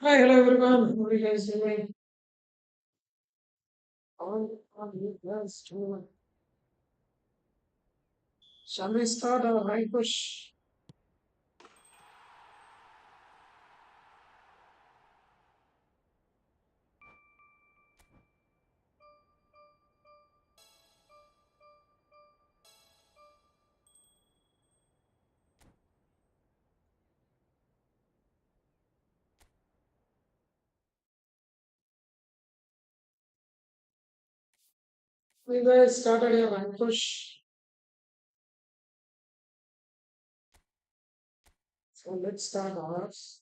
Hi, hello everyone. How are you guys doing? On you guys doing? Shall we start our high push? We guys started your high push. So let's start ours.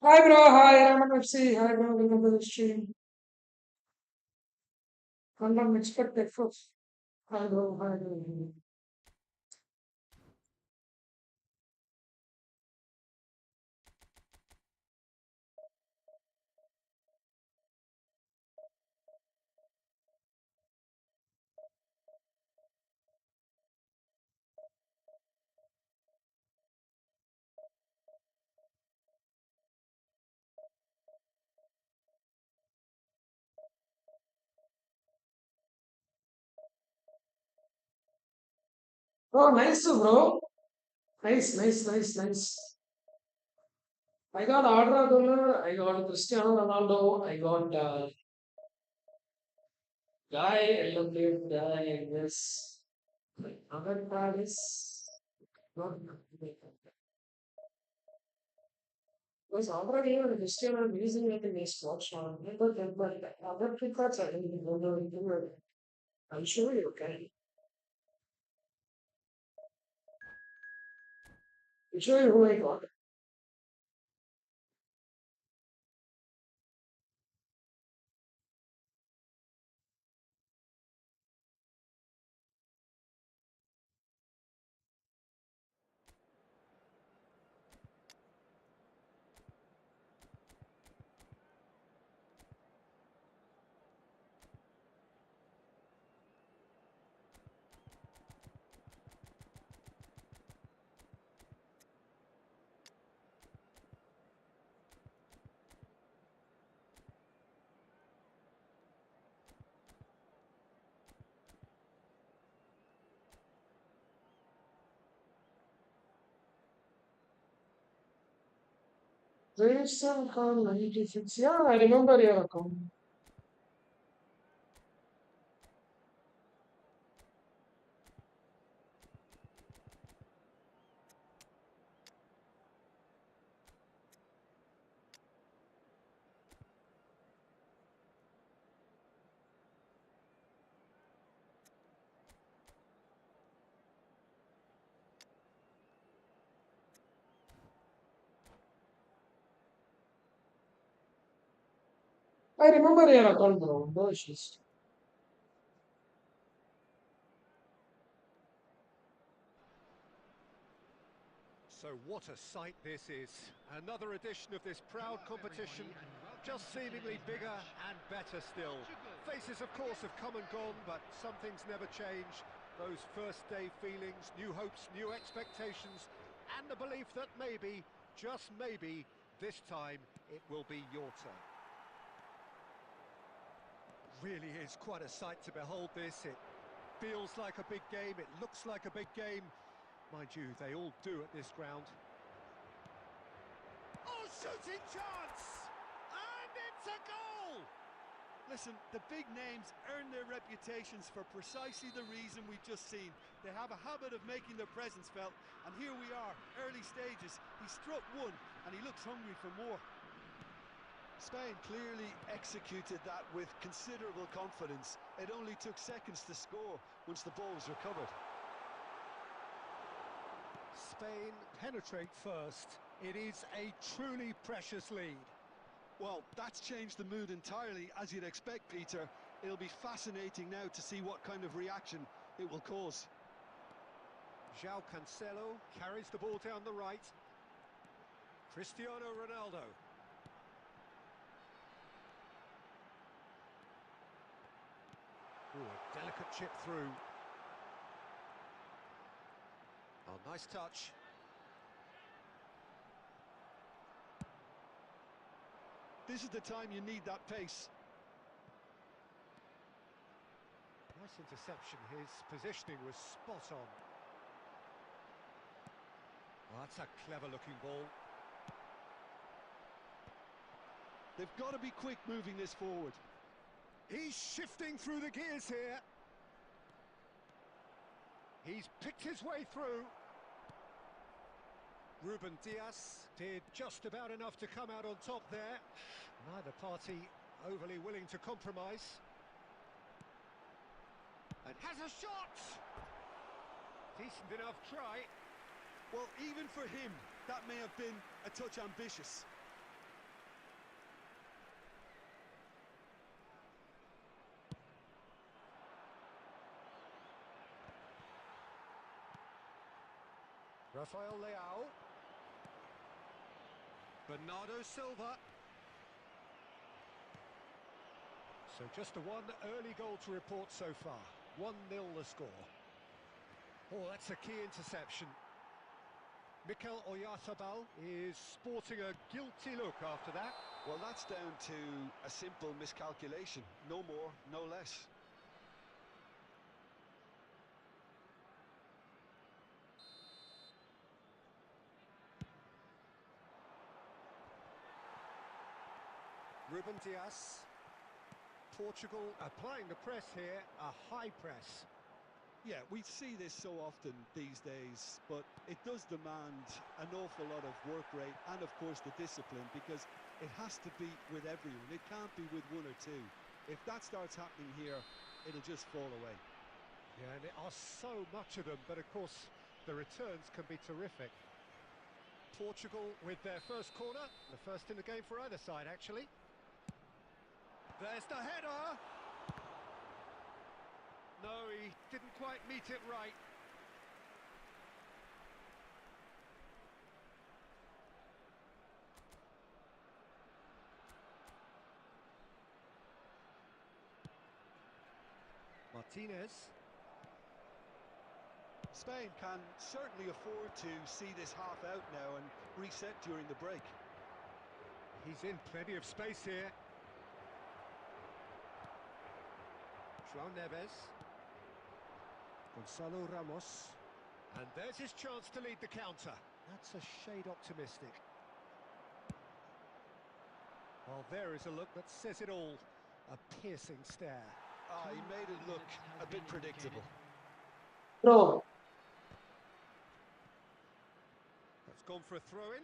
Hi bro, hi, I'm FC. Hi bro, welcome to the stream. Unexpected first. Hi bro, hi bro. Oh, nice bro. Nice, nice, nice, nice. I got Arda Güler, I got Cristiano Ronaldo, I got Guy, I love the guy, I guess. Other Paris, not was already even Cristiano using it in his watch on, but other people are going to do it. I'm sure you can. I'm sure you who I got. Register account 96. Yeah, I remember your account. I remember your account, bro. No issues. So what a sight this is. Another edition of this proud competition, just seemingly bigger and better still. Faces, of course, have come and gone, but some things never change. Those first day feelings, new hopes, new expectations, and the belief that maybe, just maybe, this time it will be your turn. Really is quite a sight to behold this. It feels like a big game, it looks like a big game. Mind you, they all do at this ground. Oh, shooting chance! And it's a goal! Listen, the big names earn their reputations for precisely the reason we've just seen. They have a habit of making their presence felt, and here we are, early stages. He struck one, and he looks hungry for more. Spain clearly executed that with considerable confidence. It only took seconds to score once the ball was recovered. Spain penetrate first. It is a truly precious lead. Well, that's changed the mood entirely, as you'd expect, Peter. It'll be fascinating now to see what kind of reaction it will cause. João Cancelo carries the ball down the right. Cristiano Ronaldo. Ooh, a delicate chip through. Oh, nice touch. This is the time you need that pace. Nice interception. His positioning was spot on. Oh, that's a clever-looking ball. They've got to be quick moving this forward. He's shifting through the gears here. He's picked his way through. Ruben Dias did just about enough to come out on top there. Neither party overly willing to compromise. And has a shot! Decent enough try. Well, even for him, that may have been a touch ambitious. Rafael Leao. Bernardo Silva. So just the one early goal to report so far. 1-0 the score. Oh, that's a key interception. Mikel Oyarzabal is sporting a guilty look after that. Well, that's down to a simple miscalculation. No more, no less. Ruben Dias. Portugal applying the press here, a high press. Yeah, we see this so often these days, but it does demand an awful lot of work rate and, of course, the discipline, because it has to be with everyone. It can't be with one or two. If that starts happening here, it'll just fall away. Yeah, and there are so much of them, but of course the returns can be terrific. Portugal with their first corner, the first in the game for either side, actually. There's the header! No, he didn't quite meet it right. Martinez. Spain can certainly afford to see this half out now and reset during the break. He's in plenty of space here. João Neves. Gonzalo Ramos. And there's his chance to lead the counter. That's a shade optimistic. Well, there is a look that says it all. A piercing stare. Ah, he made it look a bit predictable. Bro, That's gone for a throw-in.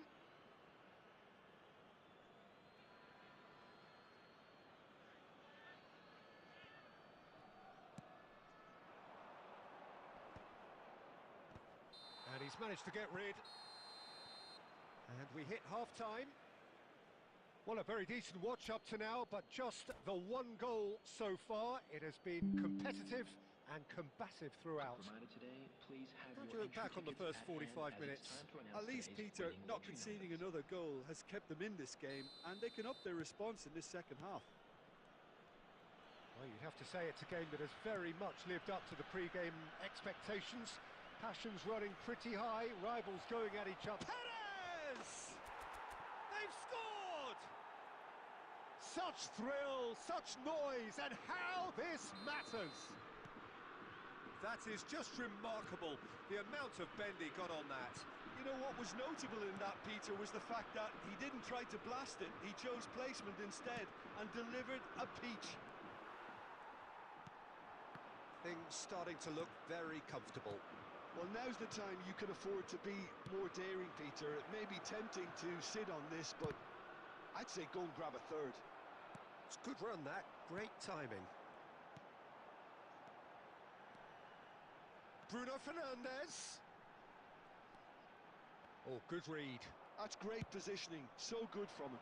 And he's managed to get rid. And we hit half-time. Well, a very decent watch up to now, but just the one goal so far. It has been competitive and combative throughout. How do you look back on the first 45 minutes? At least, Peter, not conceding another goal has kept them in this game, and they can up their response in this second half. Well, you'd have to say it's a game that has very much lived up to the pre-game expectations. Passions running pretty high, rivals going at each other. Perez! They've scored! Such thrill, such noise, and how this matters! That is just remarkable, the amount of bend he got on that. You know what was notable in that, Peter, was the fact that he didn't try to blast it. He chose placement instead and delivered a peach. Things starting to look very comfortable. Well, now's the time you can afford to be more daring, Peter. It may be tempting to sit on this, but I'd say go and grab a third. It's a good run, that. Great timing. Bruno Fernandes. Oh, good read. That's great positioning. So good from him.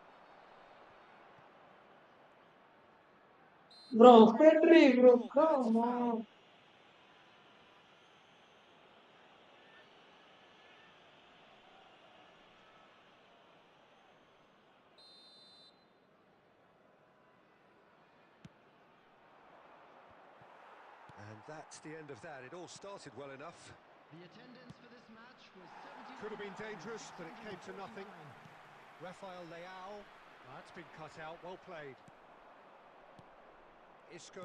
bro, Henry, bro, Oh, and it's a come foul. on. And that's the end of that. It all started well enough. The attendance for this match was Could have been dangerous, but it came to nothing. Rafael Leao. That's been cut out. Well played. Isco.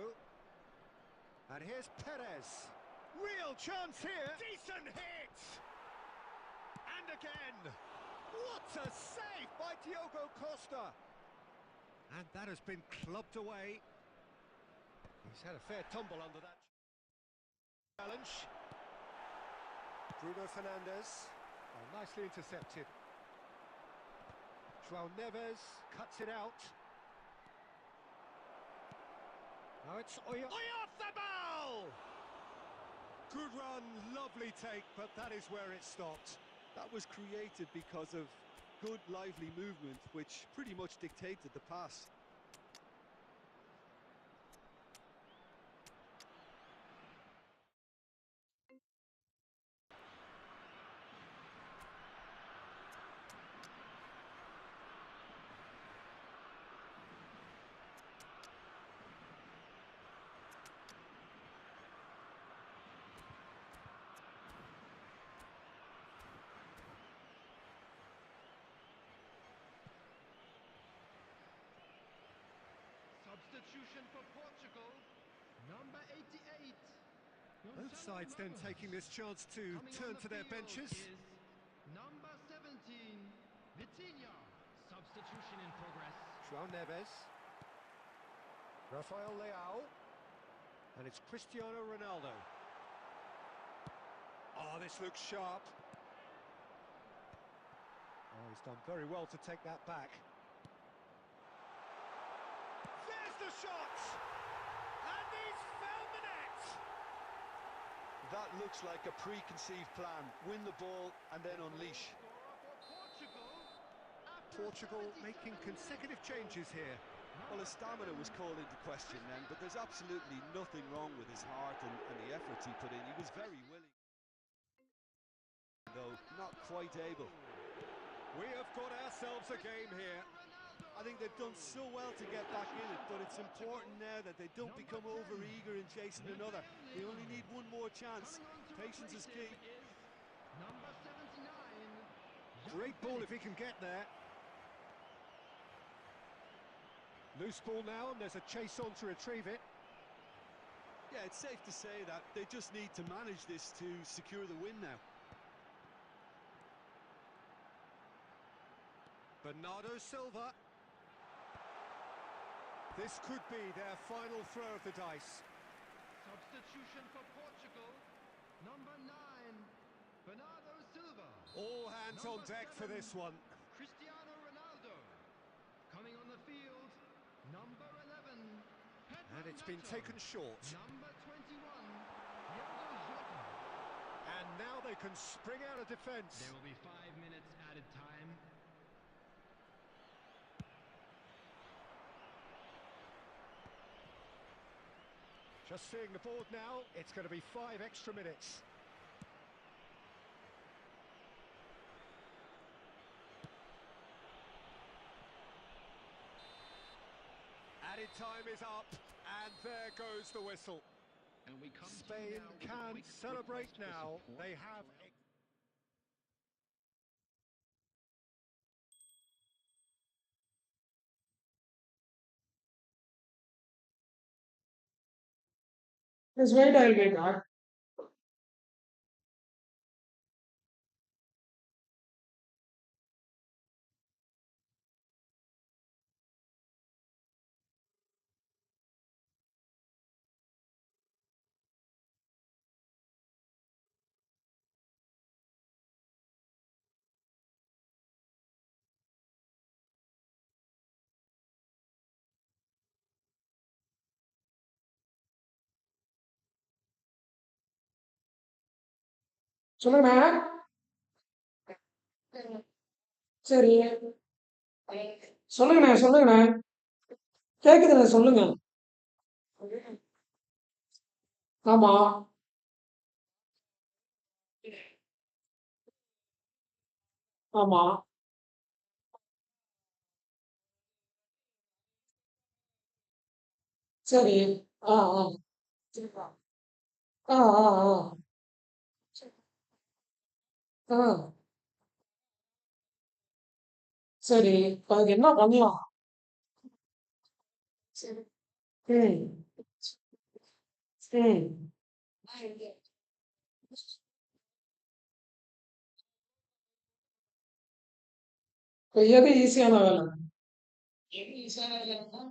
And here's Perez. Real chance here. Decent hit. And again. What a save by Diogo Costa. And that has been clubbed away. He's had a fair tumble under that challenge. Bruno Fernandes. Oh, nicely intercepted. João Neves cuts it out. Now it's Oyarzabal! Good run, lovely take, but that is where it stopped. That was created because of good, lively movement, which pretty much dictated the pass. Substitution for Portugal. Number 88. Both sides then taking this chance to turn to their benches. Number 17, Vitinha. Substitution in progress. João Neves. Rafael Leao. And it's Cristiano Ronaldo. Oh, this looks sharp. Oh, he's done very well to take that back. There's the shot! And he's found the net! That looks like a preconceived plan. Win the ball and then unleash. Portugal making consecutive changes here. Well, his stamina was called into question then, but there's absolutely nothing wrong with his heart and the efforts he put in. He was very willing, though not quite able. We have got ourselves a game here. I think they've done so well to get back in it, but it's important now that they don't become over-eager in chasing another. They only need one more chance. Patience is key. Number 79. Great ball if he can get there. Loose ball now, and there's a chase on to retrieve it. Yeah, it's safe to say that they just need to manage this to secure the win now. Bernardo Silva. This could be their final throw of the dice. Substitution for Portugal. Number 9, Bernardo Silva. All hands on deck for this one. Cristiano Ronaldo. Coming on the field, number 11. And it's been taken short. Number 21, Diogo Jota. And now they can spring out of defence. There will be 5 minutes added time. Just seeing the board now, it's going to be 5 extra minutes. Added time is up, and there goes the whistle. And we come Spain can celebrate now. They have... Just wait, I'll get that. சொல்லுங்க சரி சொல்லுங்கண்ணே சொல்லுங்கண்ணே கேக்குதுண்ணே சொல்லுங்க ஆமா ஆமா சரி ஆ ஆ ஆ ஆ ஆ ஆ சரி இப்ப அதுக்கு என்ன பண்ணலாம் சரி ம் ம் இப்ப எது ஈஸியான வேலை எது ஈஸியான வேலைன்னா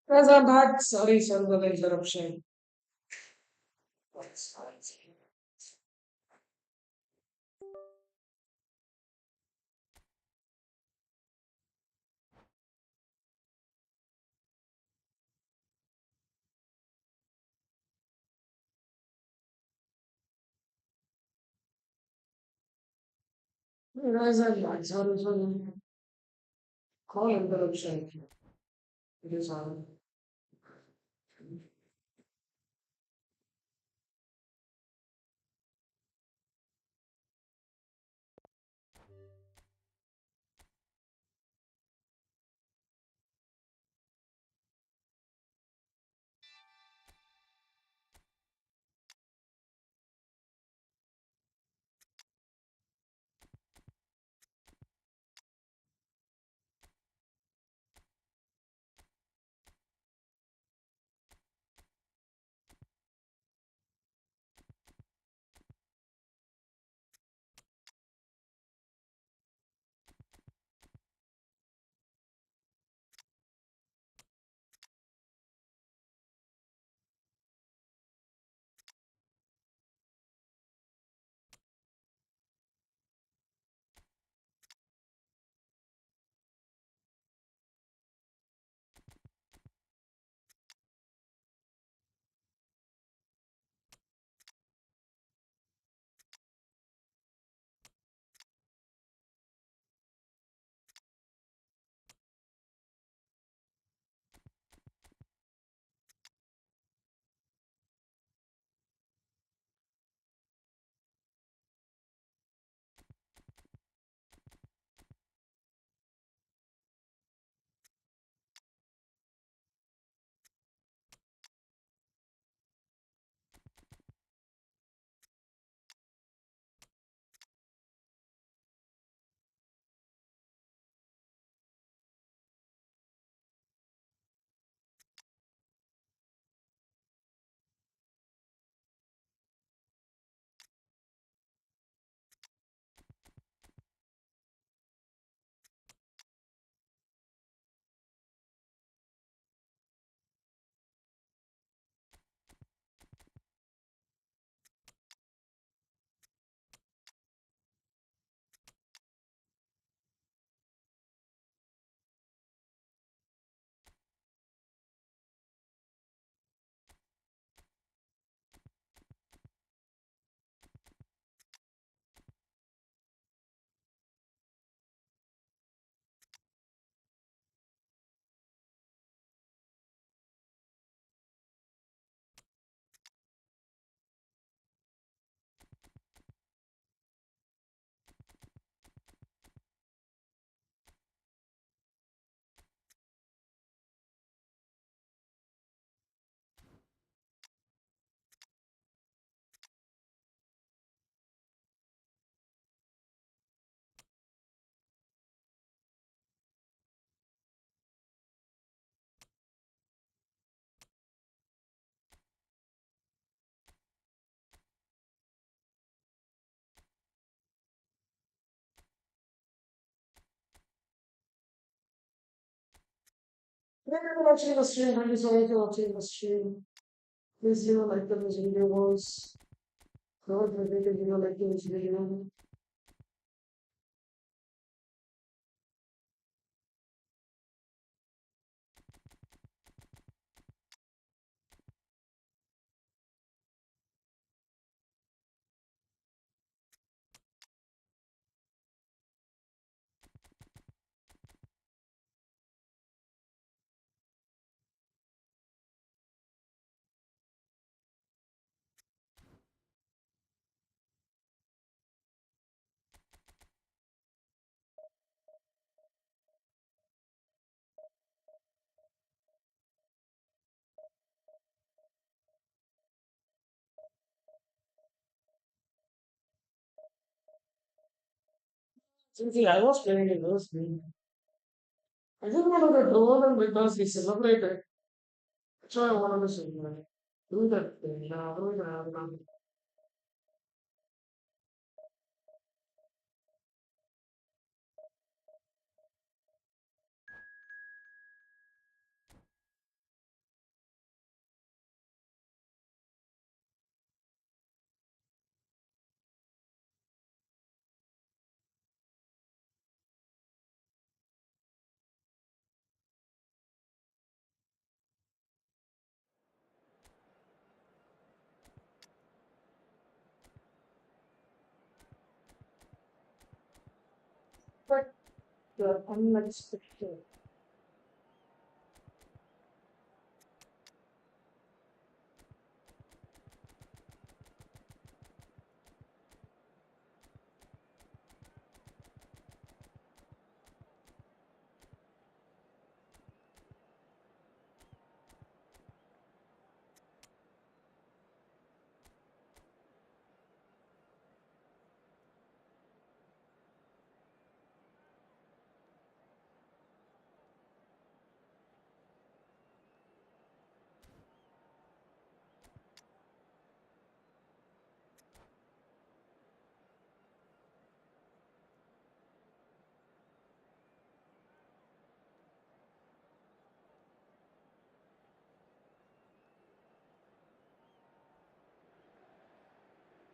As I'm back, sorry for the interruption. As I'm back, sorry for the call interruption. It is on. Thank you for watching the stream. Thank you so much for watching the stream. Please, like the video was. Don't forget to, like this video. Since I was playing in those games, I just wanted to draw them because we celebrated. That's why I wanted to celebrate. Do that thing. Now, do that. The unexpected.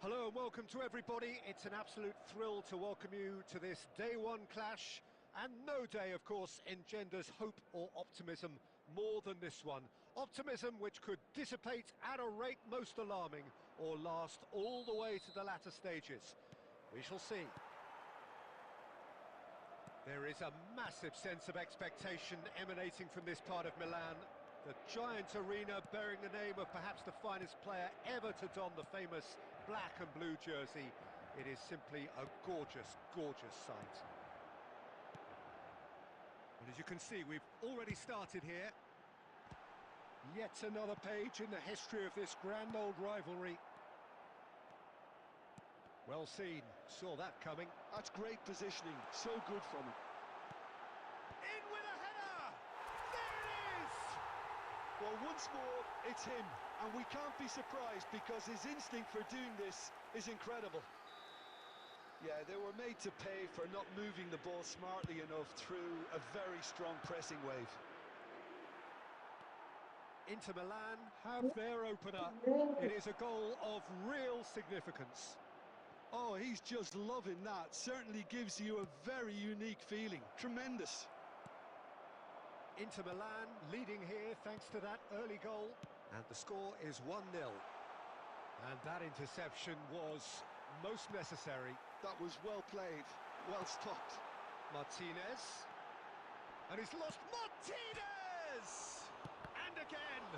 Hello and welcome to everybody. It's an absolute thrill to welcome you to this day one clash. And no day, of course, engenders hope or optimism more than this one. Optimism which could dissipate at a rate most alarming or last all the way to the latter stages. We shall see. There is a massive sense of expectation emanating from this part of Milan. The giant arena bearing the name of perhaps the finest player ever to don the famous black and blue jersey. It is simply a gorgeous, gorgeous sight. And as you can see, we've already started here. Yet another page in the history of this grand old rivalry. Well seen, saw that coming. That's great positioning, so good from him. In with a header! There it is! Well, once more, it's him, and we can't be surprised because his instinct for doing this is incredible. Yeah, they were made to pay for not moving the ball smartly enough through a very strong pressing wave. Inter Milan have their opener. It is a goal of real significance. Oh, he's just loving that. Certainly gives you a very unique feeling. Tremendous. Inter Milan leading here thanks to that early goal. And the score is 1-0. And that interception was most necessary. That was well played, well stopped. Martinez. And he's lost Martinez! And again!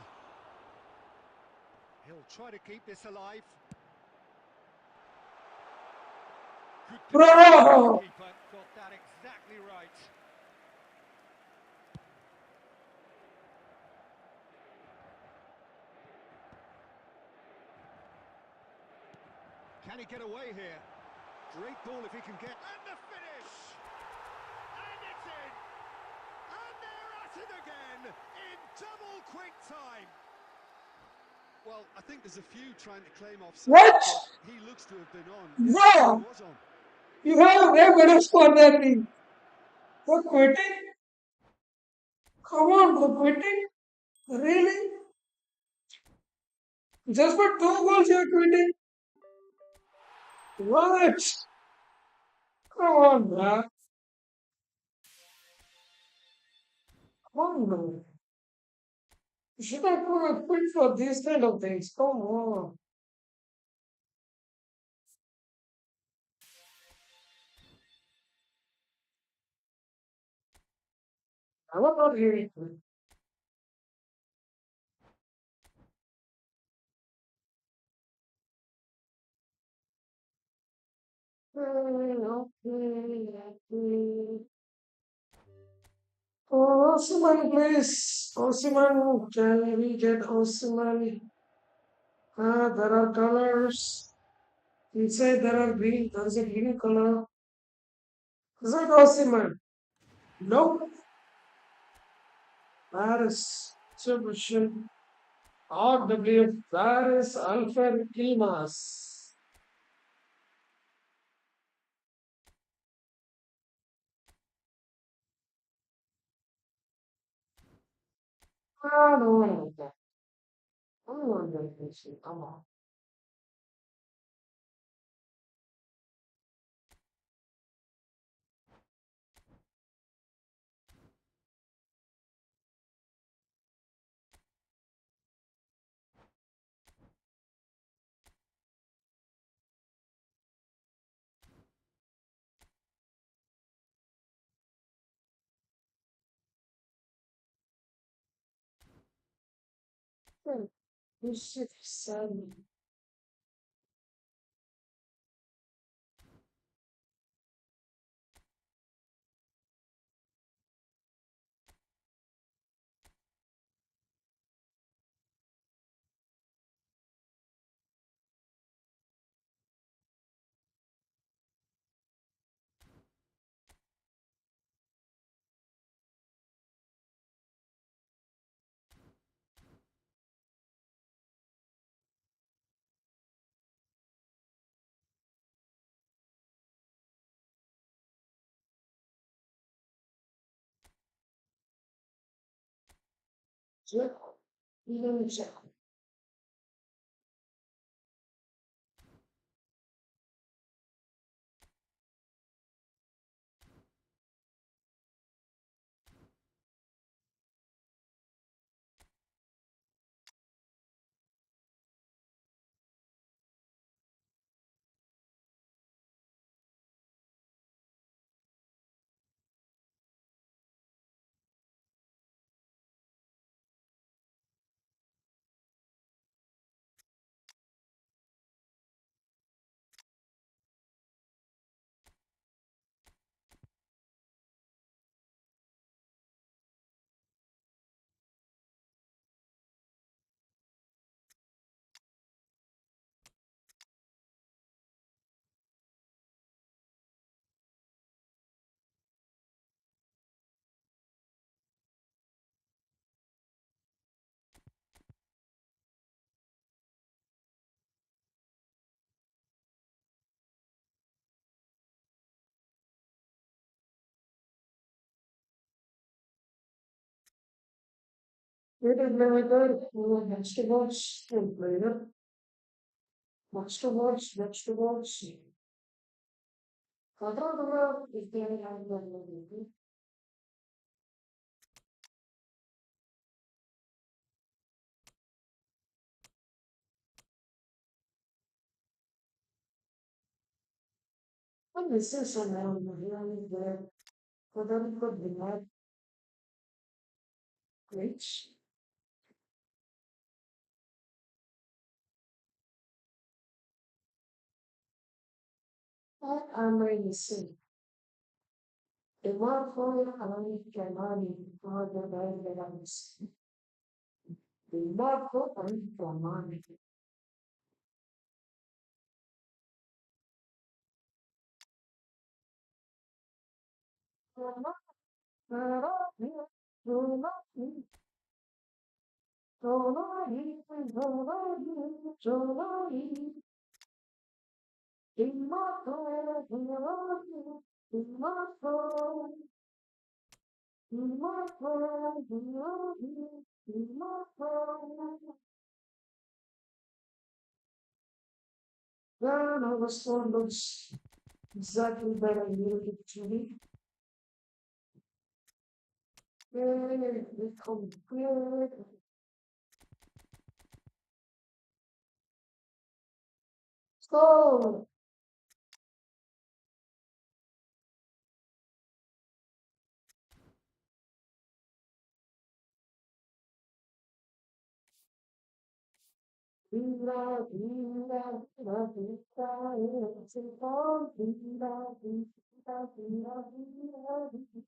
He'll try to keep this alive. Good Bro! keeper got that exactly right. Can he get away here? Great ball if he can get... And the finish! And it's in! And they're at it again in double quick time. Well, I think there's a few trying to claim offside. What? But he looks to have been on. Yes, Bro! he was on. You have a minutes for that thing. For quitting? Come on, for quitting? Really? Just for 2 goals you're quitting? What? Come on, man. Come on, man. You should not quit for these kind of things. Come on. I'm not hearing it. Okay. Osimhen, please. Osimhen, can we get Osimhen? There are colors. Inside there are green. There is a green color. Is that Osimhen? No. Paris. Exhibition. RWF. Paris. Alfred Ilmas. I don't want that. I don't want that. Come on. You should say. Check. Even check. It is very good. Next to watch. Later. Much to watch. Next to watch. Kadar is there and then and this is around really there. Kadar could be not great. I'm ready to see. The work for I can only for the guidance. The work for money. Then I was told looks exactly where I needed it to be. It complete. So, vida, vida, la vida es el pan, vida, vida, vida, vida, vida.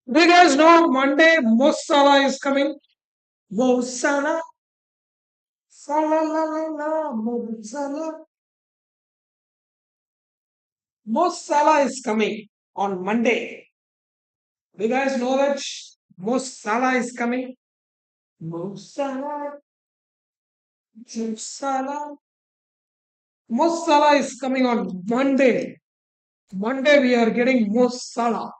Do you guys know Monday Mo Salah is coming? Mo Salah, Salah la la la, Mo Salah. Mo Salah is coming on Monday. Do you guys know that Mo Salah is coming? Mo Salah, Mo Salah. Mo Salah is coming on Monday. Monday we are getting Mo Salah.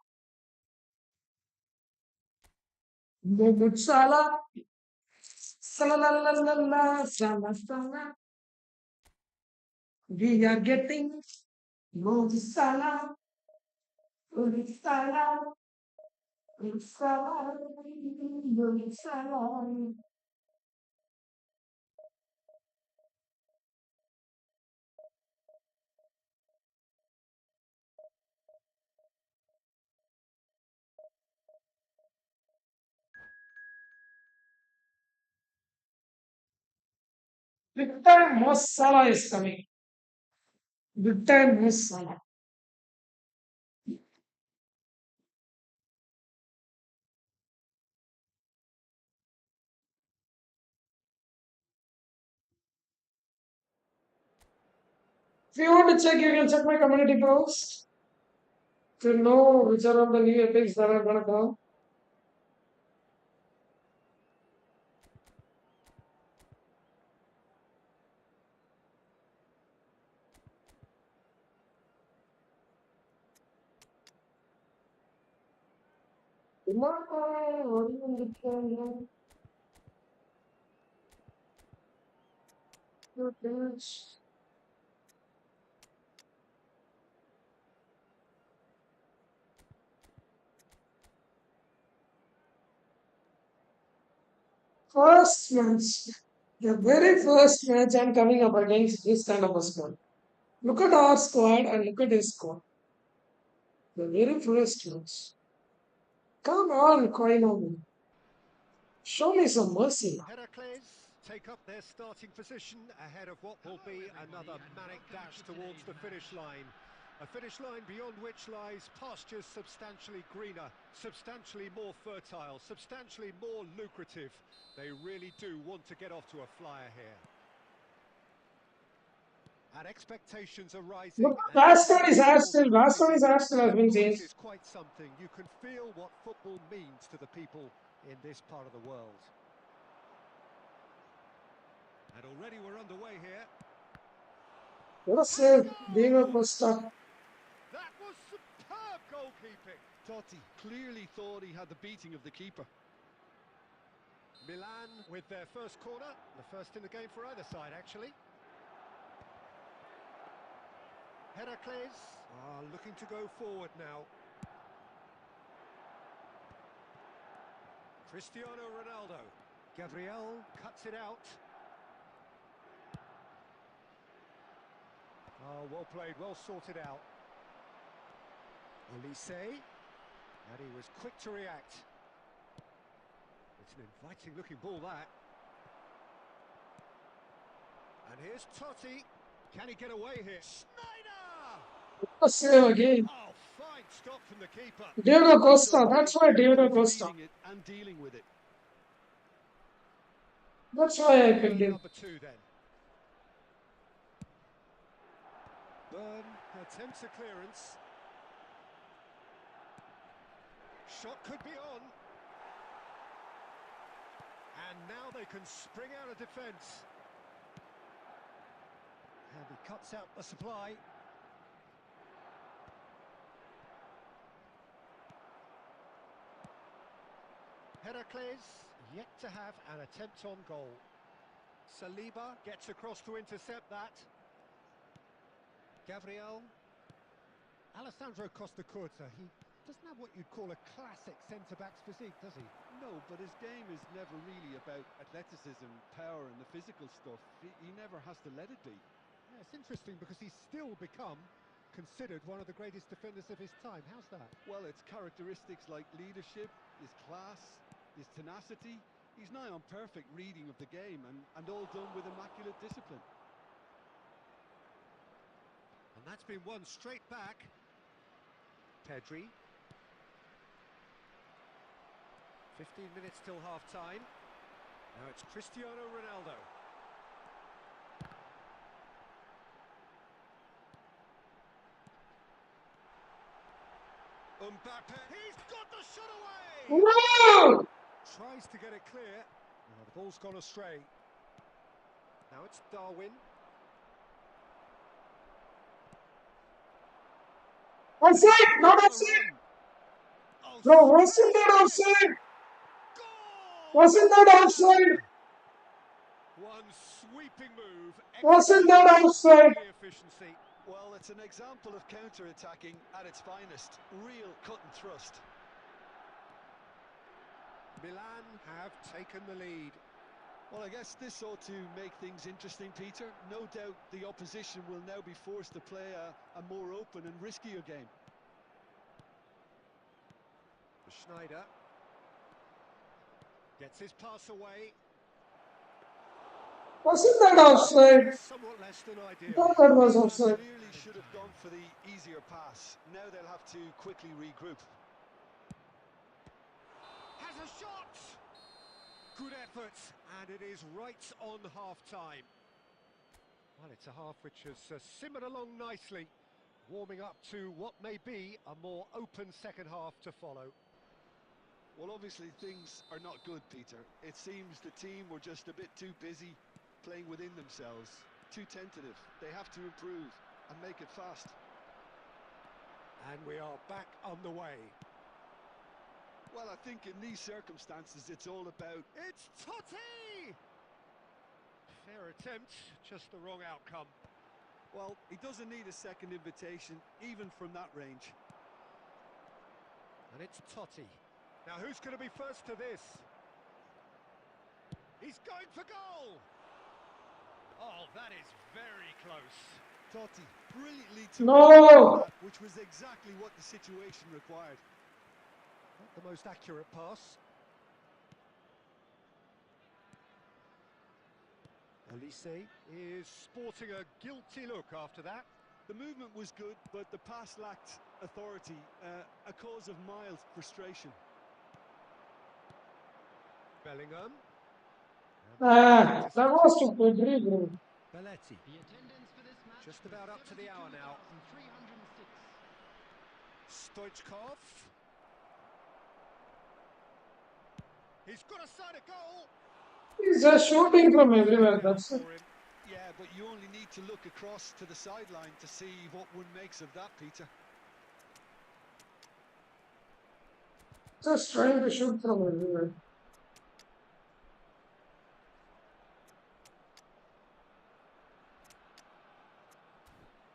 Mo Salah. Salah, la, la, la, la, Salah, Salah. We are getting Mo Salah. Mo Salah. Mo Salah. Mo Salah. Big time Mo Salah is coming. Big time Mo Salah. If you want to check, you can check my community post to know which are all the new epics that are gonna come. First match, the very first match I'm coming up against this kind of a squad. Look at our squad and look at his squad. The very first match. Come on, Koinobu. Show me some mercy now. Heracles take up their starting position ahead of what will be another manic dash towards the finish line. A finish line beyond which lies pastures substantially greener, substantially more fertile, substantially more lucrative. They really do want to get off to a flyer here. And expectations are rising. Look, last one is And Last one is Arsenal has been this changed. is quite something. You can feel what football means to the people in this part of the world. And already we're underway here. What a save, Diego Costa. That was superb goalkeeping. Totti clearly thought he had the beating of the keeper. Milan with their first corner, the first in the game for either side, actually. Heracles are looking to go forward now. Cristiano Ronaldo. Gabriel cuts it out. Oh, well played, well sorted out. Elise, and he was quick to react. It's an inviting looking ball, that. And here's Totti. Can he get away here? Snyder! What a save again. Oh, fine stop from the keeper. Diego Costa. That's why Diego Costa. Reading it and dealing with it. That's why I picked him. Number 2 then. Burn attempts a clearance. Shot could be on. And now they can spring out of defence. And he cuts out the supply. Heracles yet to have an attempt on goal. Saliba gets across to intercept that. Gabriel. Alessandro Costa-Curta, he doesn't have what you'd call a classic centre-back's physique, does he? No, but his game is never really about athleticism, power and the physical stuff. He never has to let it be. Yeah, it's interesting because he's still become considered one of the greatest defenders of his time. How's that? Well, it's characteristics like leadership, his class, his tenacity. He's nigh on perfect reading of the game and all done with immaculate discipline. And that's been won straight back. Pedri. 15 minutes till half-time. Now it's Cristiano Ronaldo. Mbappe, he's got the shot away! Whoa! Tries to get it clear. Oh, the ball's gone astray. Now it's Darwin. Offside! Not offside! Oh, No, wasn't that offside? goal! Wasn't that offside? One sweeping move. Wasn't that Executed with offside? deadly efficiency. Well, it's an example of counter-attacking at its finest. Real cut and thrust. Milan have taken the lead. Well, I guess this ought to make things interesting, Peter. No doubt the opposition will now be forced to play a more open and riskier game. Schneider gets his pass away. Wasn't that offside? Somewhat less than I ideal. thought that was Milan offside. clearly should have gone for the easier pass. Now they'll have to quickly regroup. Has a shot! Good effort, and it is right on half-time. Well, it's a half which has simmered along nicely, warming up to what may be a more open second half to follow. Well, obviously things are not good, Peter. It seems the team were just a bit too busy playing within themselves, too tentative. They have to improve and make it fast. And we are back on the way. Well, I think in these circumstances it's all about... It's Totti! Fair attempt, just the wrong outcome. Well, he doesn't need a second invitation, even from that range. And it's Totti. Now who's going to be first to this? He's going for goal! Oh, that is very close. Totti brilliantly took No! that, which was exactly what the situation required. Not the most accurate pass. Elise is sporting a guilty look after that. The movement was good, but the pass lacked authority, a cause of mild frustration. Bellingham. That was too good, really. Belletti. The attendance for this match Just about up to the hour now. 72,306. Stoichkov. He's got a side of goal. He's just shooting from everywhere, that's it. For him. Yeah, but you only need to look across to the sideline to see what one makes of that, Peter. Just trying to shoot from everywhere.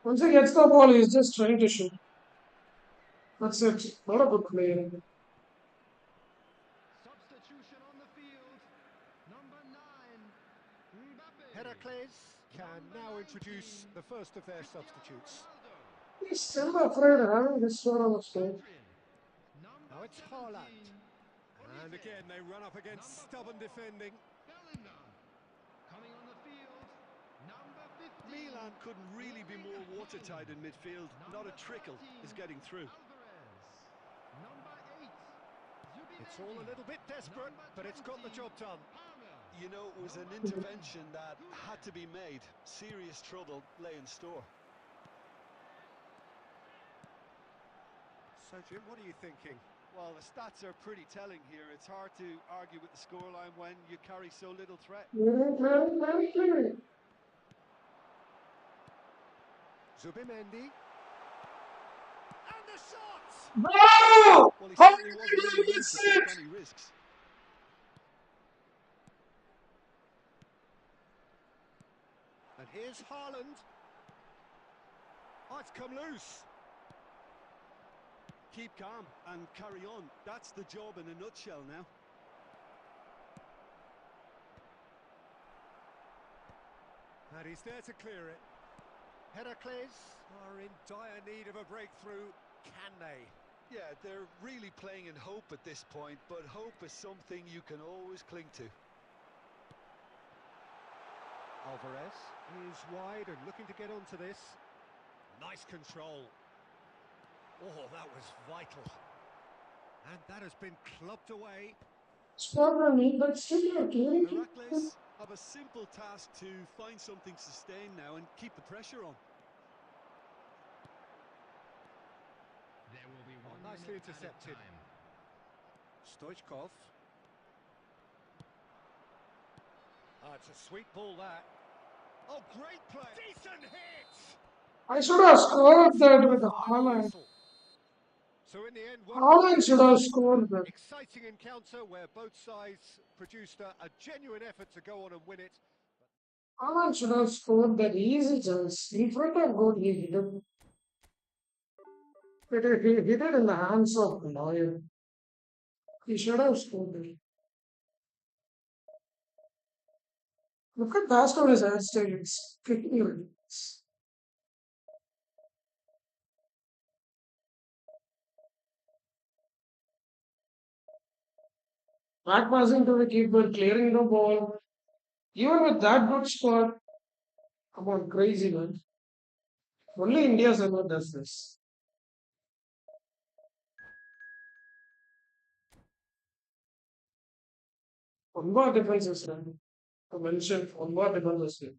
Once he gets the ball, he's just trying to shoot. That's it. Not a good player. Substitution on the field. Number 9, Mbappe. Heracles can now introduce the first of their substitutes. Ronaldo. He's still afraid of having this sort of a score. Now it's Haaland. And again, they run up against stubborn defending. Bellingham. Coming on the field. Number 15. Milan couldn't really be more watertight in midfield. Not a trickle is getting through. Alvarez. Number 8. It's all a little bit desperate, but it's got the job done. You know, it was an intervention that had to be made. Serious trouble lay in store. So, Jim, what are you thinking? Well, the stats are pretty telling here. It's hard to argue with the scoreline when you carry so little threat. Zubimendi. And the shot! No! Well, he How certainly did wasn't he in the mood miss to take it? any risks. And here's Haaland. Oh, it's come loose. Keep calm and carry on. That's the job in a nutshell now. And he's there to clear it. Heracles are in dire need of a breakthrough. Can they? Yeah, they're really playing in hope at this point, but hope is something you can always cling to. Alvarez is wide and looking to get onto this. Nice control. Oh, that was vital. And that has been clubbed away. It's not running, but still you're killing him. Heracles have a simple task to find something sustained now and keep the pressure on. There will be one Nicely intercepted. Stoichkov. It's a sweet ball, that. Oh, great play. Decent hit! I should have scored that with Haaland. So in the end, one Haaland should have scored that. exciting encounter where both sides produced a genuine effort to go on and win it. Haaland should have scored that easy chance. In front of goal, he hit it. He hit it in the hands of Neuer. He should have scored it. Look at Baston's hairstyle. It's freaking ridiculous. Back passing to the keeper, clearing the ball. Even with that good score, come on, crazy man. Only India server does this. One more defense system. To mention one more defense system.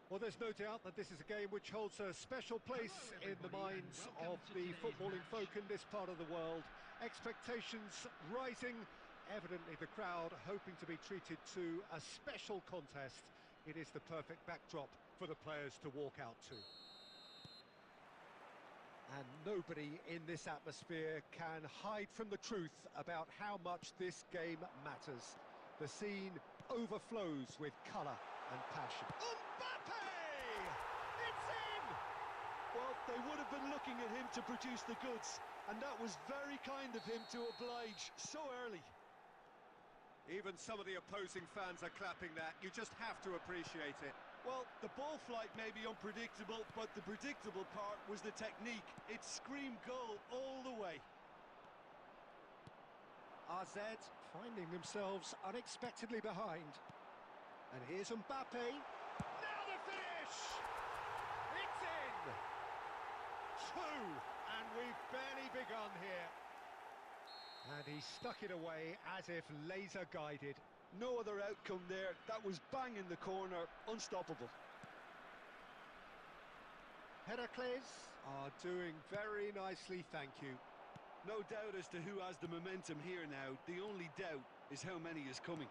Well, there's no doubt that this is a game which holds a special place in the minds of the footballing folk in this part of the world. Expectations rising, evidently the crowd hoping to be treated to a special contest. It is the perfect backdrop for the players to walk out to. And nobody in this atmosphere can hide from the truth about how much this game matters. The scene overflows with colour and passion. Mbappe! It's in! Well, they would have been looking at him to produce the goods, and that was very kind of him to oblige so early. Even some of the opposing fans are clapping that. You just have to appreciate it. Well, the ball flight may be unpredictable, but the predictable part was the technique. It screamed goal all the way. AZ finding themselves unexpectedly behind. And here's Mbappe. Now the finish! It's in! Two! And we've barely begun here. And he stuck it away as if laser guided. No other outcome there. That was bang in the corner. Unstoppable. Heracles are doing very nicely, thank you. No doubt as to who has the momentum here now. The only doubt is how many is coming.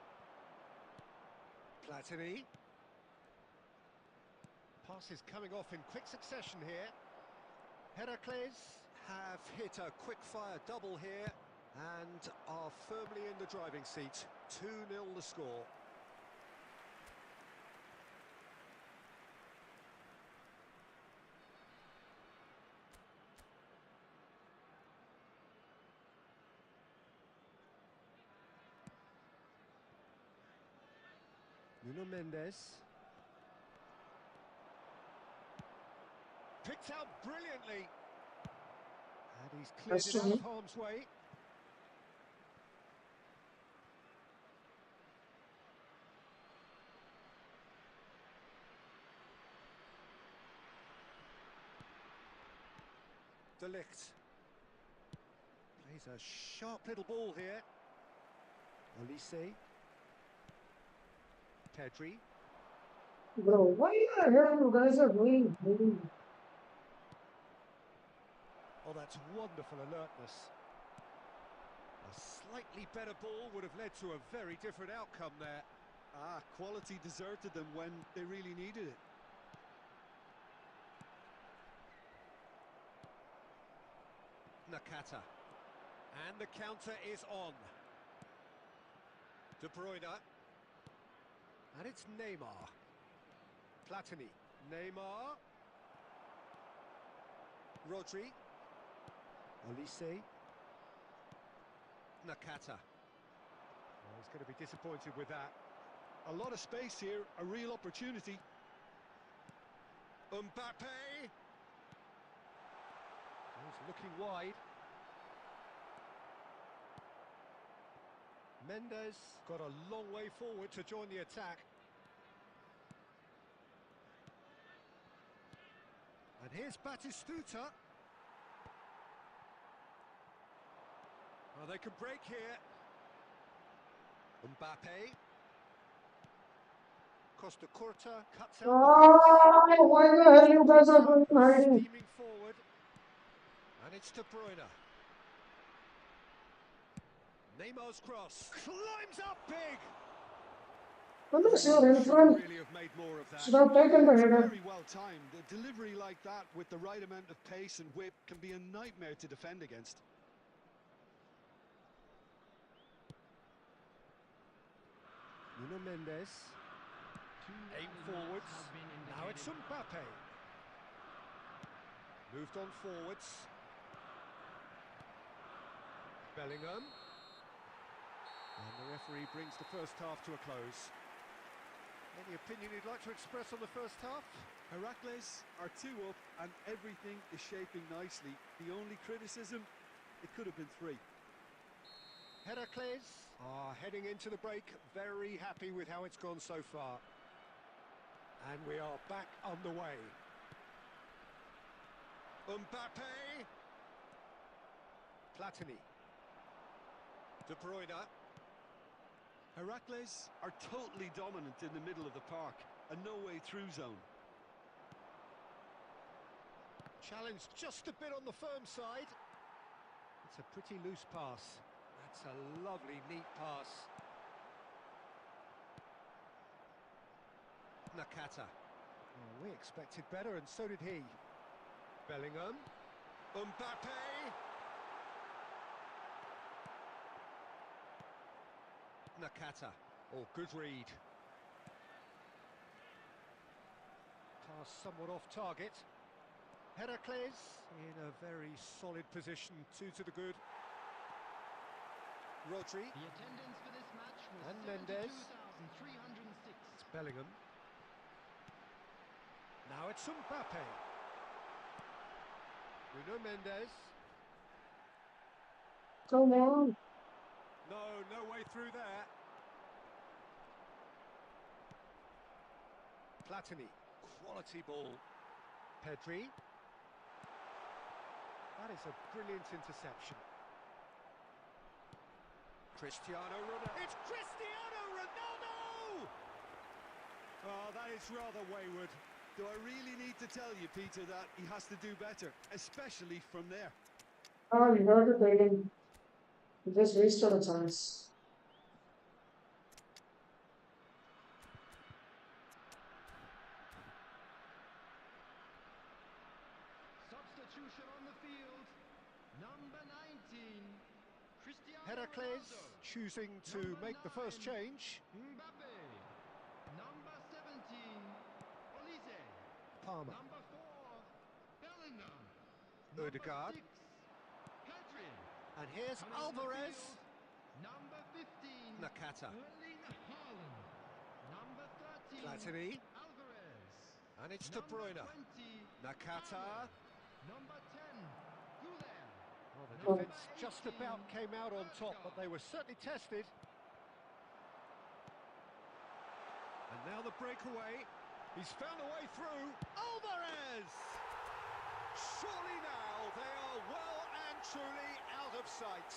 Platini. Passes coming off in quick succession here. Heracles have hit a quick-fire double here and are firmly in the driving seat. 2-0 the score. Nuno Mendes. Picked out brilliantly. And he's cleared That's it to out me. of harm's way. De Ligt. Plays a sharp little ball here. Olise. Pedri. Bro, why the hell you guys are doing? Oh, that's wonderful alertness. A slightly better ball would have led to a very different outcome there. Quality deserted them when they really needed it. Nakata. And the counter is on. De Bruyne. And it's Neymar. Platini. Neymar. Rodri. Olise. Nakata. Well, he's going to be disappointed with that. A lot of space here, a real opportunity. Mbappe. He's looking wide. Mendes got a long way forward to join the attack. And here's Batistuta. Oh, they can break here. Mbappe. Costa Curta cuts out Ah, why the hell you guys are going hiding? steaming forward. And it's De Bruyne. Neymar's cross. Climbs up big. Unless you're in front, Really have made more of that. should have taken the header. Very well timed. A delivery like that with the right amount of pace and whip can be a nightmare to defend against. Nuno Mendes. 8 forwards. Now it's Mbappe. Moved on forwards. Bellingham. And the referee brings the first half to a close. Any opinion you'd like to express on the first half? Heracles are 2 up and everything is shaping nicely. The only criticism, it could have been 3. Heracles are heading into the break, very happy with how it's gone so far. And we are back underway. Mbappe. Platini. De Bruyne. Heracles are totally dominant in the middle of the park, a no-way through zone. Challenged just a bit on the firm side. It's a pretty loose pass. That's a lovely, neat pass. Nakata. Oh, we expected better, and so did he. Bellingham. Mbappe. Nakata. Oh, good read. Pass somewhat off target. Heracles in a very solid position, 2 to the good. Rodri. The attendance for this match was And Mendes. 72,306. It's Bellingham. Now it's Mbappe. Nuno Mendes. Come on. No way through there. Platini. Quality ball. Pedri. That is a brilliant interception. Cristiano Ronaldo. It's Cristiano Ronaldo! Oh, that is rather wayward. Do I really need to tell you, Peter, that he has to do better, especially from there? Ah, you got it again. You just wasted a chance. Substitution on the field. Number 19, Cristiano Heracles Ronaldo. choosing to Number make the first 9, change. Mbappe. Number 17, Olise. Palmer. Number 4, Bellingham. Odegaard. Number 6, Pedri. And here's Coming on the Alvarez. field, number 15, Nakata. Erling Haaland. Number 13, Platini. Alvarez. And it's De Number Bruyne. 20, Nakata. Palmer. Number 10, Guler. Well, the Oh. defence just about came out on top, but they were certainly tested. And now the breakaway. He's found a way through. Alvarez! Surely now they are well and truly out of sight.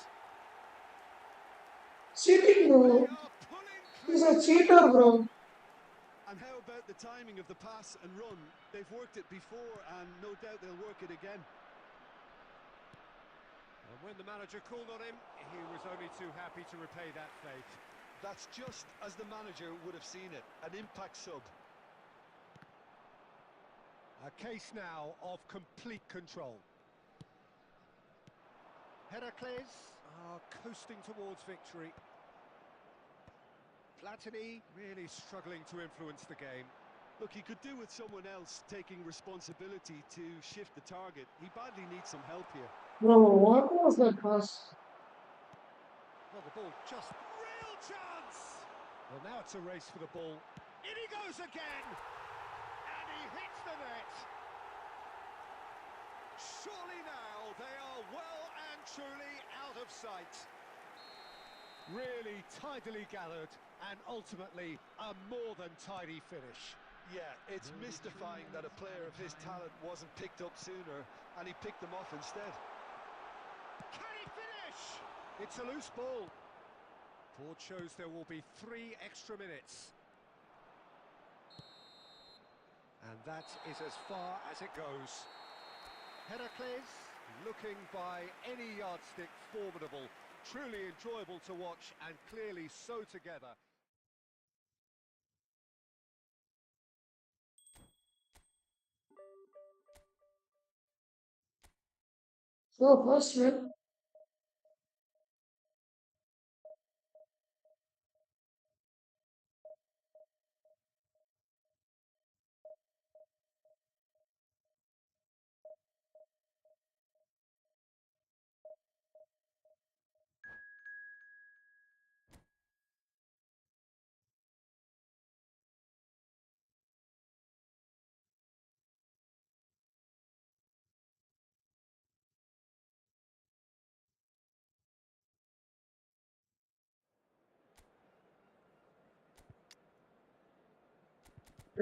Cheating, They bro. are pulling He's clear. a cheater, bro. And how about the timing of the pass and run? They've worked it before and no doubt they'll work it again. And when the manager called on him, he was only too happy to repay that fate. That's just as the manager would have seen it, an impact sub. A case now of complete control. Heracles are coasting towards victory. Platini really struggling to influence the game. Look, he could do with someone else taking responsibility to shift the target. He badly needs some help here. Bro, what was that pass? Well, the ball just... Real chance! Well, now it's a race for the ball. In he goes again! And he hits the net! Surely now they are well and truly out of sight. Really tidily gathered and ultimately a more than tidy finish. Yeah, it's mystifying that a player of his talent wasn't picked up sooner, and he picked them off instead. Can he finish? It's a loose ball. Board shows there will be 3 extra minutes. And that is as far as it goes. Heracles, looking by any yardstick formidable, truly enjoyable to watch and clearly so together. So, first win.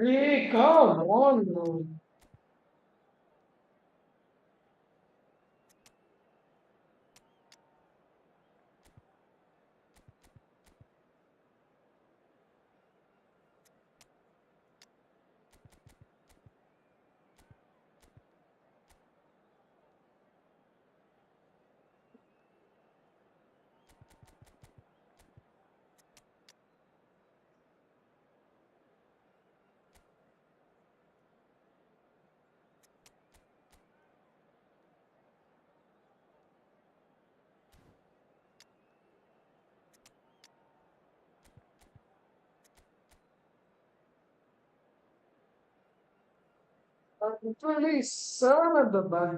Hey, come on, bro. Literally 7 at the back.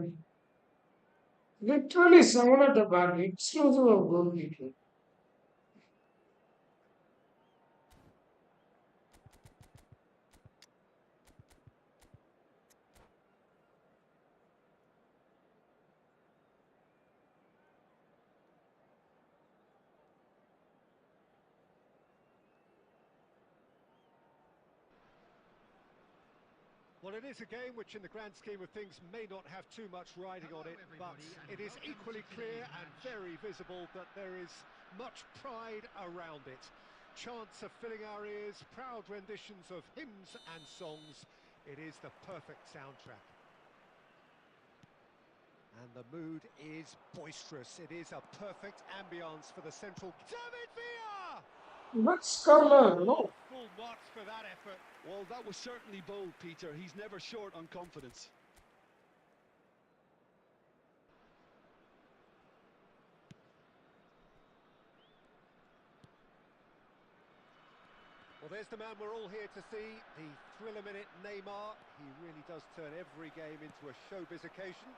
Literally 7 at the back. Exclusive of goalkeeper. Well, it is a game which in the grand scheme of things may not have too much riding on it, but it is equally clear and very visible that there is much pride around it. Chants are filling our ears, proud renditions of hymns and songs. It is the perfect soundtrack. And the mood is boisterous. It is a perfect ambience for the central... David Villa! That's color, no? Full marks for that effort. Well, that was certainly bold, Peter. He's never short on confidence. Well, there's the man we're all here to see, the thriller-minute Neymar. He really does turn every game into a showbiz occasion.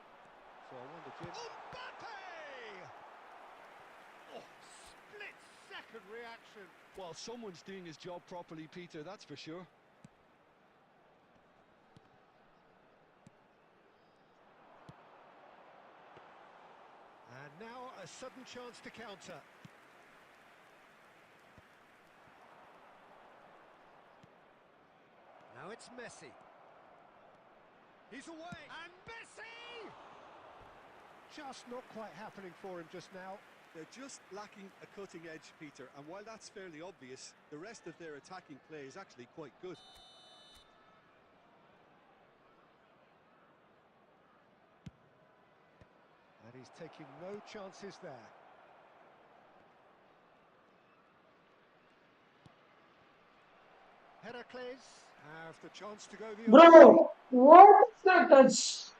So I wonder, Jim... Mbappe! Oh, split-second reaction. Well, someone's doing his job properly, Peter, that's for sure. And now a sudden chance to counter. Now it's Messi. He's away. And Messi! Just not quite happening for him just now. They're just lacking a cutting edge, Peter, and while that's fairly obvious, the rest of their attacking play is actually quite good. And he's taking no chances there. Heracles have the chance to go the other way. Bro, what is that touch?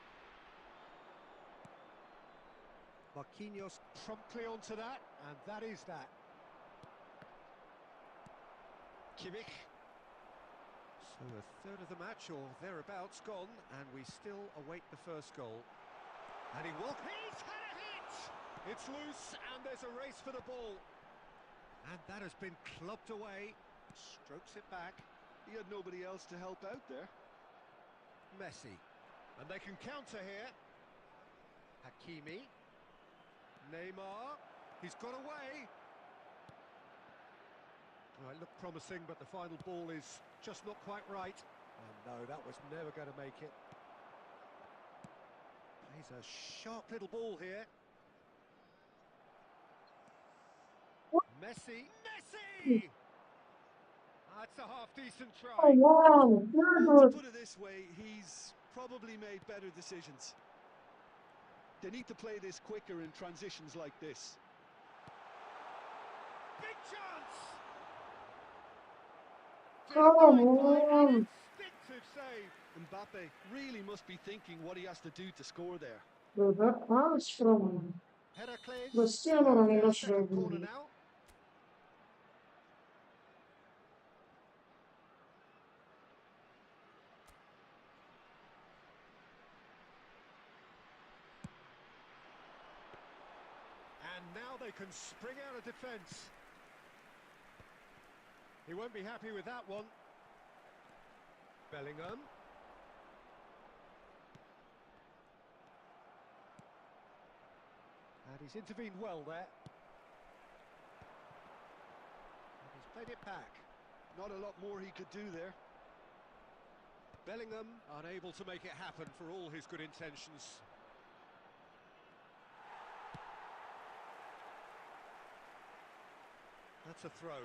Marquinhos promptly onto that, and that is that. Kimmich. So a third of the match or thereabouts gone, and we still await the first goal. And he's had a hit! It's loose, and there's a race for the ball. And that has been clubbed away. Strokes it back. He had nobody else to help out there. Messi. And they can counter here. Hakimi. Neymar. He's got away. Well, it looked promising, but the final ball is just not quite right. Oh no, that was never going to make it. Plays a sharp little ball here. Messi. Messi! That's a half-decent try. Oh, wow. Very Well, to good. put it this way, he's probably made better decisions. They need to play this quicker in transitions like this. Big chance! Come Denied by an on. instinctive save. Mbappe really must be thinking what he has to do to score there. Bro, that pass from Heracles Cristiano have their Ronaldo second should corner be. now. And now they can spring out of defence. He won't be happy with that one. Bellingham. And he's intervened well there. And he's played it back. Not a lot more he could do there. Bellingham unable to make it happen for all his good intentions. That's a throw.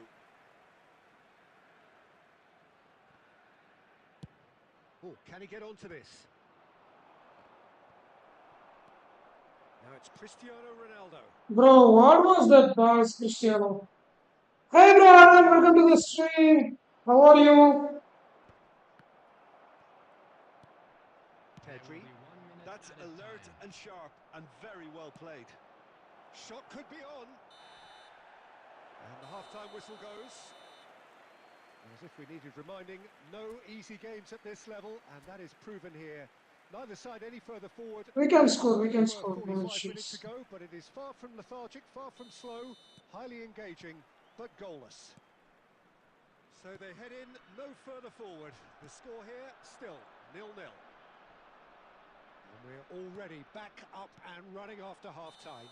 Oh, can he get onto this? Now it's Cristiano Ronaldo. Bro, what was that pass, Cristiano? Hey, bro, welcome to the stream. How are you? Pedri. That's alert and sharp and very well played. Shot could be on. And the half-time whistle goes. As if we needed reminding, no easy games at this level, and that is proven here. Neither side any further forward. We can score, we Only can were score. 45 minutes ago, but it is far from lethargic, far from slow, highly engaging, but goalless. So they head in no further forward. The score here still 0-0. And we're already back up and running after half-time.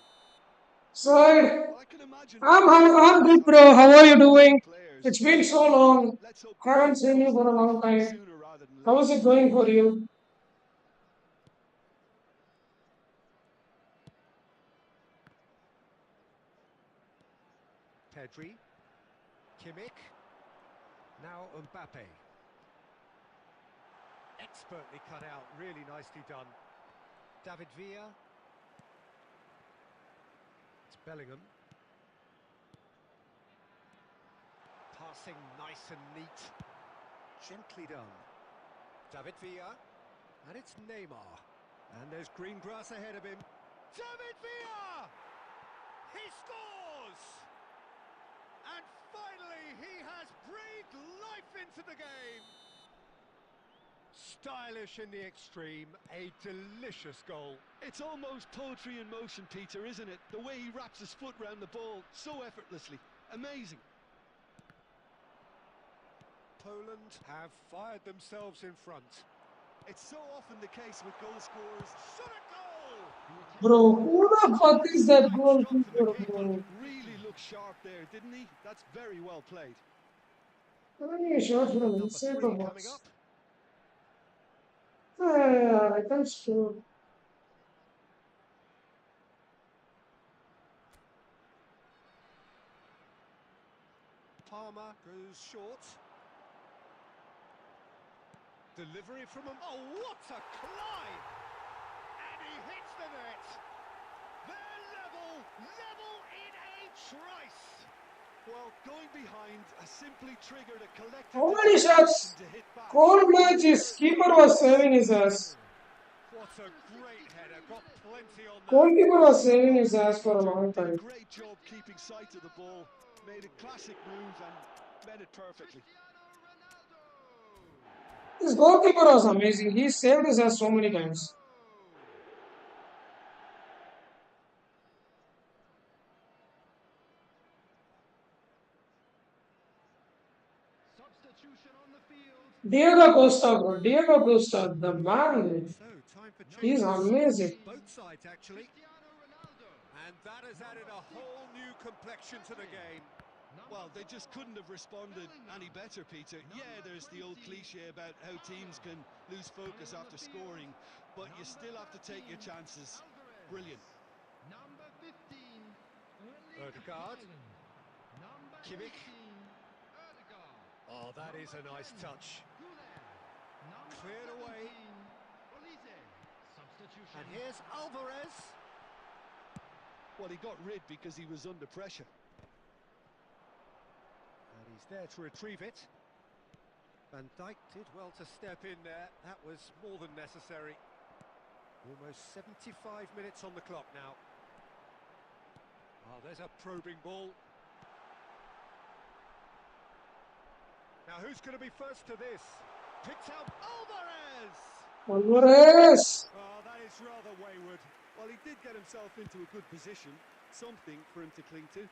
Side, Well, I can imagine I'm good, bro. How are you doing? players. It's been so long. Let's hope Haven't seen you comes to for a life long time. sooner rather than How later. is it going for you? Pedri. Kimmich. Now Mbappe. Expertly cut out, really nicely done. David Villa. It's Bellingham. Passing nice and neat. Gently done. David Villa. And it's Neymar. And there's green grass ahead of him. David Villa! He scores! And finally, he has breathed life into the game. Stylish in the extreme, a delicious goal. It's almost poetry in motion, Peter, isn't it? The way he wraps his foot round the ball so effortlessly. Amazing. Poland have fired themselves in front. It's so often the case with goal scorers. Shot a goal! Bro, who the fuck is that Great shot from the goalkeeper, keeper. bro? Really looked sharp there, didn't he? That's very well played. Any shot from Number inside 3 the coming box. up. Yeah, I can score. Palmer goes short. Delivery from him. Oh, what a climb! And he hits the net. They're level in a trice. Well, going behind has simply triggered a collective How many determination shots? to hit back. Cold match, his keeper was saving his ass. What a great header. Got plenty on that. Goalkeeper was saving his ass for a long Did a time. great job keeping sight of the ball, made a classic move and met it perfectly. Cristiano Ronaldo. This goalkeeper was amazing. He saved his ass so many times. Substitution on the field. Diego Costa, bro. Diego Costa, the man. So, time for He's changes. amazing. Both sides, actually. Cristiano Ronaldo. And that has added a whole new complexion to the game. Well, they just couldn't have responded any better, Peter. Yeah, there's the old cliche about how teams can lose focus after scoring, but you still have to take your chances. Brilliant. Number 15. Odegaard. Number Kimmich. 18. Odegaard. Oh, that is a nice touch. Goulet. Number Cleared away. 17. Olise. Substitution. And here's Alvarez. Well, he got rid because he was under pressure. And he's there to retrieve it. Van Dijk did well to step in there. That was more than necessary. Almost 75 minutes on the clock now. Oh, there's a probing ball. Now who's going to be first to this? Picked out Alvarez! Alvarez. Oh, that is rather wayward. Well, he did get himself into a good position. Something for him to cling to.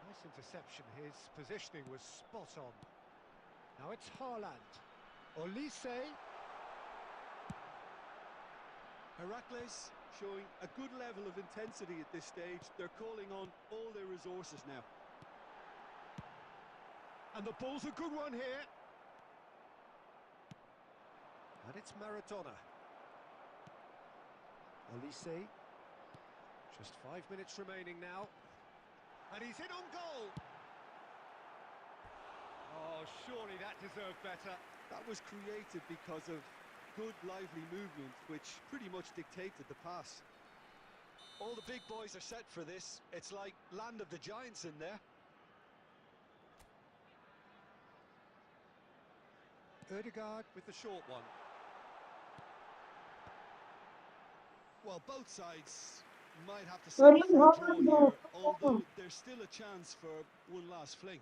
Nice interception. His positioning was spot on. Now it's Haaland. Olise. Heracles showing a good level of intensity at this stage. They're calling on all their resources now. And the ball's a good one here. And it's Maradona. Olise. Just 5 minutes remaining now. And he's in on goal. Oh, surely that deserved better. That was created because of good, lively movement, which pretty much dictated the pass. All the big boys are set for this. It's like Land of the Giants in there. Odegaard with the short one. Well, both sides might have to settle for a draw here, although there's still a chance for one last fling.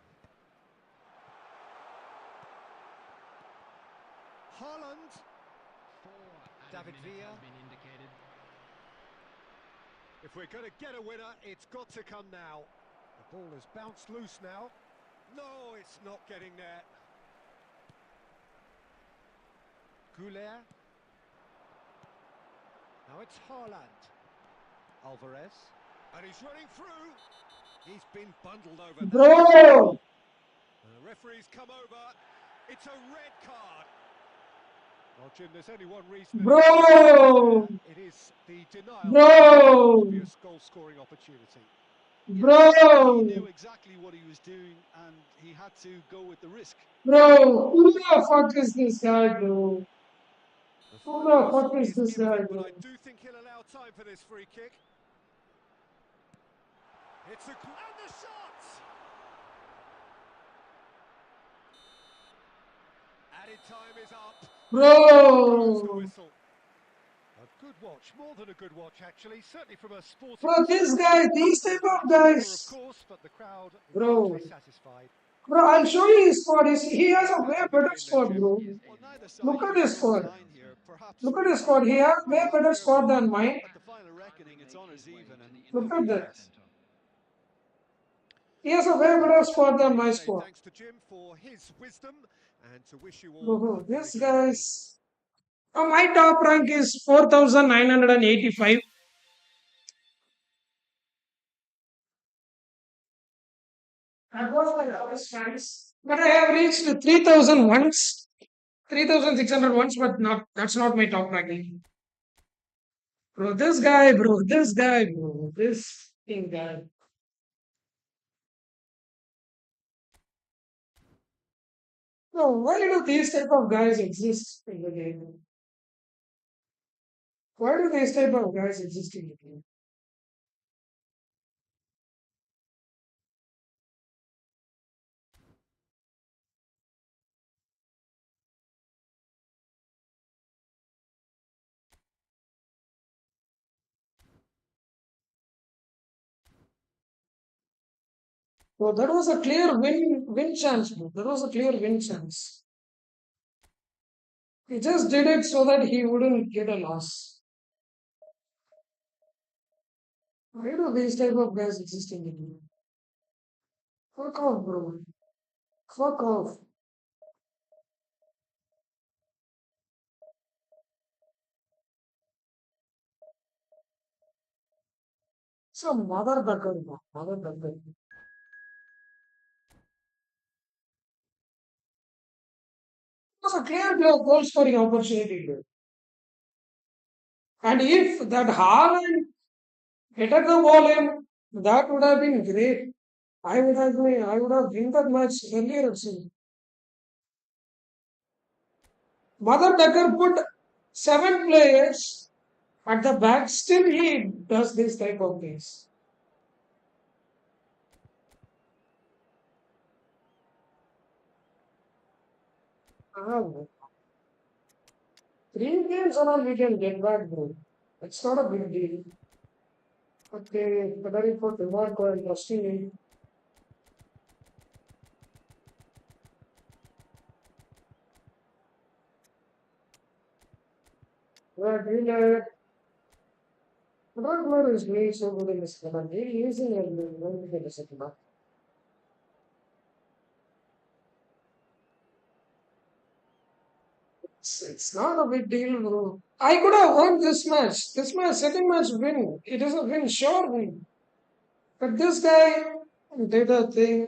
Haaland. David Villa. Has been indicated. If we're going to get a winner, it's got to come now. The ball has bounced loose now. No, it's not getting there. Goulet. Now it's Haaland. Alvarez. And he's running through. He's been bundled over. Bro. And the referee's come over. It's a red card. Well, Jim, there's only one reason. Bro. It is the denial Bro. of obvious goal-scoring opportunity. Bro. He knew exactly what he was doing, and he had to go with the risk. Bro. Who the fuck is this guy, bro? The Who final the fuck whistle is this guy, imminent, but bro? I do think he'll allow time for this free kick. It's a... And the shot! Added time is up. Blows the Bro. whistle. A good watch, more than a good watch actually, certainly from a sporting Bro, this guy, these type of of guys. course, but the crowd Bro. largely satisfied. Bro, I'll show you his squad. He has a way Back to the better game then, squad, Jim. bro. Well, neither side Look at can his draw the squad. line here. Perhaps Look at his squad. He has way better squad than mine. at the final reckoning, it's honours even, and Look at that. yes. He has a way better squad than my Say squad. thanks to Jim for his wisdom and to wish you all Bro, a very this good guy evening. is. My top rank is 4,985. That was my lowest ranks. But I have reached 3,000 once, 3,600 once, but not that's not my top ranking. Bro, this guy, bro, this guy, bro, this thing guy. No, why do these type of guys exist in the game? Why do these type of guys exist in the game? So that was a clear win chance, bro. That was a clear win chance. He just did it so that he wouldn't get a loss. Why do these type of guys exist in India? Fuck off, bro. Fuck off. Some mother ducker, bro. Mother ducker. It was a clear goal scoring opportunity, bro. And if that Haaland headed the ball in, that would have been great. I would have win that match earlier actually. Mother Tucker put 7 players at the back. Still, he does this type of things. Ah, 3 games and all we can get back, bro. It's not a big deal. Okay, Federico Dimarco and Rostini. Well, Federico is playing so good in this game. He's using it when we get a second back. It's not a big deal, bro. I could have won this match. This match, second match win. It is a win, sure win. But this guy did a thing.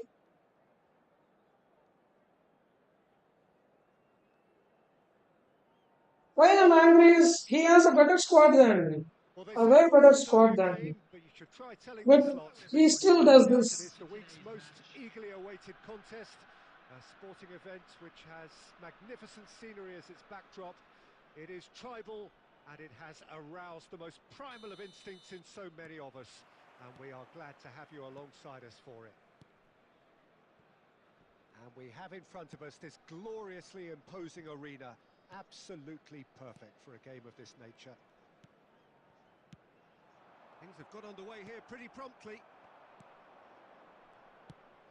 Why I'm angry is he has a better squad than me. Well, they A say way better football's only squad a than me. game, but you should try telling But this lot he what it still really does does. It is this. the week's most eagerly awaited contest, a sporting event which has magnificent scenery as its backdrop. It is tribal and it has aroused the most primal of instincts in so many of us, and we are glad to have you alongside us for it. And we have in front of us this gloriously imposing arena, absolutely perfect for a game of this nature. Things have got underway here pretty promptly.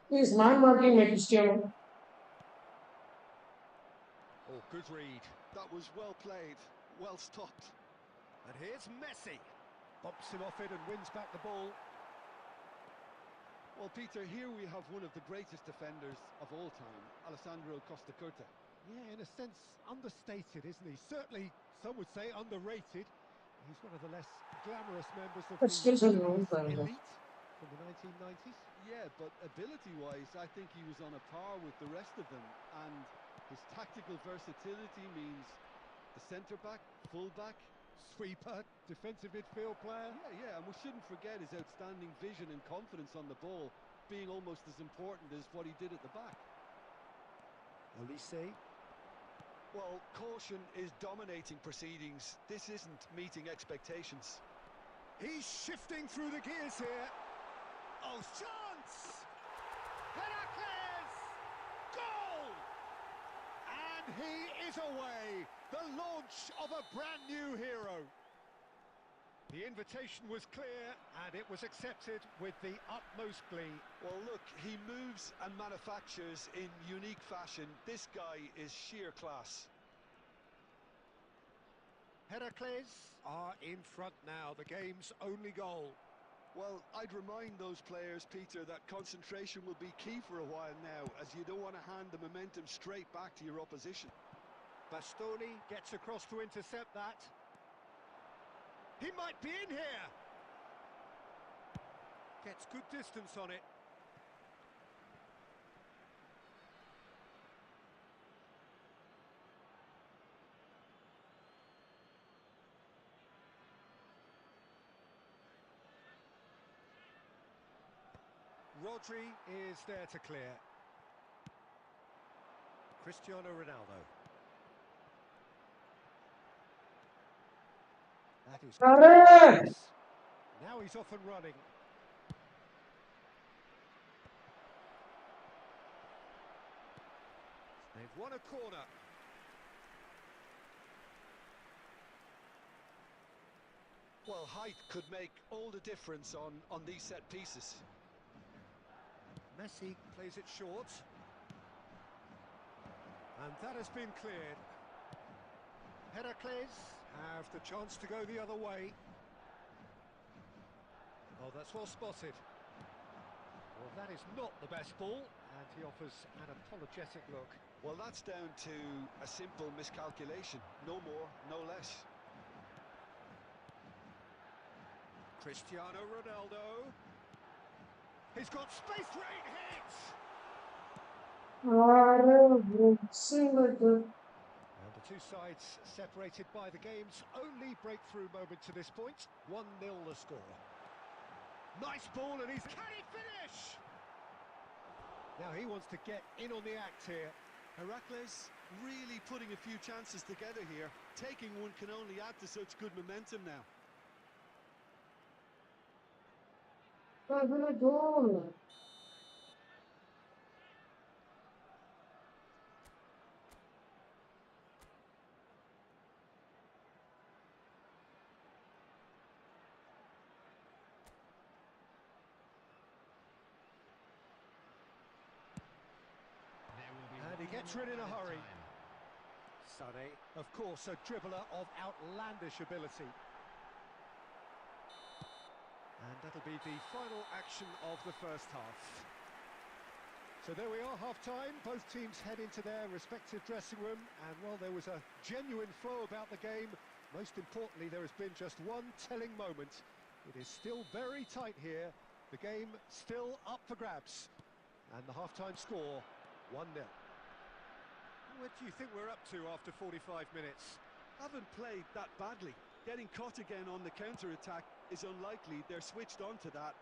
He's man marking my Cristiano. Oh, good read. That was well played, well stopped. And here's Messi. Bumps him off it and wins back the ball. Well, Peter, here we have one of the greatest defenders of all time, Alessandro Costa Curta. Yeah, in a sense, understated, isn't he? Certainly, some would say underrated. He's one of the less glamorous members of But the still some wrong Chinese time. elite from the 1990s. Yeah, but ability-wise, I think he was on a par with the rest of them. And his tactical versatility means the centre-back, full-back. Sweeper, defensive midfield player. Yeah, and we shouldn't forget his outstanding vision and confidence on the ball being almost as important as what he did at the back. Olise. Well, caution is dominating proceedings. This isn't meeting expectations. He's shifting through the gears here. Oh, chance! Heracles! Goal! And he is away. The launch of a brand new hero. The invitation was clear and it was accepted with the utmost glee. Well, look, he moves and manufactures in unique fashion. This guy is sheer class. Heracles are in front now, the game's only goal. Well, I'd remind those players, Peter, that concentration will be key for a while now, as you don't want to hand the momentum straight back to your opposition. Bastoni gets across to intercept that. He might be in here. Gets good distance on it. Rodri is there to clear. Cristiano Ronaldo. That is Arre! good. Now he's off and running. They've won a corner. Well, height could make all the difference on these set pieces. Messi plays it short. And that has been cleared. Heracles have the chance to go the other way. Oh, that's well spotted. Well, that is not the best ball, and he offers an apologetic look. Well, that's down to a simple miscalculation. No more, no less. Cristiano Ronaldo. He's got space, rain hits! Seemed like that. And the two sides separated by the game's only breakthrough moment to this point. 1-0 the score. Nice ball, and he's... Can he finish? Now he wants to get in on the act here. Heracles really putting a few chances together here. Taking one can only add to such good momentum now. Having a goal. And he gets rid in a hurry. Sané, of course, a dribbler of outlandish ability. And that'll be the final action of the first half. So there we are, half-time. Both teams head into their respective dressing room. And while there was a genuine flow about the game, most importantly, there has been just one telling moment. It is still very tight here. The game still up for grabs. And the half-time score, 1-0. What do you think we're up to after 45 minutes? Haven't played that badly. Getting caught again on the counter-attack is unlikely. They're switched on to that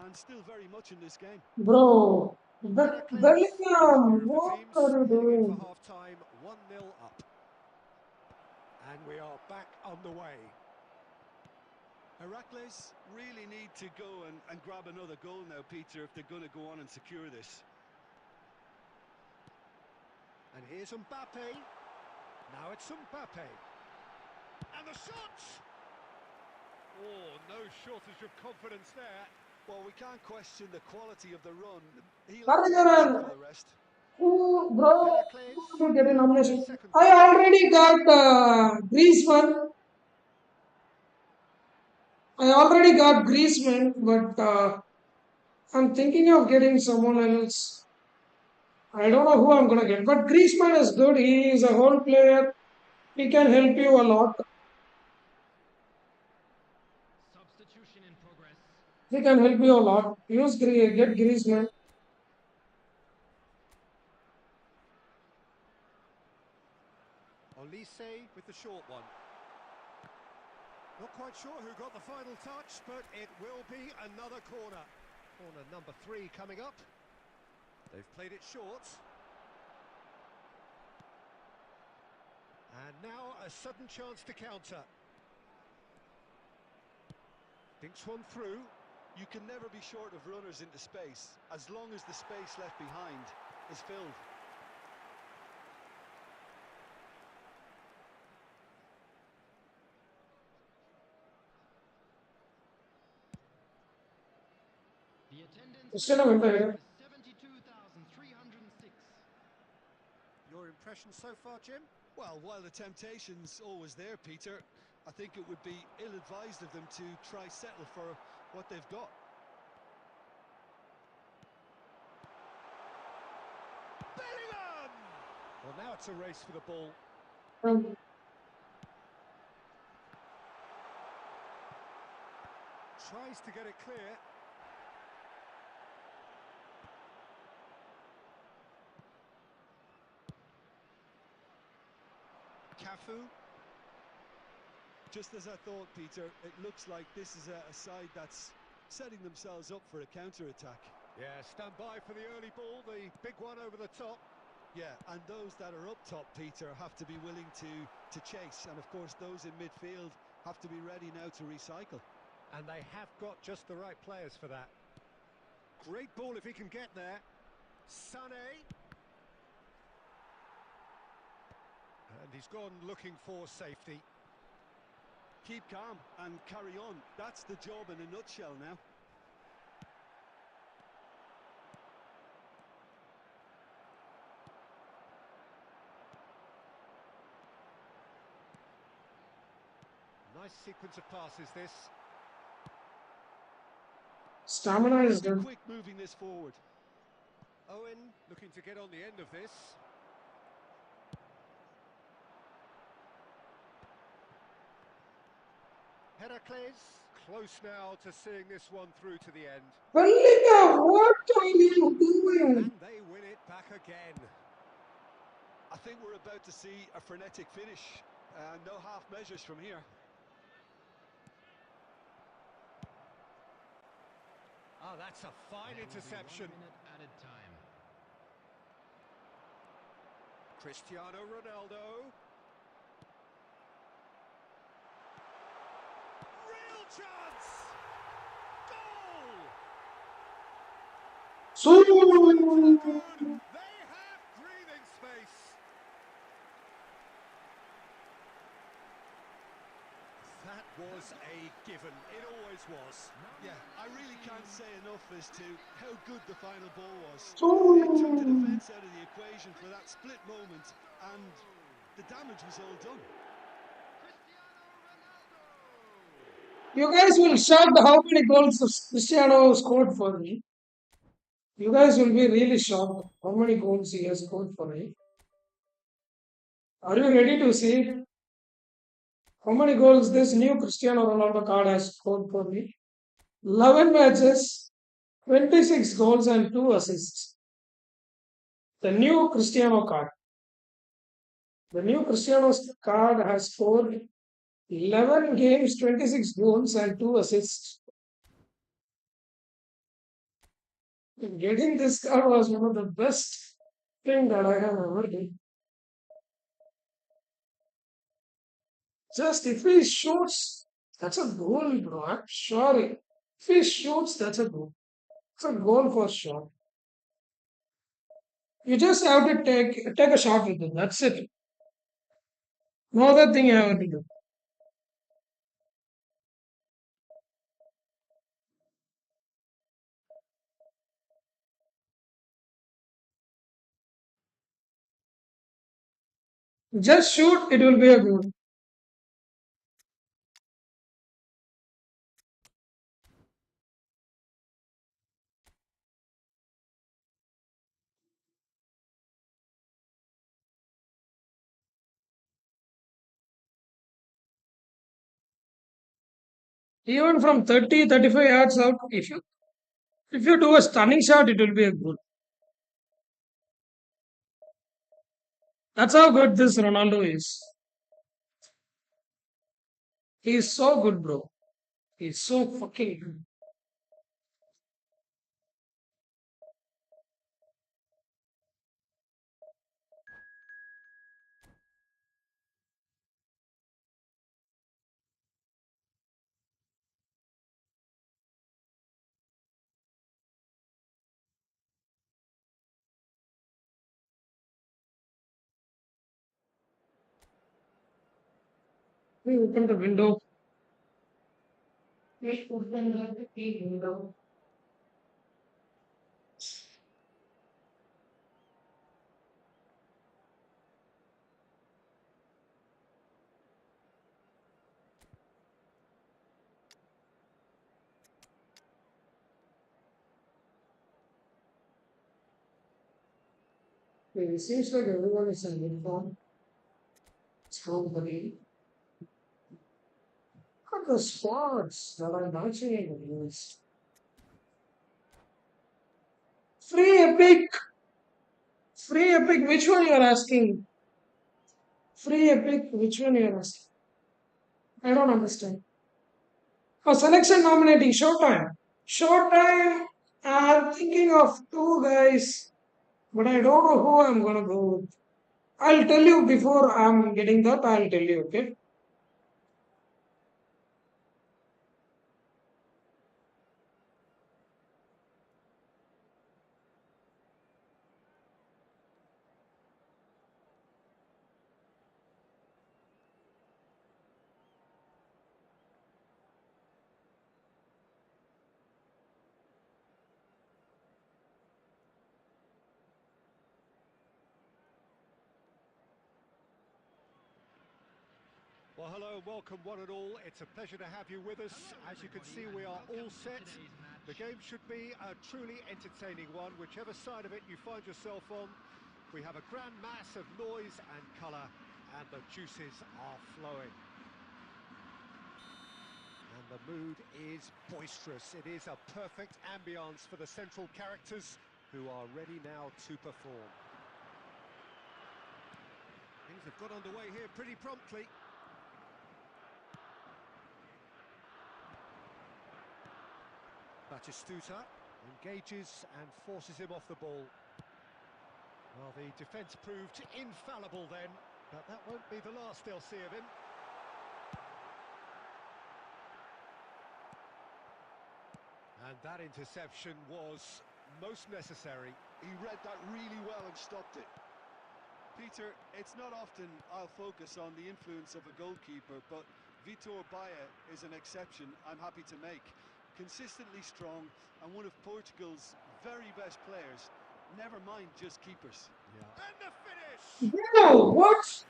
and still very much in this game. Bro, Bellingham, what are you Heading in doing? for half-time, 1-0 up. And we are back on the way. Heracles really need to go and grab another goal now, Peter, if they're going to go on and secure this. And here's Mbappe. Now it's Mbappe. And the shot! Oh, no shortage of confidence there. Well, we can't question the quality of the run. He'll Hurry, for the rest. Who, bro, Heracles who get a looking for their nomination? second I goal. already got Griezmann. I already got Griezmann, but I'm thinking of getting someone else. I don't know who I'm gonna get, but Griezmann is good. He is a whole player. He can help you a lot. Substitution in progress. He can help you a lot. Get Griezmann. Olise with the short one. Not quite sure who got the final touch, but it will be another corner. Corner number 3 coming up. They've played it short. And now a sudden chance to counter. Dinks one through. You can never be short of runners into space, as long as the space left behind is filled. The attendance Instead of Mbappe, is 72,306. Your impression so far, Jim? Well, while the temptation's always there, Peter, I think it would be ill-advised of them to try settle for what they've got. Bellingham! Well, now it's a race for the ball. Tries to get it clear. Cafu. Just as I thought, Peter, it looks like this is a side that's setting themselves up for a counter-attack. Yeah, stand by for the early ball, the big one over the top. Yeah, and those that are up top, Peter, have to be willing to chase. And, of course, those in midfield have to be ready now to recycle. And they have got just the right players for that. Great ball if he can get there. Sané. And he's gone looking for safety. Keep calm and carry on. That's the job in a nutshell now. Nice sequence of passes this. Stamina is Pretty good. quick moving this forward. Owen looking to get on the end of this. Heracles close now to seeing this one through to the end. Bellingham, what are you doing? And they win it back again. I think we're about to see a frenetic finish. No half measures from here. Oh, that's a fine interception. 1 minute added time. Cristiano Ronaldo. Real chance! Goal! So, They have breathing space. That was a given. It always was. Yeah, I really can't say enough as to how good the final ball was. so. They took the defence out of the equation for that split moment, and the damage was all done. You guys will shocked how many goals Cristiano scored for me. You guys will be really shocked how many goals he has scored for me. Are you ready to see how many goals this new Cristiano Ronaldo card has scored for me? 11 matches, 26 goals and 2 assists. The new Cristiano card. The new Cristiano card has scored 11 games, 26 goals and 2 assists. Getting this card was one of the best thing that I have ever done. Just if he shoots, that's a goal, bro. I'm sorry. If he shoots, that's a goal. It's a goal for sure. You just have to take a shot with it. That's it. No other thing you have to do. Just shoot, it will be a goal. Even from 30, 35 yards out, if you do a stunning shot, it will be a goal. That's how good this Ronaldo is. He is so good, bro. He's so fucking good. We open the window. We open the window. It seems like everyone is in uniform. Strong body. Look at the squads that are matching in this. Free epic. Free epic. Which one you are asking? Free epic. Which one you are asking? I don't understand. Oh, selection nominating Showtime. Showtime. I'm thinking of two guys, but I don't know who I'm gonna go with. I'll tell you before I'm getting that. I'll tell you. Okay. Well, hello and welcome one and all. It's a pleasure to have you with us. As you can see, we are all set. The game should be a truly entertaining one, whichever side of it you find yourself on. We have a grand mass of noise and colour, and the juices are flowing. And the mood is boisterous. It is a perfect ambience for the central characters, who are ready now to perform. Things have got underway here pretty promptly. Batistuta engages and forces him off the ball. Well, the defence proved infallible then, but that won't be the last they'll see of him. And that interception was most necessary. He read that really well and stopped it. Peter, it's not often I'll focus on the influence of a goalkeeper, but Vitor Baia is an exception I'm happy to make. Consistently strong and one of Portugal's very best players, never mind just keepers. Yeah. And the finish! Wow, what?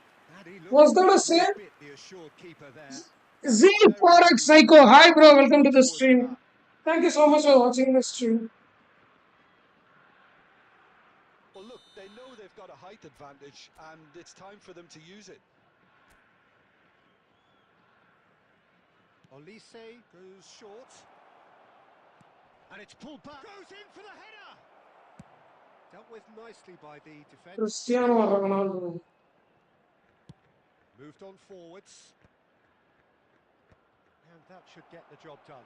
Was that a save? The assured keeper there. Z Forex Psycho. Hi, bro. Welcome to the stream. Thank you so much for watching the stream. Well, look, they know they've got a height advantage, and it's time for them to use it. Olise goes short. And it's pulled back. Goes in for the header! Dealt with nicely by the defence. Cristiano Ronaldo. Moved on forwards. And that should get the job done.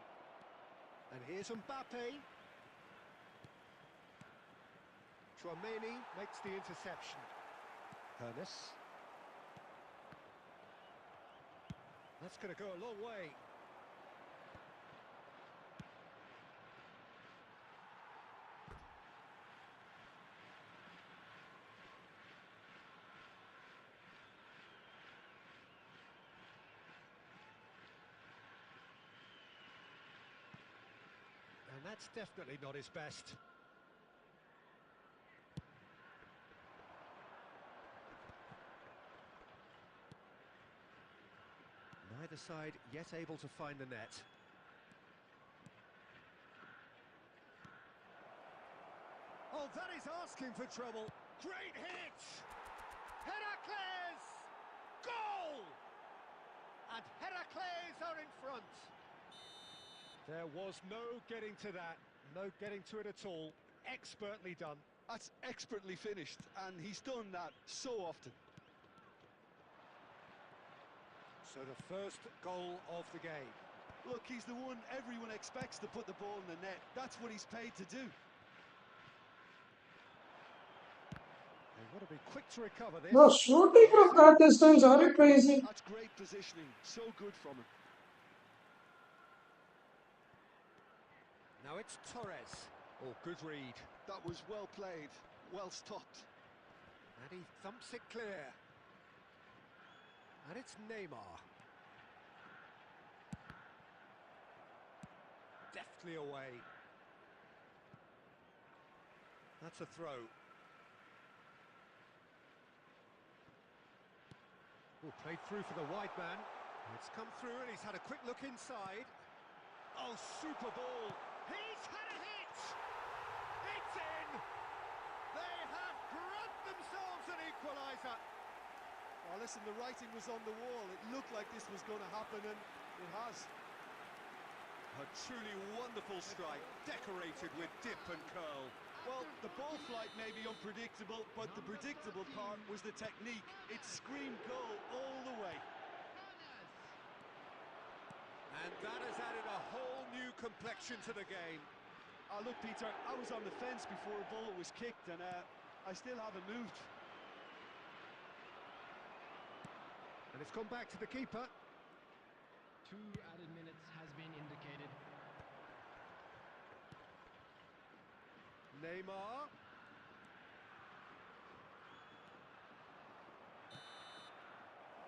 And here's Mbappe. Chouameni makes the interception. Hernes. That's going to go a long way. And that's definitely not his best. Neither side yet able to find the net. Oh, that is asking for trouble. Great hit! Heracles! Goal! And Heracles are in front. There was no getting to that, no getting to it at all. Expertly done. That's expertly finished, and he's done that so often. So the first goal of the game. Look, he's the one everyone expects to put the ball in the net. That's what he's paid to do. They've got to be quick to recover this. No, shooting from that distance, are you crazy? That's great positioning, so good from him. Now it's Torres. Oh, good read. That was well played, well stopped. And he thumps it clear. And it's Neymar. Deftly away. That's a throw. Oh, played through for the wide man. It's come through and he's had a quick look inside. Oh, super ball. He's had a hit! It's in! They have grabbed themselves an equaliser. Well, listen, the writing was on the wall. It looked like this was going to happen, and it has. A truly wonderful strike, decorated with dip and curl. Well, the ball flight may be unpredictable, but the predictable part was the technique. It screamed goal all the way. And that has added a whole new complexion to the game. Look, Peter, I was on the fence before a ball was kicked, and I still haven't moved. And it's gone back to the keeper. 2 added minutes has been indicated. Neymar.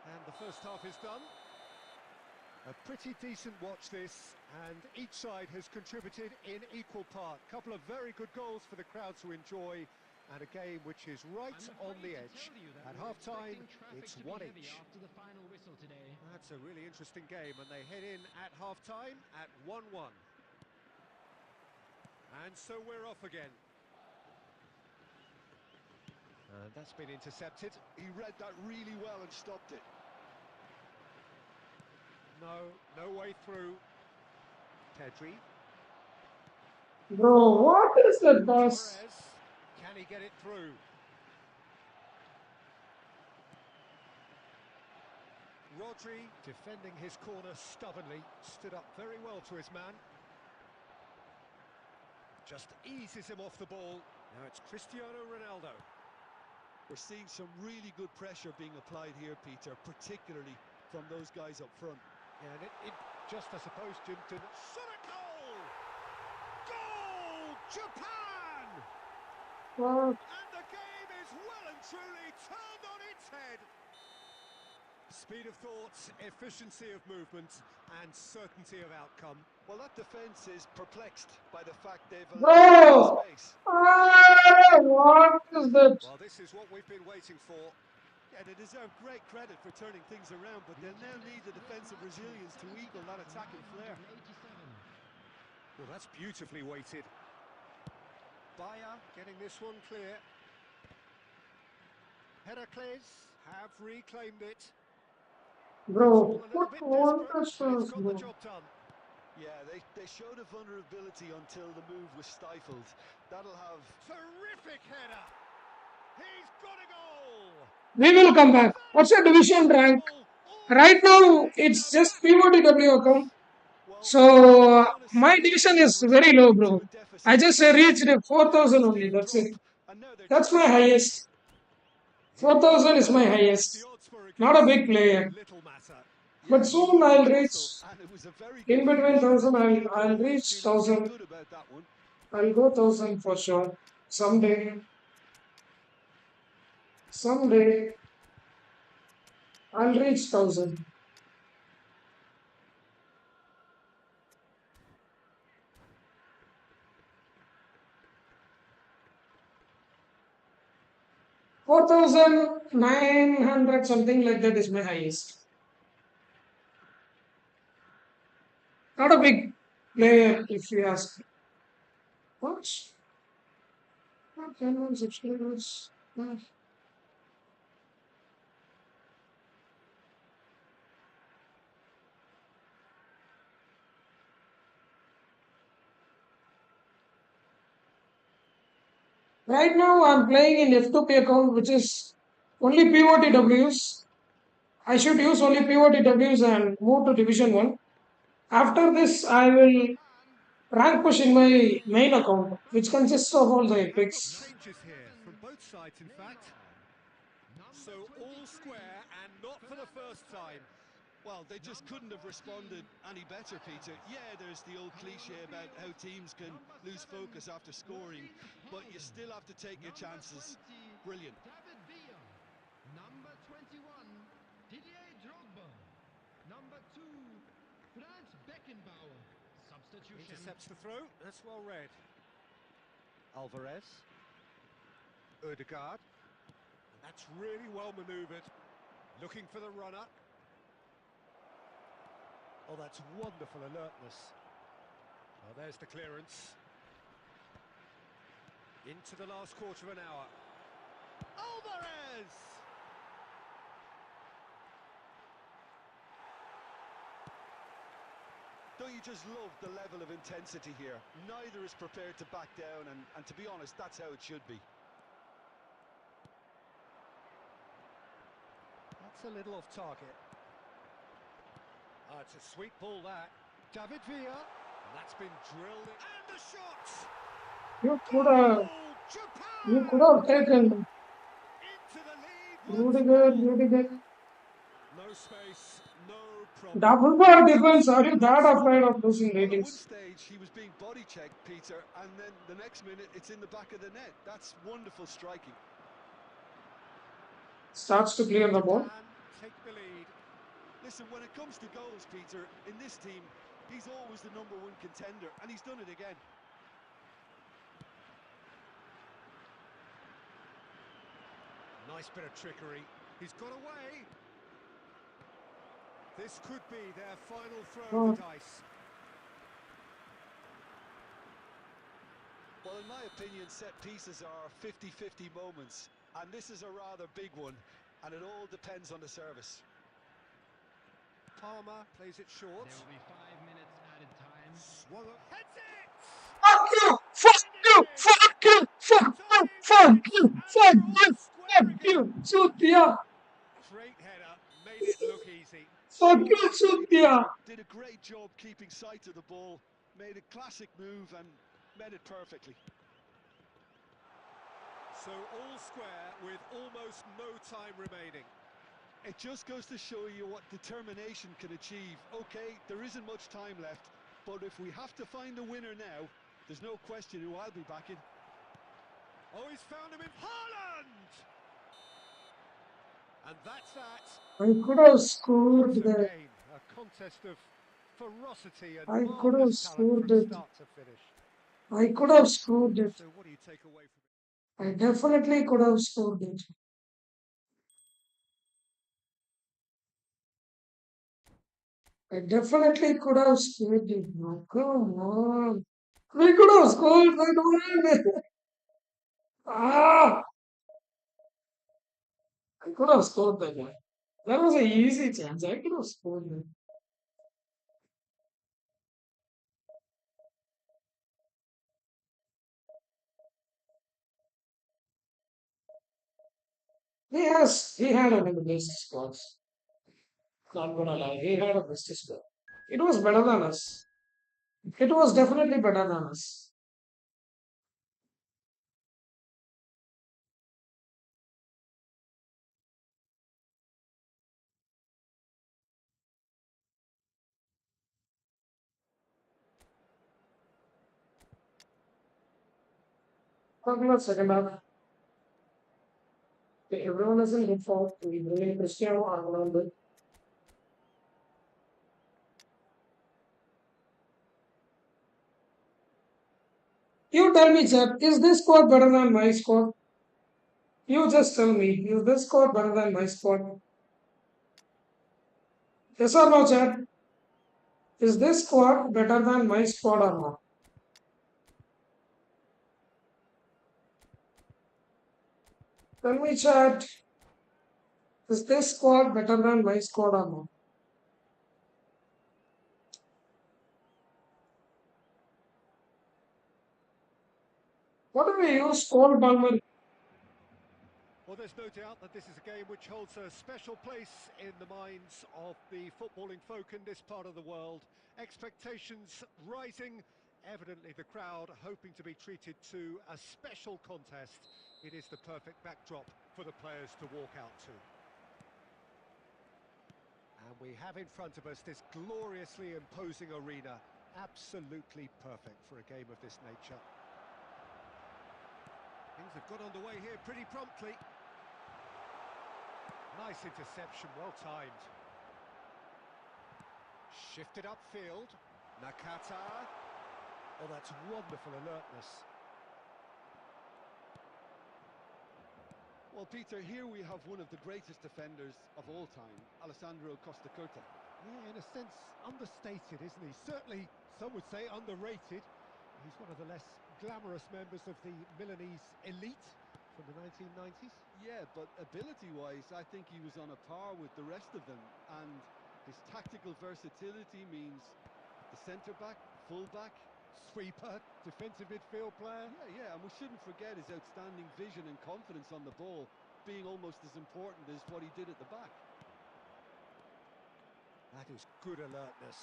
And the first half is done. A pretty decent watch this, and each side has contributed in equal part. Couple of very good goals for the crowd to enjoy, and a game which is right on the edge. At half-time, it's 1 each. That's a really interesting game, and they head in at half-time at 1-1. And so we're off again. And that's been intercepted. He read that really well and stopped it. No way through. Pedri. Bro, what is that pass? Torres. Can he get it through? Rodri, defending his corner stubbornly, stood up very well to his man. Just eases him off the ball. Now it's Cristiano Ronaldo. We're seeing some really good pressure being applied here, Peter, particularly from those guys up front. Yeah, and it just, I suppose, Jim, to shot a goal! Goal! Japan! What? And the game is well and truly turned on its head. Speed of thought, efficiency of movement, and certainty of outcome. Well, that defence is perplexed by the fact they've Bro! allowed space. What is that? Well, this is what we've been waiting for. Yeah, they deserve great credit for turning things around, but they'll now need the defensive resilience to equal that attacking flair. Well, that's beautifully weighted. Bayer getting this one clear. Heracles have reclaimed it. Bro, A little what bit one desperate, touch but it's pass, got bro? the job done. Yeah, they showed a vulnerability until the move was stifled. That'll have... Terrific header. He's got a goal. We will come back. What's your division rank? Right now, it's just POTW account. Well, So, I want to my say division they is were very low, responding to bro. a deficit. I just reached 4,000 only. Steep That's drop, it. and now they're That's my challenging. highest. 4,000 is my highest. The odds were Not a against big player. little matter. Yeah, But he soon moved I'll the reach, muscle, and it was a very in good between finish. 1,000, The keeper I'll always reach feeling pretty 1,000. good about that one. I'll go 1,000 for sure. Someday. Someday, I'll reach 1,000. Four thousand 900 something like that is my highest. Not a big player if you ask. What? Not 10 subscribers. Right now, I'm playing in F2P account, which is only POTWs. I should use only POTWs and move to Division 1. After this, I will rank push in my main account, which consists of all the We have got epics. changes here from both sides, in fact. So all square and not for the first time. Well, they just couldn't have responded any better, Peter. Yeah, there's the old cliche about how teams can lose focus after scoring, but you still have to take your chances. Brilliant. Number 21, Didier Drogba. Number 2, Franz Beckenbauer. Substitution. Intercepts the throw. That's well read. Alvarez. Odegaard. And that's really well manoeuvred. Looking for the runner. Oh, that's wonderful alertness. Well, there's the clearance. Into the last quarter of an hour. Alvarez! Don't you just love the level of intensity here? Neither is prepared to back down, and to be honest, that's how it should be. That's a little off target. It's a sweet ball, that. David Villa. And that's been drilled in. And the shot! You could Goal! have, Japan! you could have taken Into the lead once Rudiger, more. Rudiger. No space, no problem. Double bar defense. Are you that afraid of losing Well, at one ratings? stage, he was being body checked, Peter, and then the next minute, it's in the back of the net. That's wonderful striking. Starts to clear the ball. Japan take the lead. Listen, when it comes to goals, Peter, in this team, he's always the #1 contender, and he's done it again. Nice bit of trickery. He's got away. This could be their final throw of the dice. Well, in my opinion, set pieces are 50-50 moments, and this is a rather big one, and it all depends on the service. Palmer plays it short. There will be 5 minutes added time. Swung up. Heads it! Fuck you! Fuck you! Fuck you! Fuck you! Fuck you! Fuck you! Fuck you! Shoot diya! Great header, made it look easy. Fuck you! Shoot diya! Did a great job keeping sight of the ball, made a classic move and met it perfectly. So all square with almost no time remaining. It just goes to show you what determination can achieve. Okay, there isn't much time left, but if we have to find a winner now, there's no question who I'll be backing. Oh, he's found him in Haaland! And that's that. I could have What scored a that. game, a contest of ferocity and I could have marvellous talent scored from it. start to finish. I could have scored it. So what do you take away from it? I definitely could have scored it. I definitely could have scored it. No, come on. We could have scored that one. Ah! I could have scored that one. That was an easy chance. I could have scored it. Yes, he had one of the best squads. Not gonna lie, he had a best squad. It was better than us. It was definitely better than us. Talking about second half, everyone is in good form. We bring in Cristiano Ronaldo. You tell me, Chad, is this squad better than my squad? You just tell me, is this squad better than my squad? Yes or no, Chad? Is this squad better than my squad or not? Tell me, Chad, is this squad better than my squad or not? What do we use Cole Palmer? Well, there's no doubt that this is a game which holds a special place in the minds of the footballing folk in this part of the world. Expectations rising, evidently the crowd hoping to be treated to a special contest. It is the perfect backdrop for the players to walk out to. And we have in front of us this gloriously imposing arena, absolutely perfect for a game of this nature. Things have got underway here pretty promptly. Nice interception, well timed. Shifted upfield. Nakata. Oh, that's wonderful alertness. Well, Peter, here we have one of the greatest defenders of all time, Alessandro Costa Curta. Yeah, in a sense, understated, isn't he? Certainly, some would say underrated. He's one of the less glamorous members of the Milanese elite from the 1990s. Yeah, but ability-wise, I think he was on a par with the rest of them, and his tactical versatility means the centre-back, full-back, Sweeper, defensive midfield player. Yeah, and we shouldn't forget his outstanding vision and confidence on the ball, being almost as important as what he did at the back. That is good alertness.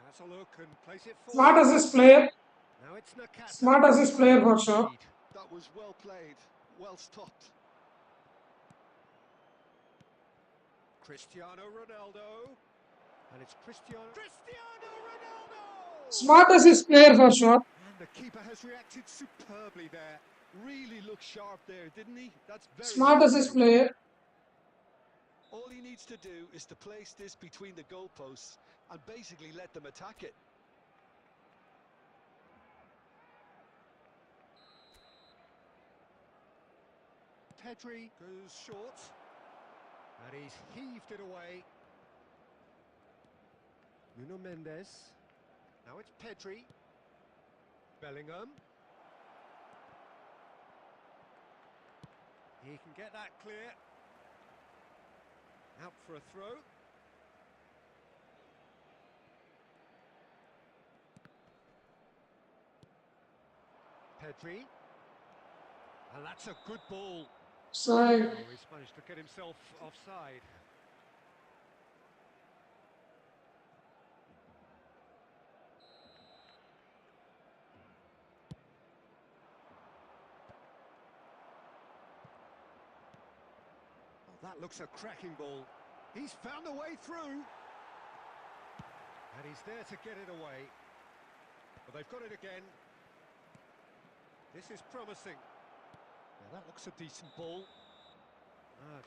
Has a look and plays it forward. Smart as this player. Now it's Nakata. Smart as this player for sure. That was well played, well stopped. Cristiano Ronaldo. And it's Cristiano Ronaldo! Smart as this player for sure. And the keeper has reacted superbly there. Really looked sharp there, didn't he? That's very Smart as this player. All he needs to do is to place this between the goalposts and basically let them attack it. Pedri goes short. And he's heaved it away. Nuno Mendes. Now it's Pedri. Bellingham. He can get that clear. Out for a throw. Pedri. And that's a good ball. Side. Oh, he's managed to get himself offside. Oh, that looks a cracking ball. He's found a way through. And he's there to get it away. But they've got it again. This is promising. Yeah, that looks a decent ball.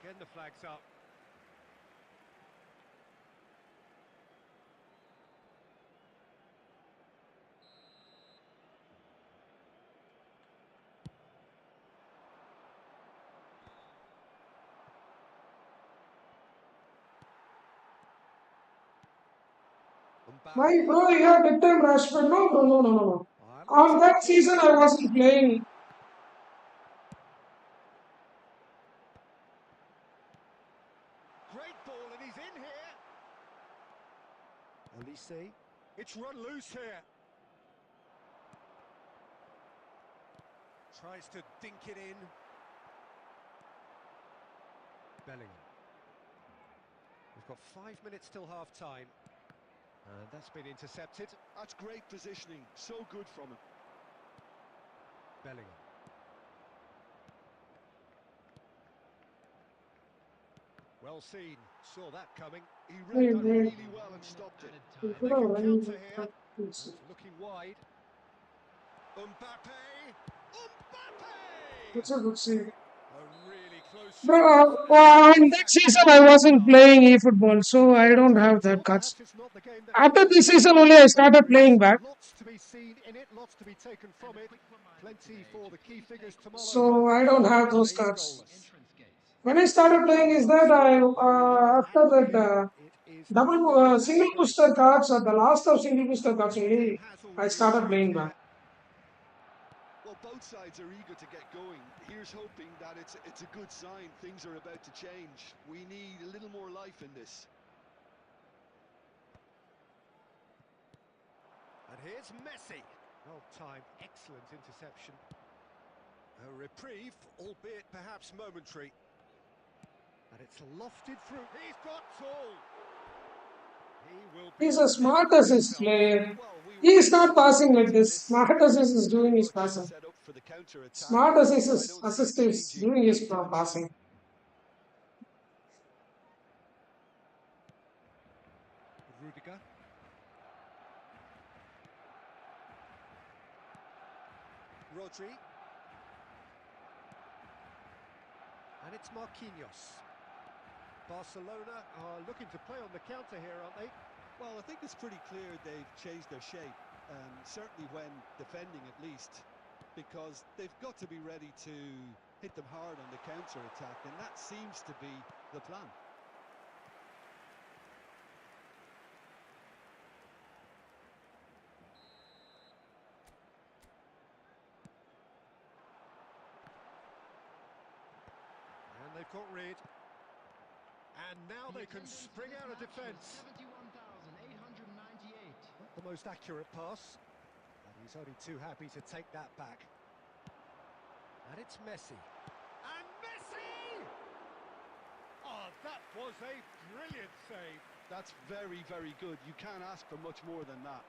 Again the flag's up. My bro, you have big time Rashford. No, no, no, no, no, no. I'm not On sure that what season, I wasn't playing. Great ball, and he's in here. Elise, it's run loose here. Tries to dink it in. Bellingham. We've got 5 minutes till half-time. And that's been intercepted. That's great positioning, so good from him. Bellingham. Well seen, saw that coming. He Hey, read that bro. really well and stopped it. You And could they have can run counter with here. that. It's looking wide. Mbappe! That's Mbappe! a good save. A really close Bro, shot. on that season, I wasn't playing eFootball, so I don't have that Perhaps guts. it's not the game that After everyone this season expected. only, I started playing back. Lots to be seen in it, lots to be taken from it. Plenty for the key figures to mull So over. I don't have those Remains cards. goalless. When I started playing, is that I Very well. after At the that beginning, it is double 1-0 at the single break. booster cards or the last of single booster cards The game only, has I already started resumed playing here. back. Well, both sides are eager to get going. Here's hoping that it's a good sign. Things are about to change. We need a little more life in this. And here's Messi. Well-timed, excellent interception. A reprieve, albeit perhaps momentary. And it's lofted through. He's got tall. He will be He's a smart remembered for assist himself. player. Well, we He were is not passing like anticipating this. this. Smart assist is Very doing his much passing. set up for the counter attack. Smart assist I is, don't see it assist is changing doing his anytime passing. soon. Rudiger. Rodri. And it's Marquinhos. Barcelona are looking to play on the counter here, aren't they? Well, I think it's pretty clear they've changed their shape, certainly when defending at least, because they've got to be ready to hit them hard on the counter attack, and that seems to be the plan. And they've got rid. And now they can spring out of defence. Not the most accurate pass, but he's only too happy to take that back. And it's Messi. And Messi! Oh, that was a brilliant save. That's very, very good. You can't ask for much more than that.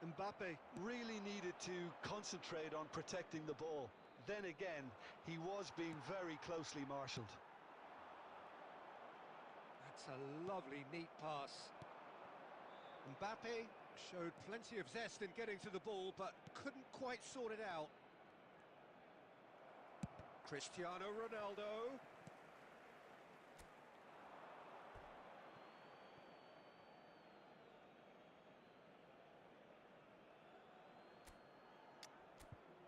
Mbappe really needed to concentrate on protecting the ball. Then again, he was being very closely marshalled. That's a lovely, neat pass. Mbappe showed plenty of zest in getting to the ball, but couldn't quite sort it out. Cristiano Ronaldo.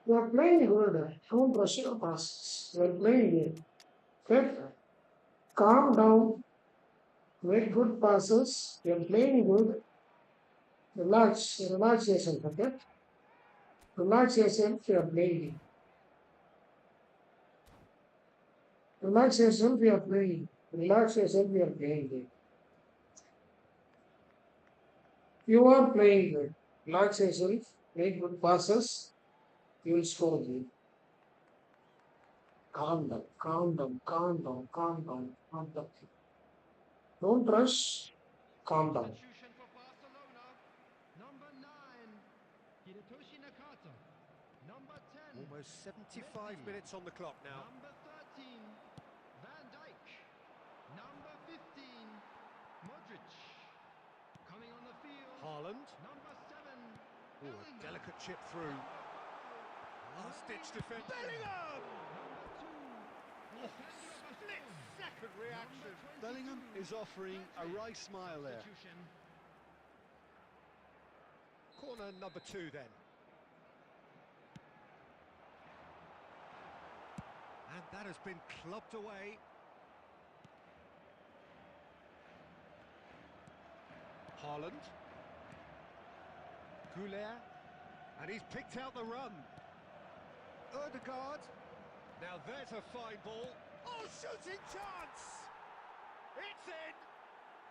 You are playing good. Don't rush your passes. You are playing good. Okay? Calm down. Make good passes. You are playing good. Relax. Relax yourself. Okay? Relax yourself. You are playing. Relax yourself. You are playing. Relax yourself. You are playing. You are playing good. Relax yourself. Make good passes. You will score good. Calm down. Calm down. Calm down. Calm down. Calm down. Don't rush. Calm down. Substitution for Barcelona. Number 9, Hidetoshi Nakata. Number 10, Almost 75 minutes on the clock now. number 13, Van Dijk. Number 15, Modric. Coming on the field, Haaland. number 7, Oh, a Bellingham. delicate chip through. Last-ditch defence. Bellingham! Number 2, Split-second reaction. Bellingham is offering a wry smile there. substitution. Corner number 2 then. And that has been clubbed away. Haaland. Goulet. And he's picked out the run. Ødegaard. Now there's a fine ball. Oh, shooting chance! It's in!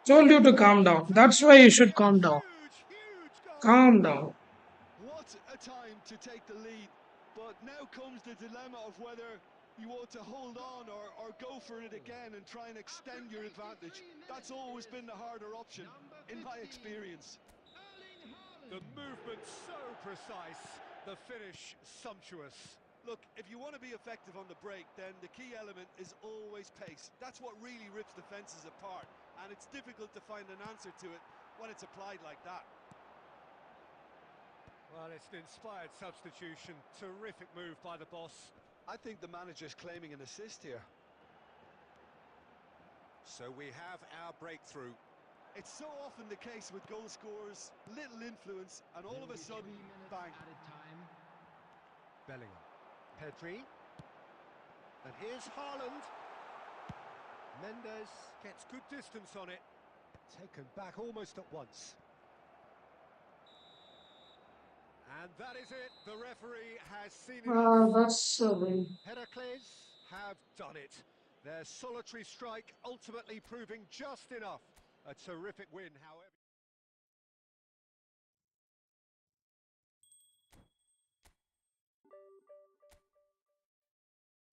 Told you to calm down. That's why you should calm down. Huge goal! Calm down. What a time to take the lead. But now comes the dilemma of whether you want to hold on or go for it again and try and extend your advantage. That's always been the harder option, in my experience. Erling Haaland. The movement so precise, the finish sumptuous. Look, if you want to be effective on the break, then the key element is always pace. That's what really rips defences apart, and it's difficult to find an answer to it when it's applied like that. Well, it's an inspired substitution. Terrific move by the boss. I think the manager's claiming an assist here. So we have our breakthrough. It's so often the case with goal scorers, little influence, and all of a sudden, 3 minutes bang. added time. Bellingham. Pedri. And here's Haaland. Mendes gets good distance on it. Taken back almost at once. And that is it. The referee has seen enough. That's win. Heracles have done it. Their solitary strike ultimately proving just enough. A terrific win, however.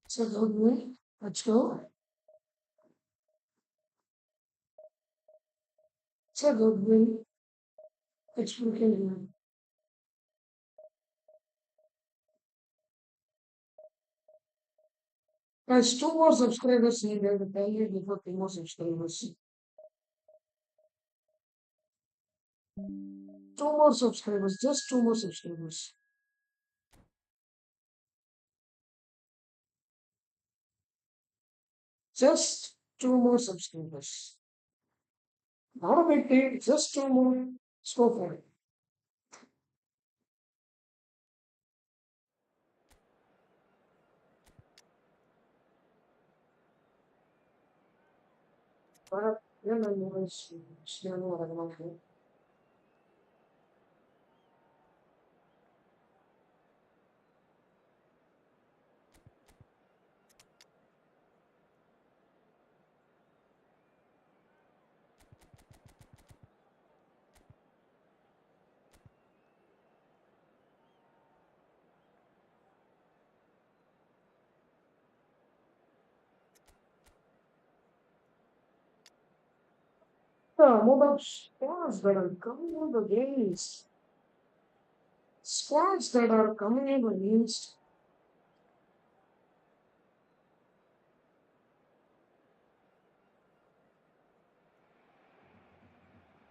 It's a good win. Let's go. It's a good win. It's looking good. Guys, 2 more subscribers needed. Kindly before 2 more subscribers. 2 more subscribers. Just 2 more subscribers. Just 2 more subscribers. Not a big deal. Just 2 more. Let's go for it. Yeah, no, it's the amount of squads that are coming in the games. Squads that are coming in against.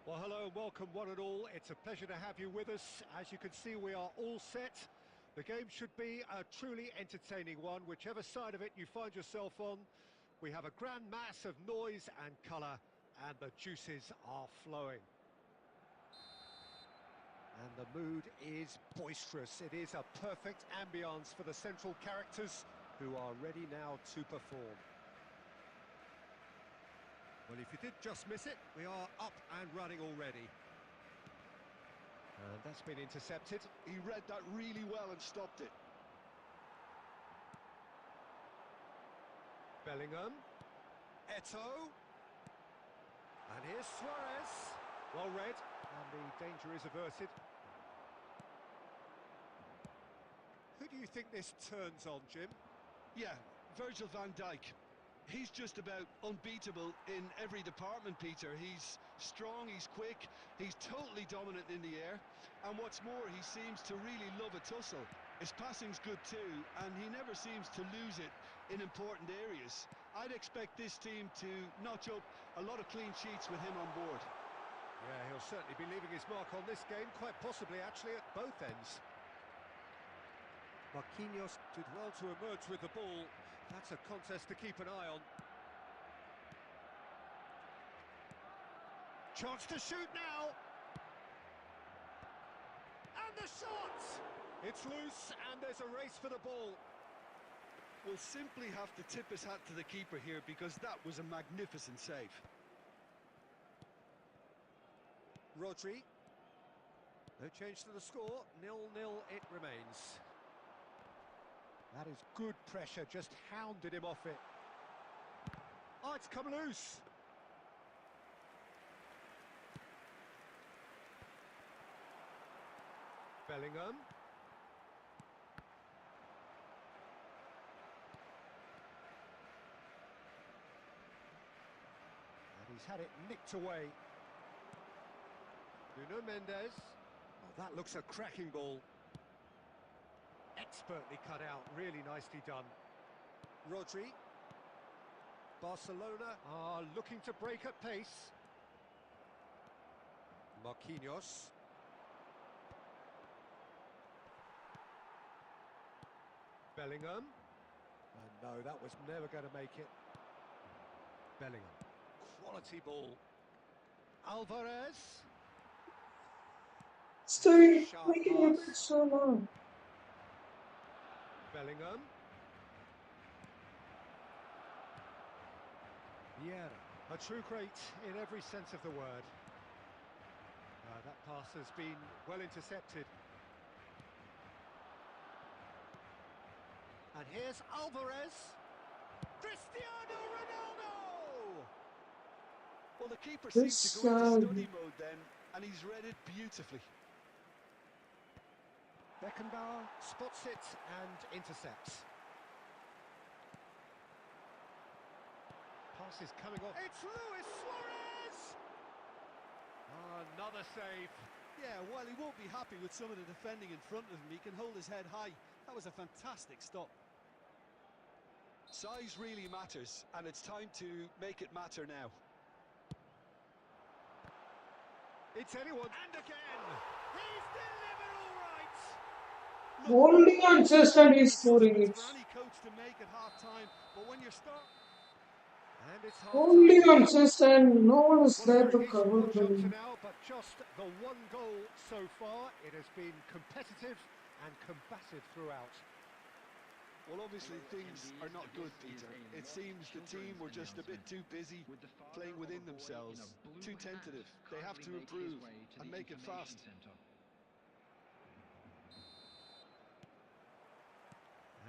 Well, hello and welcome one and all. It's a pleasure to have you with us. As you can see, we are all set. The game should be a truly entertaining one, whichever side of it you find yourself on. We have a grand mass of noise and colour, and the juices are flowing. And the mood is boisterous. It is a perfect ambience for the central characters who are ready now to perform. Well, if you did just miss it, we are up and running already. And that's been intercepted. He read that really well and stopped it. Bellingham. Eto'o. And here's Suarez. Well read, and the danger is averted. Who do you think this turns on, Jim? Yeah, Virgil van Dijk. He's just about unbeatable in every department, Peter. He's strong, he's quick, he's totally dominant in the air. And what's more, he seems to really love a tussle. His passing's good too, and he never seems to lose it in important areas. I'd expect this team to notch up a lot of clean sheets with him on board. Yeah, he'll certainly be leaving his mark on this game, quite possibly actually at both ends. Marquinhos did well to emerge with the ball. That's a contest to keep an eye on. Chance to shoot now. And the shot! It's loose and there's a race for the ball. We'll simply have to tip his hat to the keeper here because that was a magnificent save. Rodri. No change to the score. 0-0 it remains. That is good pressure, just hounded him off it. Oh, it's come loose. Bellingham. And he's had it nicked away. Nuno Mendes. Oh, that looks a cracking ball. Expertly cut out, really nicely done. Rodri. Barcelona are looking to break at pace. Marquinhos. Bellingham. And no, that was never going to make it. Bellingham. Quality ball. Alvarez. Stay Sharp making a bit pass. so long. Bellingham. Vieira. A true great in every sense of the word. That pass has been well intercepted. And here's Alvarez. Cristiano Ronaldo! Well, the keeper seems This to go into guy, study mode then, and he's read it beautifully. Beckenbauer spots it and intercepts. Pass is coming off. It's Luis Suarez! Another save. Yeah, while he won't be happy with some of the defending in front of him, he can hold his head high. That was a fantastic stop. Size really matters, and it's time to make it matter now. It's anyone. And again! He's delivered all right! holding on just and he's scoring it. It's for any coach to make at half-time, but when you're And it's Holding half-time. on just and no one is Well, a there very to decent cover watch up to them. now, but just the one goal so far. It has been competitive and combative throughout. Well, obviously things are not good, Peter. It seems the team were just a bit too busy playing within themselves, too tentative. They have to improve and make it fast.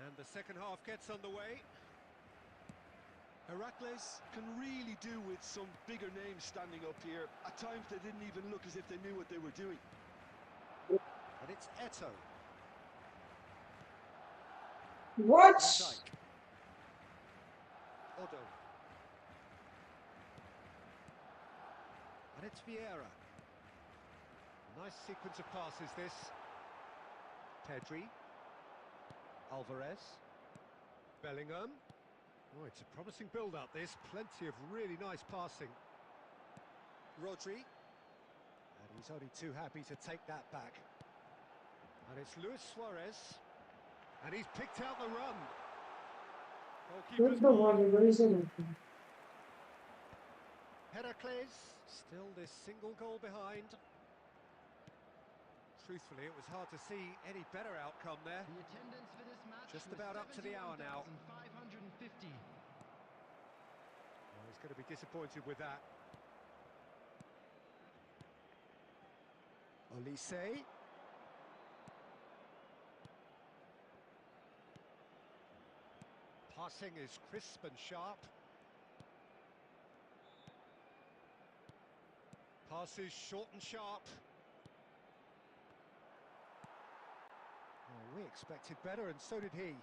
And the second half gets underway. Heracles can really do with some bigger names standing up here. At times they didn't even look as if they knew what they were doing. And it's Eto'o. What? Van Dijk. Odo. And it's Vieira. Nice sequence of passes this. Pedri. Alvarez. Bellingham. Oh, it's a promising build-up this. Plenty of really nice passing. Rodri. And he's only too happy to take that back. And it's Luis Suarez. And he's picked out the run. Goalkeeper's Good the ball. volley, where is it? Heracles, still this single goal behind. Truthfully, it was hard to see any better outcome there. The attendance for this match Just was about up to the hour now. 71,550. Well, he's going to be disappointed with that. Olise. Passing is crisp and sharp. Pass is short and sharp. Oh, we expected better, and so did he.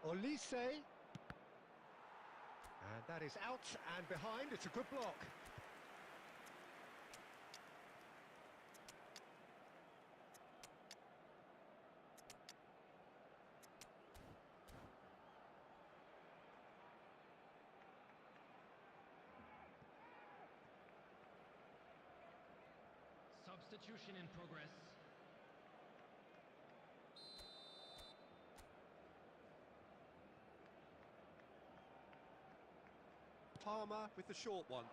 Olise. And that is out and behind. It's a good block. Substitution in progress. Palmer with the short one.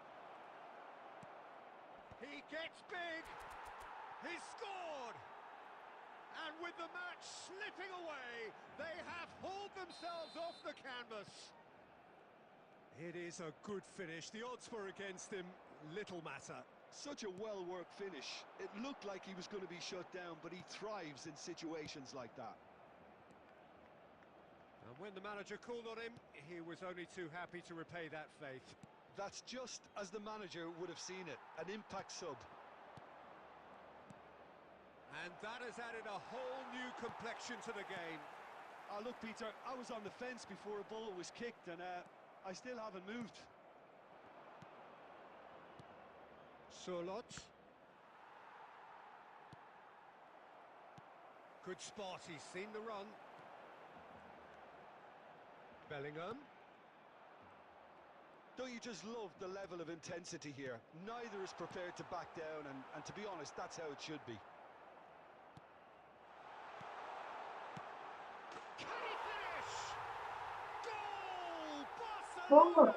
He gets big. He's scored. And with the match slipping away, they have hauled themselves off the canvas. It is a good finish. The odds were against him. Little matter. Such a well-worked finish. It looked like he was going to be shut down, but he thrives in situations like that. And when the manager called on him, he was only too happy to repay that faith. That's just as the manager would have seen it, an impact sub. And that has added a whole new complexion to the game. Look, Peter, I was on the fence before a ball was kicked, and I still haven't moved. Surlot. Good spot, he's seen the run. Bellingham. Don't you just love the level of intensity here? Neither is prepared to back down, and to be honest, that's how it should be. Can he finish? Goal! Oh, Barcelona!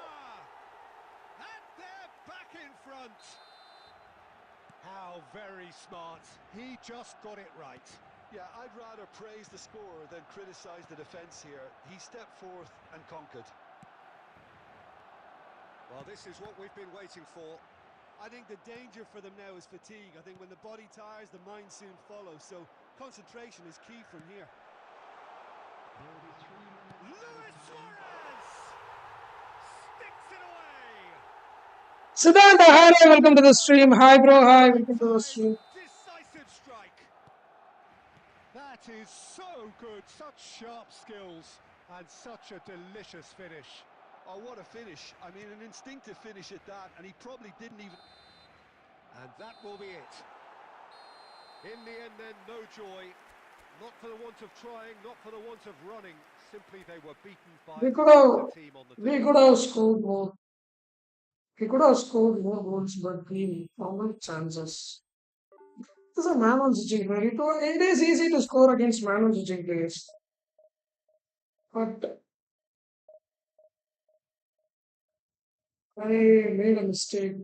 And they're back in front. How very smart. He just got it right. Yeah, I'd rather praise the scorer than criticise the defence here. He stepped forth and conquered. Well, this is what we've been waiting for. I think the danger for them now is fatigue. I think when the body tires, the mind soon follows. So concentration is key from here. There will be 3 minutes. Luis Suarez sticks it away. Siddhanta, hi, welcome to the stream. Hi, bro. Hi, welcome to the stream. Decisive strike. That is so good. Such sharp skills and such a delicious finish. Oh, what a finish. I mean, an instinctive finish at that, and he probably didn't even... And that will be it. In the end then, no joy. Not for the want of trying, not for the want of running. Simply they were beaten by We the could have, better team on the we day. could have scored more. We could have scored more goals, but we found chances. This is a man on switching player. It is easy to score against man on switching players, but I made a mistake.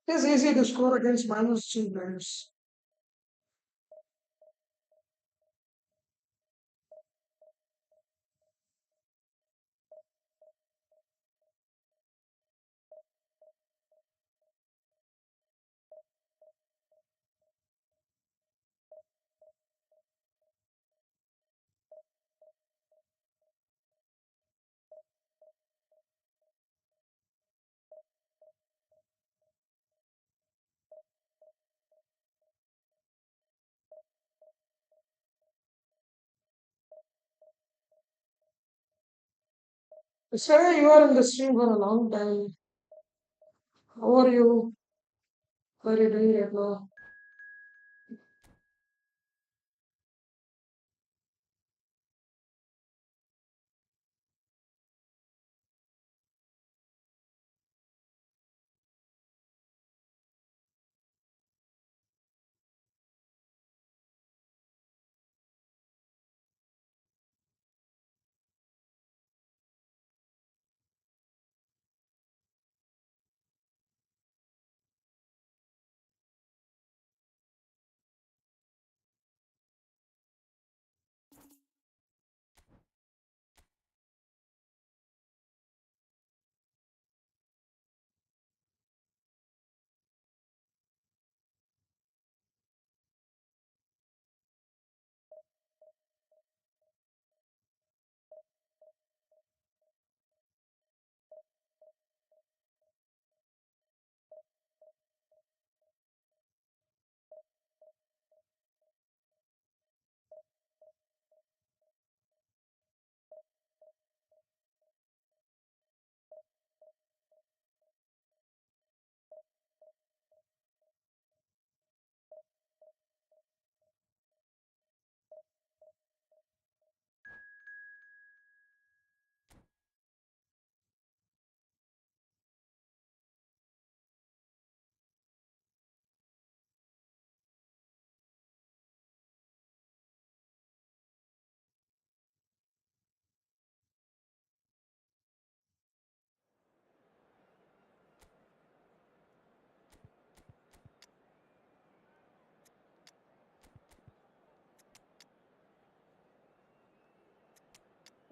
It is easy to score against man on switching players. Sarah, you are in the stream for a long time. How are you? What are you doing right now?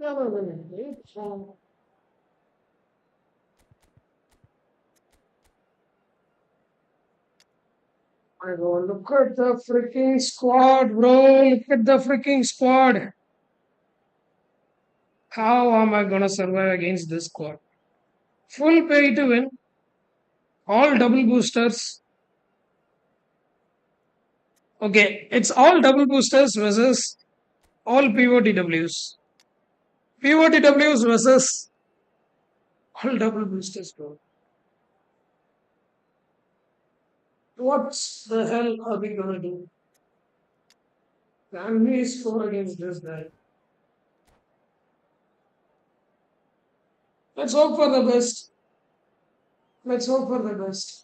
No, no, no, no. I go, look at the freaking squad, bro. Look at the freaking squad. How am I gonna survive against this squad? Full pay to win, all double boosters. Okay, it's all double boosters versus all POTWs. POTWs versus all double boosters, bro. What the hell are we gonna do? Can we score against this guy? Let's hope for the best. Let's hope for the best.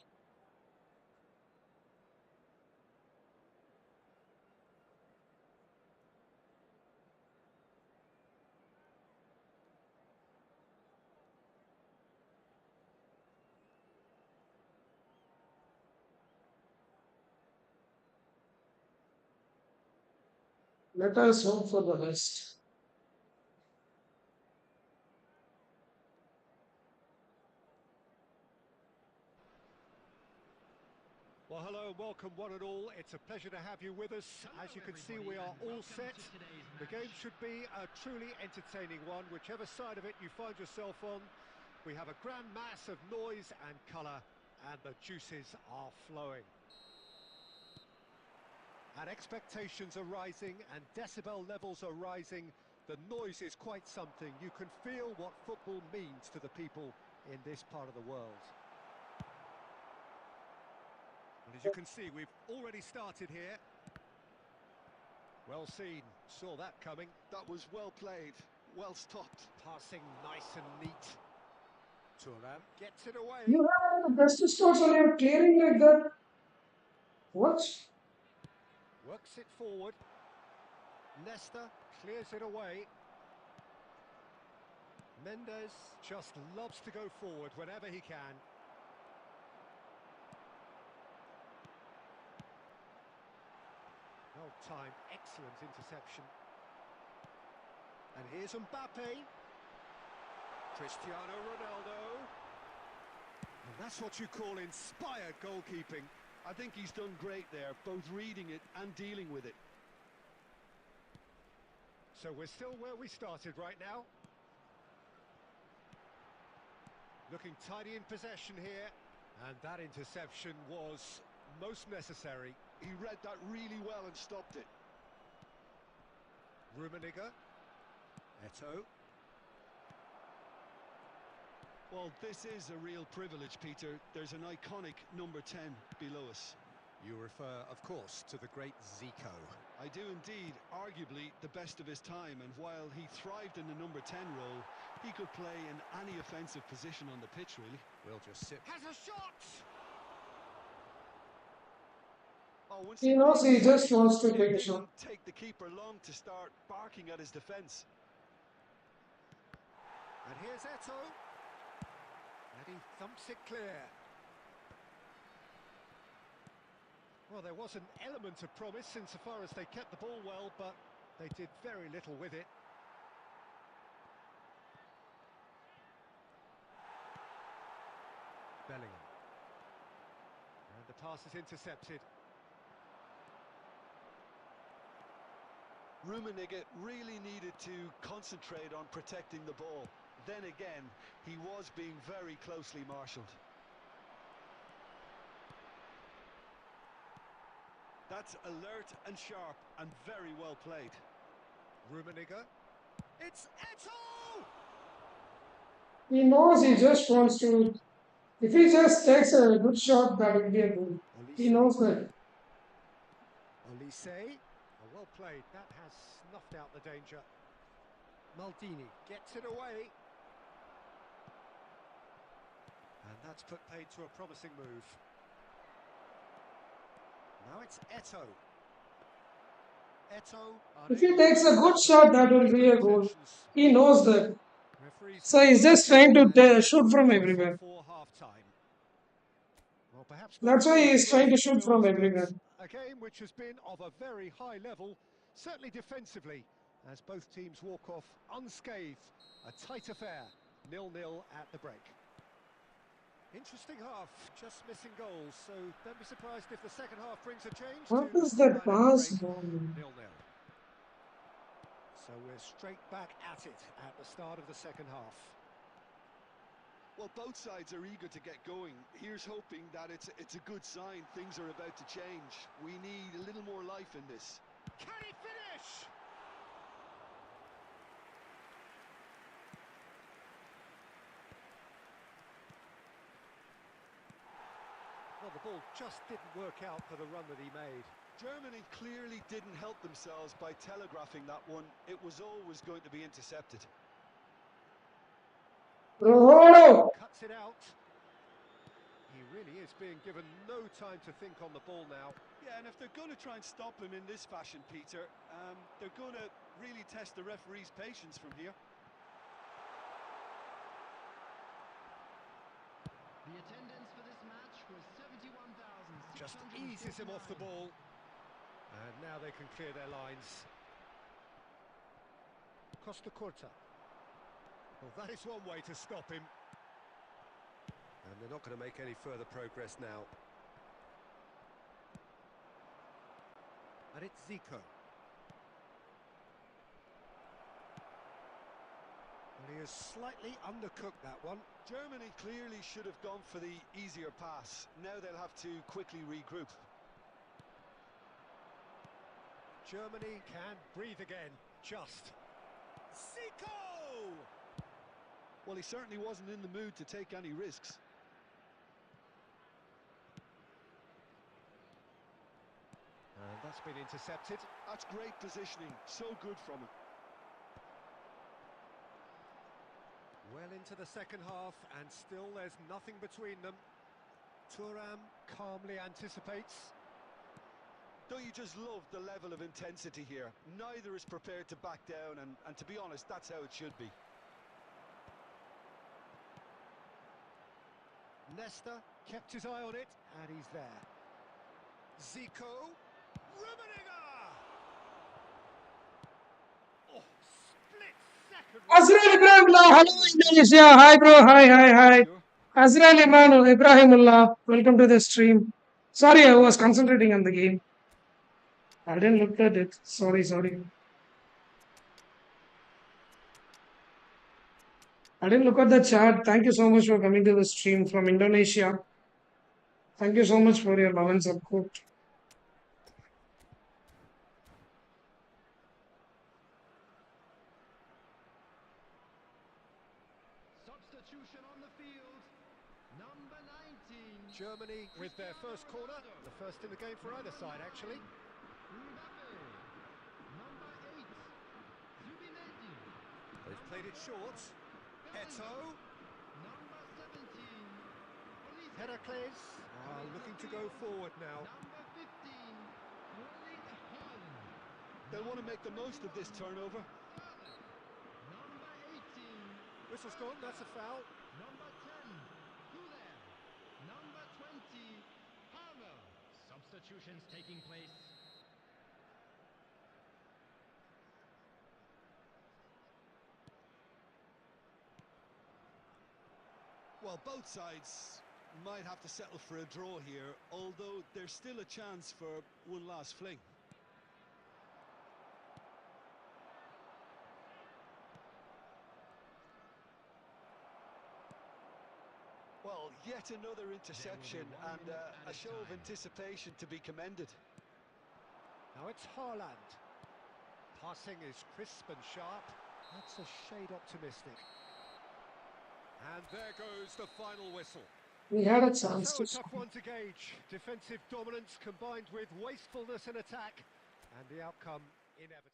Let us hope for the best. Well, hello and welcome one and all. It's a pleasure to have you with us. As you can see, we are all set. The game should be a truly entertaining one, whichever side of it you find yourself on. We have a grand mass of noise and colour, and the juices are flowing. And expectations are rising, and decibel levels are rising. The noise is quite something. You can feel what football means to the people in this part of the world. And as you can see, we've already started here. Well seen, saw that coming. That was well played, well stopped. Passing nice and neat. Turan gets it away. You have the best shots and you're clearing like that. What? Works it forward. Nesta clears it away. Mendes just loves to go forward whenever he can. Well-timed, excellent interception. And here's Mbappe. Cristiano Ronaldo. And that's what you call inspired goalkeeping. I think he's done great there, both reading it and dealing with it. So we're still where we started right now. Looking tidy in possession here. And that interception was most necessary. He read that really well and stopped it. Rummenigge. Eto'o. Well, this is a real privilege, Peter. There's an iconic number 10 below us. You refer, of course, to the great Zico. I do indeed, arguably the best of his time, and while he thrived in the number 10 role, he could play in any offensive position on the pitch, really. We'll just sit. Has a shot! Oh, once He knows he just wants to take a it shot. didn't take the keeper long to start barking at his defence. And here's Eto'o. And he thumps it clear. Well, there was an element of promise insofar as they kept the ball well, but they did very little with it. Bellingham. And the pass is intercepted. Rummenigge really needed to concentrate on protecting the ball. Then again, he was being very closely marshalled. That's alert and sharp and very well played. Rummenigge. It's Eto'o! He knows he just wants to. If he just takes a good shot, that will be a goal. He knows that. Olise. Oh, well played. That has snuffed out the danger. Maldini gets it away. And that's put paid to a promising move. Now it's Eto'o. Eto'o. If he takes a good shot, that will be a goal. He knows that. So he's just trying to shoot from everywhere. For half-time. Well, perhaps That's why he is trying to shoot from everywhere. a game which has been of a very high level, certainly defensively. as both teams walk off unscathed. A tight affair, 0-0 at the break. Interesting half, just missing goals, so don't be surprised if the second half brings a change What to the is that scoreline at the pass, break, bro? 0-0. So we're straight back at it at the start of the second half. Well, both sides are eager to get going. Here's hoping that it's a good sign. Things are about to change. We need a little more life in this. Can he finish? Well, the ball just didn't work out for the run that he made. Germany clearly didn't help themselves by telegraphing that one. It was always going to be intercepted. Oh! Cuts it out. He really is being given no time to think on the ball now. Yeah, and if they're going to try and stop him in this fashion, Peter, they're going to really test the referee's patience from here. The attendance for this match was 71,659. Just eases him off the ball. And now they can clear their lines. Costa Corta. Well, that is one way to stop him. And they're not going to make any further progress now. And it's Zico. Well, he has slightly undercooked that one. Germany clearly should have gone for the easier pass. Now they'll have to quickly regroup. Germany can breathe again. Just. Zico! Well, he certainly wasn't in the mood to take any risks. And that's been intercepted. That's great positioning. So good from him. Well into the second half, and still there's nothing between them. Thuram calmly anticipates. Don't you just love the level of intensity here? Neither is prepared to back down, and to be honest, that's how it should be. Nesta kept his eye on it, and he's there. Zico. Rummenigge! Oh, split second. Azrael Ibrahimullah, hello Indonesia. Hi bro, hi. Sure. Azrael Ibrahimullah, welcome to the stream. Sorry, I was concentrating on the game. I didn't look at it. Sorry. I didn't look at the chat. Thank you so much for coming to the stream from Indonesia. Thank you so much for your love and support. Substitution on the field. Number 19. Germany with their first corner. The first in the game for either side, actually. Mbappe. Number 8. Zubimendi. They've played it short. Eto. Number 17. Olise. Heracles are looking to go forward now. Number 15. Erling Haaland. They'll want to make the most of this turnover. Number 18. Whistle's gone, that's a foul. Number 10. Güler. Number 20. Hammer. Substitutions taking place. Well, both sides might have to settle for a draw here, although there's still a chance for one last fling. Well, yet another interception and a show of anticipation to be commended. Now it's Haaland. Passing is crisp and sharp. That's a shade optimistic. And there goes the final whistle. We had a chance So to a tough one to gauge. Defensive dominance combined with wastefulness in attack. And the outcome inevitable.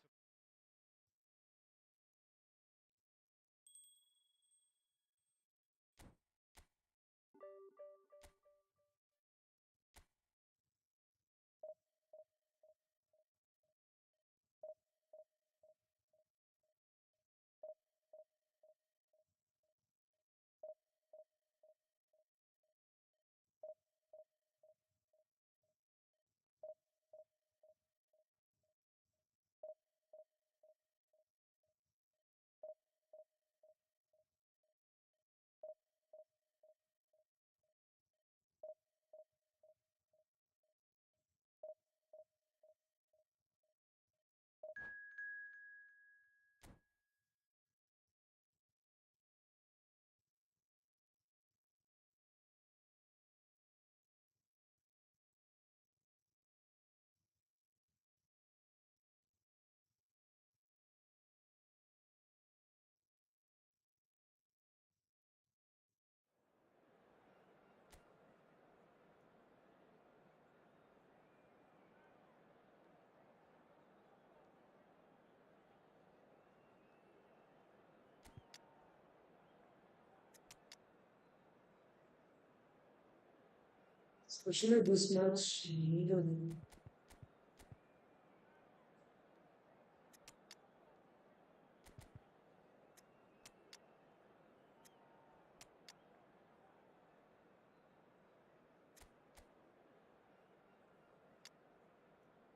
Especially this match, needed.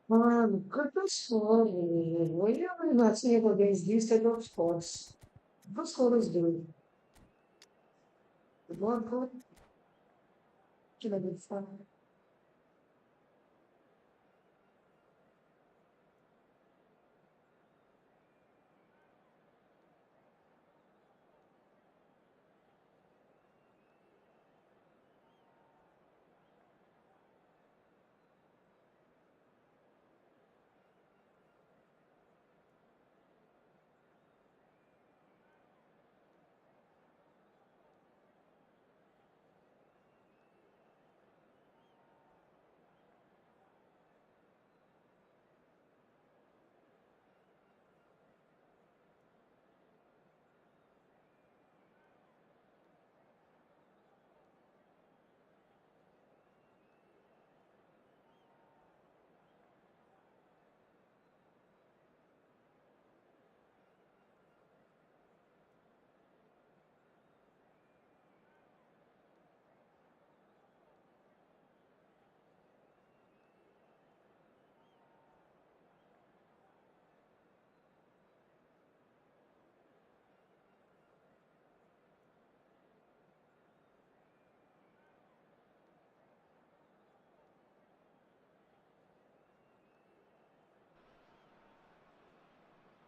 Look at the score. Why are we matching up against these type of scores? The score is good. The ball good. Can I get fun?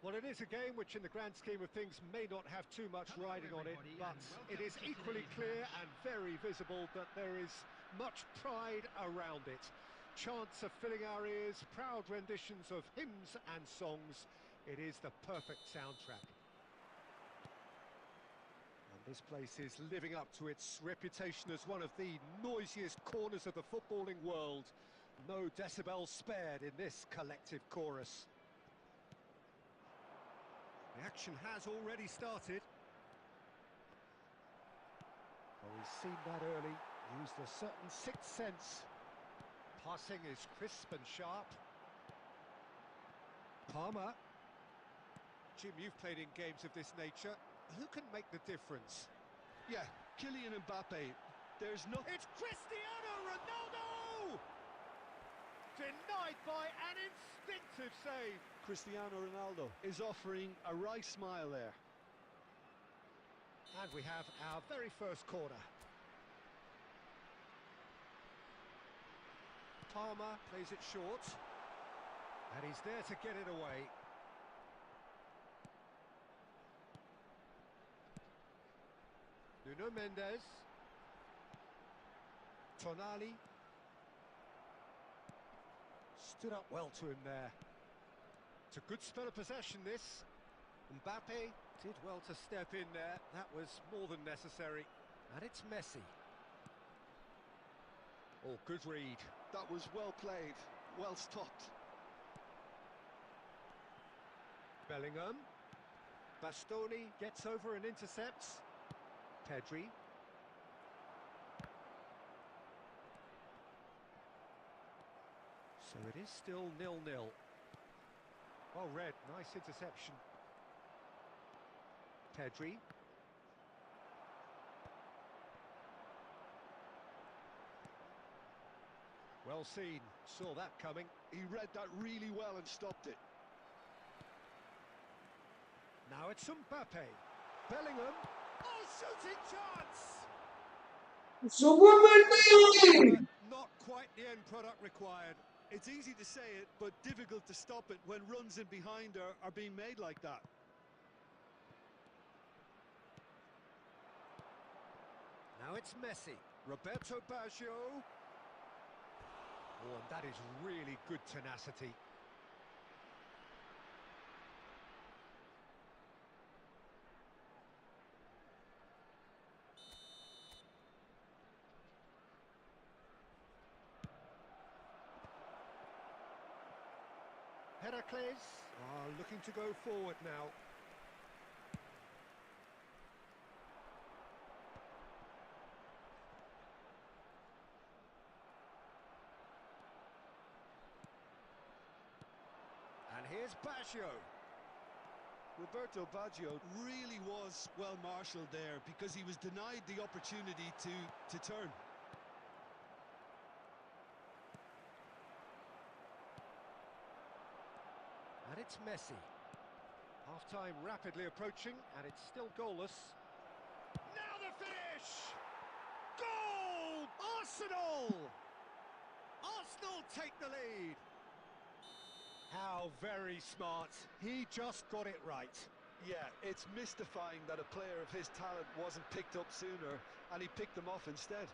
Well, it is a game which, in the grand scheme of things, may not have too much riding on it, but it is equally clear and very visible that there is much pride around it. Chants are filling our ears, proud renditions of hymns and songs. It is the perfect soundtrack. And this place is living up to its reputation as one of the noisiest corners of the footballing world. No decibels spared in this collective chorus. The action has already started. Well, we've seen that early, used a certain sixth sense. Passing is crisp and sharp. Palmer. Jim, you've played in games of this nature. Who can make the difference? Yeah, Kylian Mbappe. There's no... It's Cristiano Ronaldo! Denied by an instinctive save. Cristiano Ronaldo is offering a wry smile there. And we have our very first corner. Palmer plays it short. And he's there to get it away. Nuno Mendes. Tonali. Stood up well to him there. It's a good spell of possession, this. Mbappe did well to step in there. That was more than necessary. And it's Messi. Oh, good read. That was well played, well stopped. Bellingham. Bastoni gets over and intercepts. Pedri. So it is still 0-0. Well read, nice interception. Pedri. Well seen, saw that coming. He read that really well and stopped it. Now it's Mbappe. Bellingham. Oh, shooting chance! Superman! Not quite the end product required. It's easy to say it, but difficult to stop it when runs in behind are being made like that. Now it's Messi. Roberto Baggio. Oh, and that is really good tenacity. Heracles are looking to go forward now. Here's Baggio. Roberto Baggio really was well marshalled there because he was denied the opportunity to turn. And it's Messi. Half-time rapidly approaching, and it's still goalless. Now the finish! Goal! Arsenal! Arsenal take the lead. How very smart. He just got it right. Yeah, it's mystifying that a player of his talent wasn't picked up sooner, and he picked them off instead.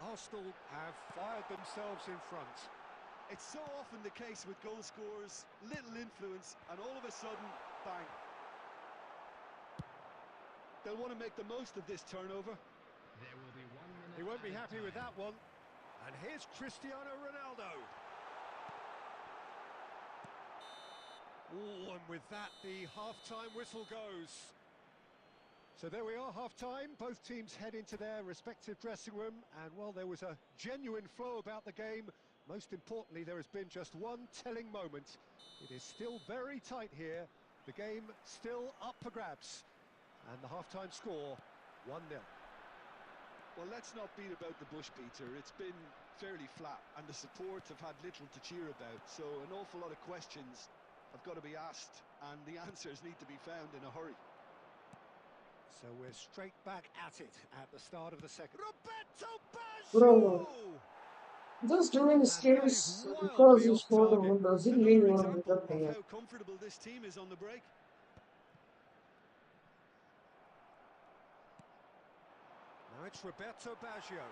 Arsenal have fired themselves in front. It's so often the case with goal scorers, little influence, and all of a sudden, bang. They'll want to make the most of this turnover. There will be 1 minute. He won't be added happy with time. that one. And here's Cristiano Ronaldo. Oh, and with that, the half-time whistle goes. So there we are, half-time. Both teams head into their respective dressing room. And while there was a genuine flow about the game, most importantly, there has been just one telling moment. It is still very tight here. The game still up for grabs. And the half-time score, 1-0. Well, let's not beat about the bush, Peter. It's been fairly flat, and the support have had little to cheer about. So an awful lot of questions have got to be asked, and the answers need to be found in a hurry. So we're straight back at it at the start of the second. Roberto Bro, Baggio! just doing And that is skills because wildly you off scored a target. goal doesn't mean Another you are a example better of player. how comfortable this team is on the break. Now it's Roberto Baggio.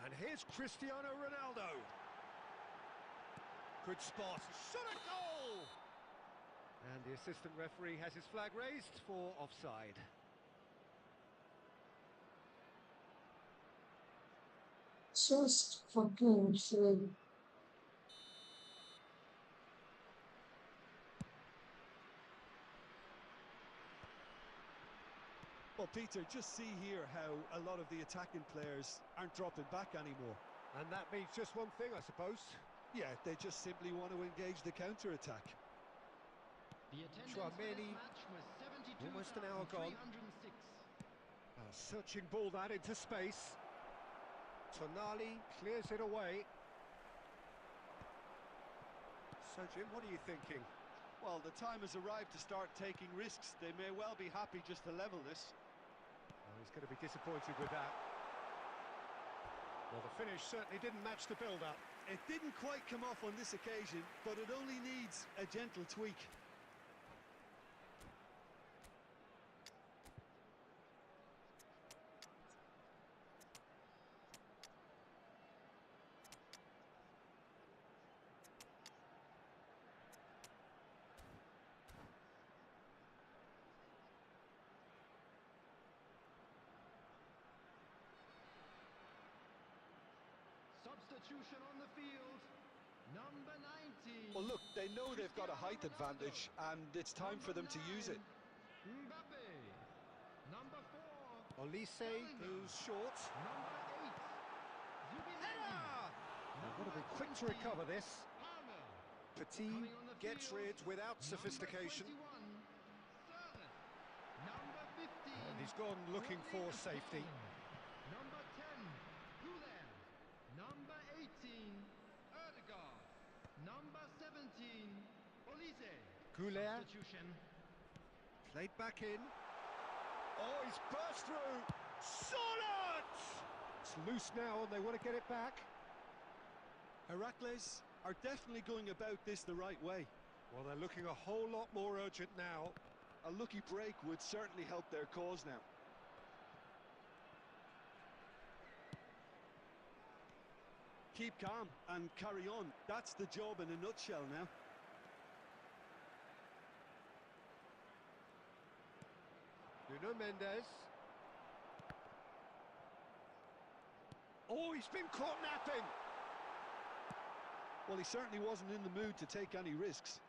And here's Cristiano Ronaldo. Good spot. Shot a goal! And the assistant referee has his flag raised for offside. Just fucking insane. Well, Peter, just see here how a lot of the attacking players aren't dropping back anymore. And that means just one thing, I suppose. Yeah, they just simply want to engage the counter-attack. The attendance for Chouameni, this match was almost an hour gone. 72,306. A searching ball that into space. Tonali clears it away. So, Jim, what are you thinking? Well, the time has arrived to start taking risks. They may well be happy just to level this. Oh, he's going to be disappointed with that. Well, the finish certainly didn't match the build-up. It didn't quite come off on this occasion, but it only needs a gentle tweak. Substitution on the field. Number 19. Well, look, they know they've got a height advantage, and it's time for them to use it. Mbappe. Number 4. Olise goes short. Number 8. Zubin. Header! They've got to be quick to recover this. Palmer. Petit Coming on the gets field, rid without sophistication. Number 21. Servant. Number 15. And he's gone looking for safety. Number 10. Gulen. Number 18. Erdegaard. Number 17. Olise. Goulet Substitution. played back in. Oh, he's burst through. Solid! It's loose now and they want to get it back. Heracles are definitely going about this the right way. Well, they're looking a whole lot more urgent now. A lucky break would certainly help their cause now. Keep calm and carry on. That's the job in a nutshell now. Nuno Mendes. Oh, he's been caught napping. Well, he certainly wasn't in the mood to take any risks.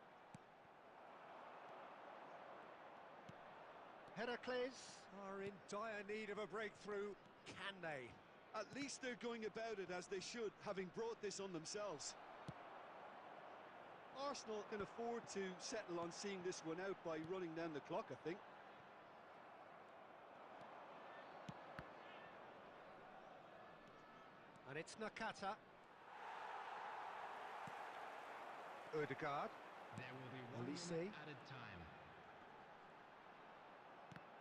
Heracles are in dire need of a breakthrough. Can they? At least they're going about it as they should, having brought this on themselves. Arsenal can afford to settle on seeing this one out by running down the clock, I think. And it's Nakata. Odegaard. There will be 1 Olise. minute added time.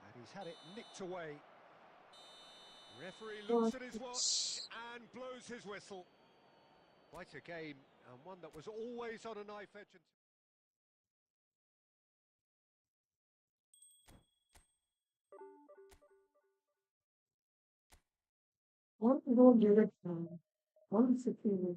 And he's had it nicked away. Referee looks at his watch and blows his whistle. Quite a game, and one that was always on a knife edge. What no direction? 150.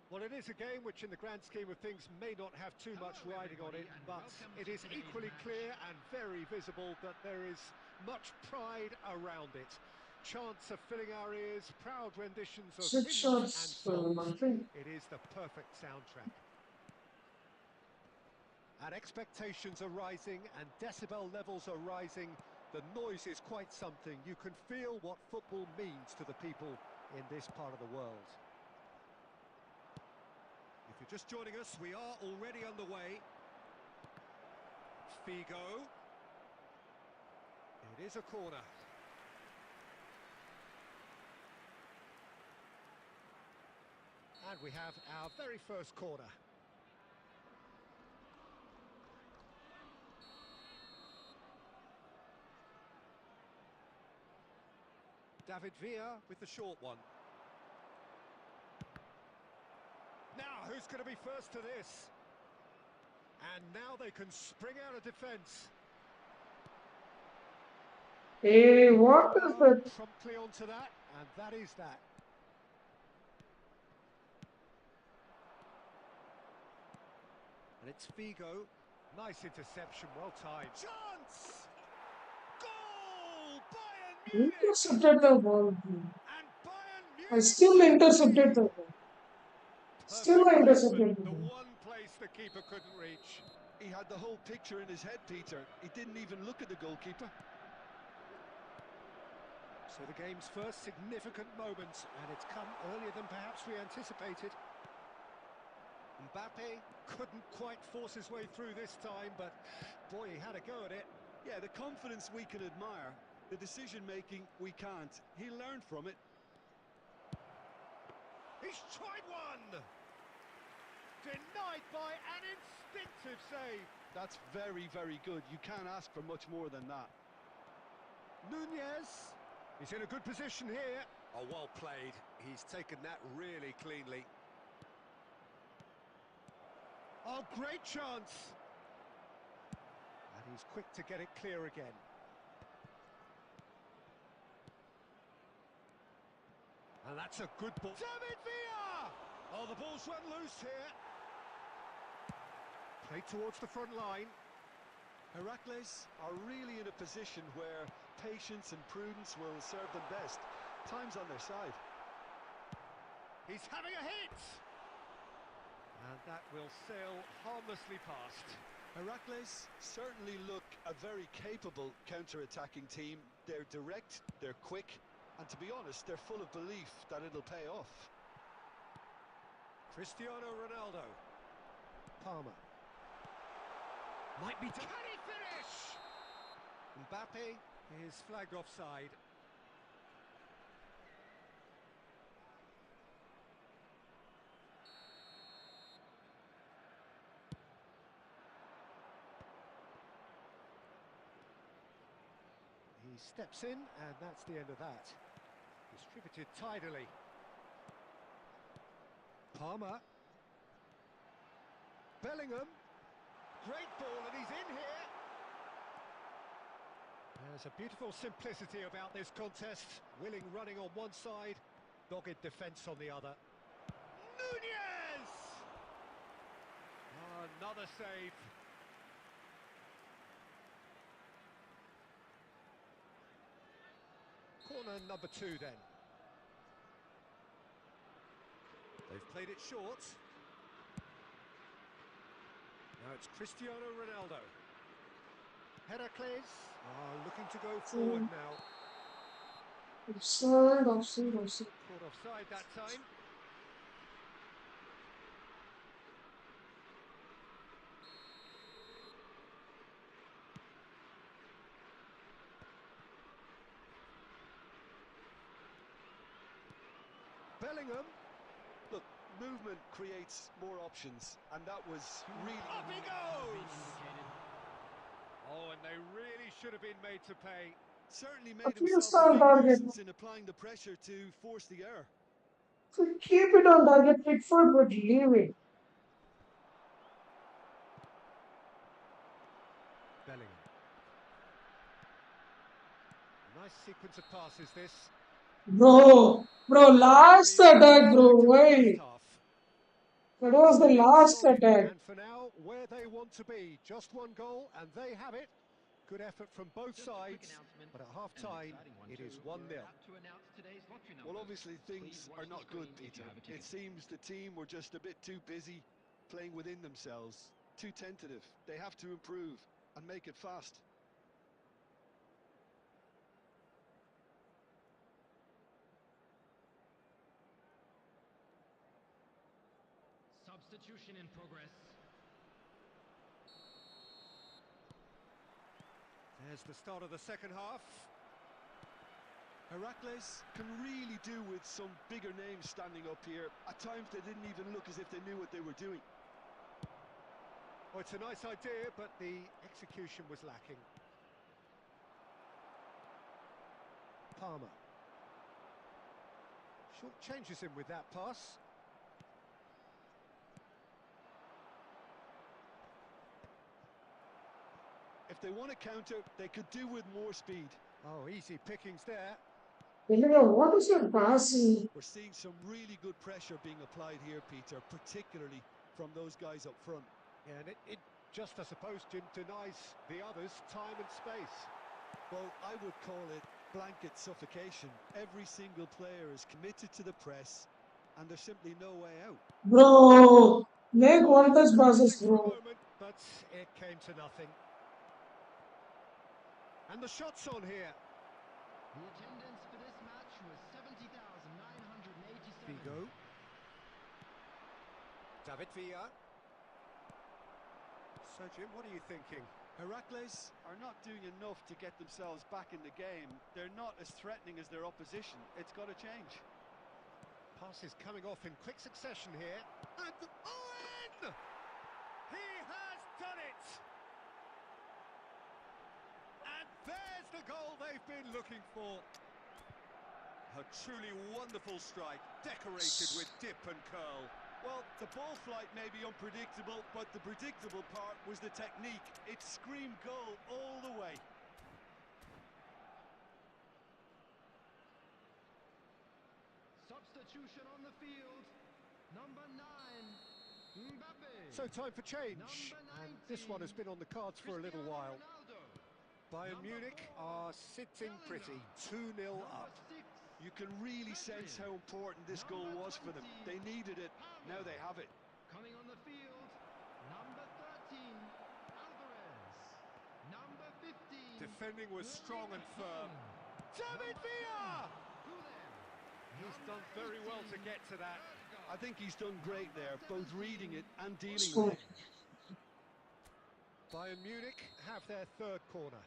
Well, it is a game which in the grand scheme of things may not have too much riding on it, but it is equally clear and very visible that there is much pride around it. Chants are filling our ears, proud renditions of 6 hymns and shots, songs. I think. It is the perfect soundtrack. And expectations are rising and decibel levels are rising. The noise is quite something. You can feel what football means to the people in this part of the world. If you're just joining us, we are already underway. Figo. It is a corner. And we have our very first corner. David Villa with the short one. Now, who's going to be first to this? And now they can spring out of defence. Hey, what is that? Promptly onto that, and that is that. And it's Figo. Nice interception, well timed. Chance! Goal! Bayern Munich! Intercepted the ball. And Bayern Munich! I still intercepted the ball. Still I intercepted the The ball. one place the keeper couldn't reach. He had the whole picture in his head, Peter. He didn't even look at the goalkeeper. So the game's first significant moment, and it's come earlier than perhaps we anticipated. Mbappe couldn't quite force his way through this time, but boy, he had a go at it. Yeah, the confidence we can admire, the decision-making we can't. He learned from it. He's tried one! Denied by an instinctive save. That's very, very good. You can't ask for much more than that. Nunez, he's in a good position here. Oh, well played. He's taken that really cleanly. Oh, great chance. And he's quick to get it clear again. And that's a good ball. David Villa! Oh, the ball's run loose here. Play towards the front line. Heracles are really in a position where patience and prudence will serve them best. Time's on their side. He's having a hit! And that will sail harmlessly past. Heracles certainly look a very capable counter-attacking team. They're direct, they're quick, and to be honest, they're full of belief that it'll pay off. Cristiano Ronaldo. Palmer. Might be... Can he finish? Mbappe is flagged offside. He steps in, and that's the end of that. Distributed tidily. Palmer. Bellingham. Great ball, and he's in here. There's a beautiful simplicity about this contest. Willing running on one side, dogged defence on the other. Nunez! Oh, another save. Corner number 2 then. They've played it short. Now it's Cristiano Ronaldo. Heracles are looking to go forward now. Offside, offside, offside. Caught offside that time. Bellingham. Look, movement creates more options, and that was really... Up he goes! Oh, and they really should have been made to pay. Certainly A made few himself a on big target. nuisance in applying the pressure to force the error. So keep it on target, Pickford, but leave it. Bellingham. Nice sequence of passes this. Bro, last Very attack, bro. effective Why? first half. That was the last Solid, attack. and for now, where they want to be. Just one goal, and they have it. Good effort from both sides, but at half-time, it is 1-0. Well, obviously things are not good, Peter. It seems the team were just a bit too busy playing within themselves, too tentative. They have to improve and make it fast. Substitution in progress. There's the start of the second half. Heracles can really do with some bigger names standing up here. At times they didn't even look as if they knew what they were doing. Oh, it's a nice idea, but the execution was lacking. Palmer. Short changes him with that pass. If they want to counter, they could do with more speed. Oh, easy pickings there. What is your passing? We're seeing some really good pressure being applied here, Peter, particularly from those guys up front. Yeah, and it just, I suppose, Jim, denies the others time and space. Well, I would call it blanket suffocation. Every single player is committed to the press, and there's simply no way out. Bro, make one touch passes, For a bro. moment, but it came to nothing. And the shot's on here. The attendance for this match was 70,987. Vigo. David Villa. So, Jim, what are you thinking? Heracles are not doing enough to get themselves back in the game. They're not as threatening as their opposition. It's got to change. Passes coming off in quick succession here. And Owen! He has done it! And there's the goal they've been looking for. A truly wonderful strike, decorated with dip and curl. Well, the ball flight may be unpredictable, but the predictable part was the technique. It screamed goal all the way. Substitution on the field. Number 9, Mbappe. So time for change. And this one has been on the cards for a little while. Bayern Munich are sitting pretty, 2-0 up. You can really sense how important this goal was for them. They needed it, now they have it. Coming on the field, number 13, defending was strong and firm. David Villa! He's done very well to get to that. I think he's done great there, both reading it and dealing Score. with it. Bayern Munich have their third corner.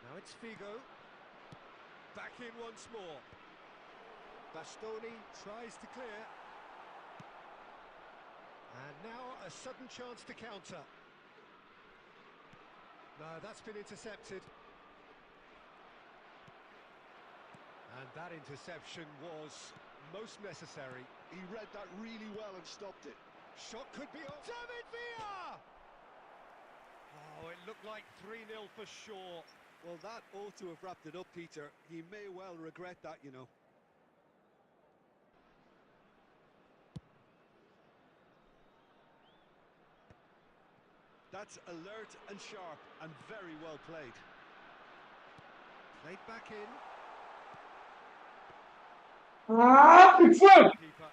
Now it's Figo. Back in once more. Bastoni tries to clear. And now a sudden chance to counter. No, that's been intercepted. And that interception was most necessary. He read that really well and stopped it. Shot could be on. David Villa! Oh, it looked like 3-0 for sure. Well, that ought to have wrapped it up, Peter. He may well regret that, you know. That's alert and sharp and very well played. Played back in. It's good. Keeper.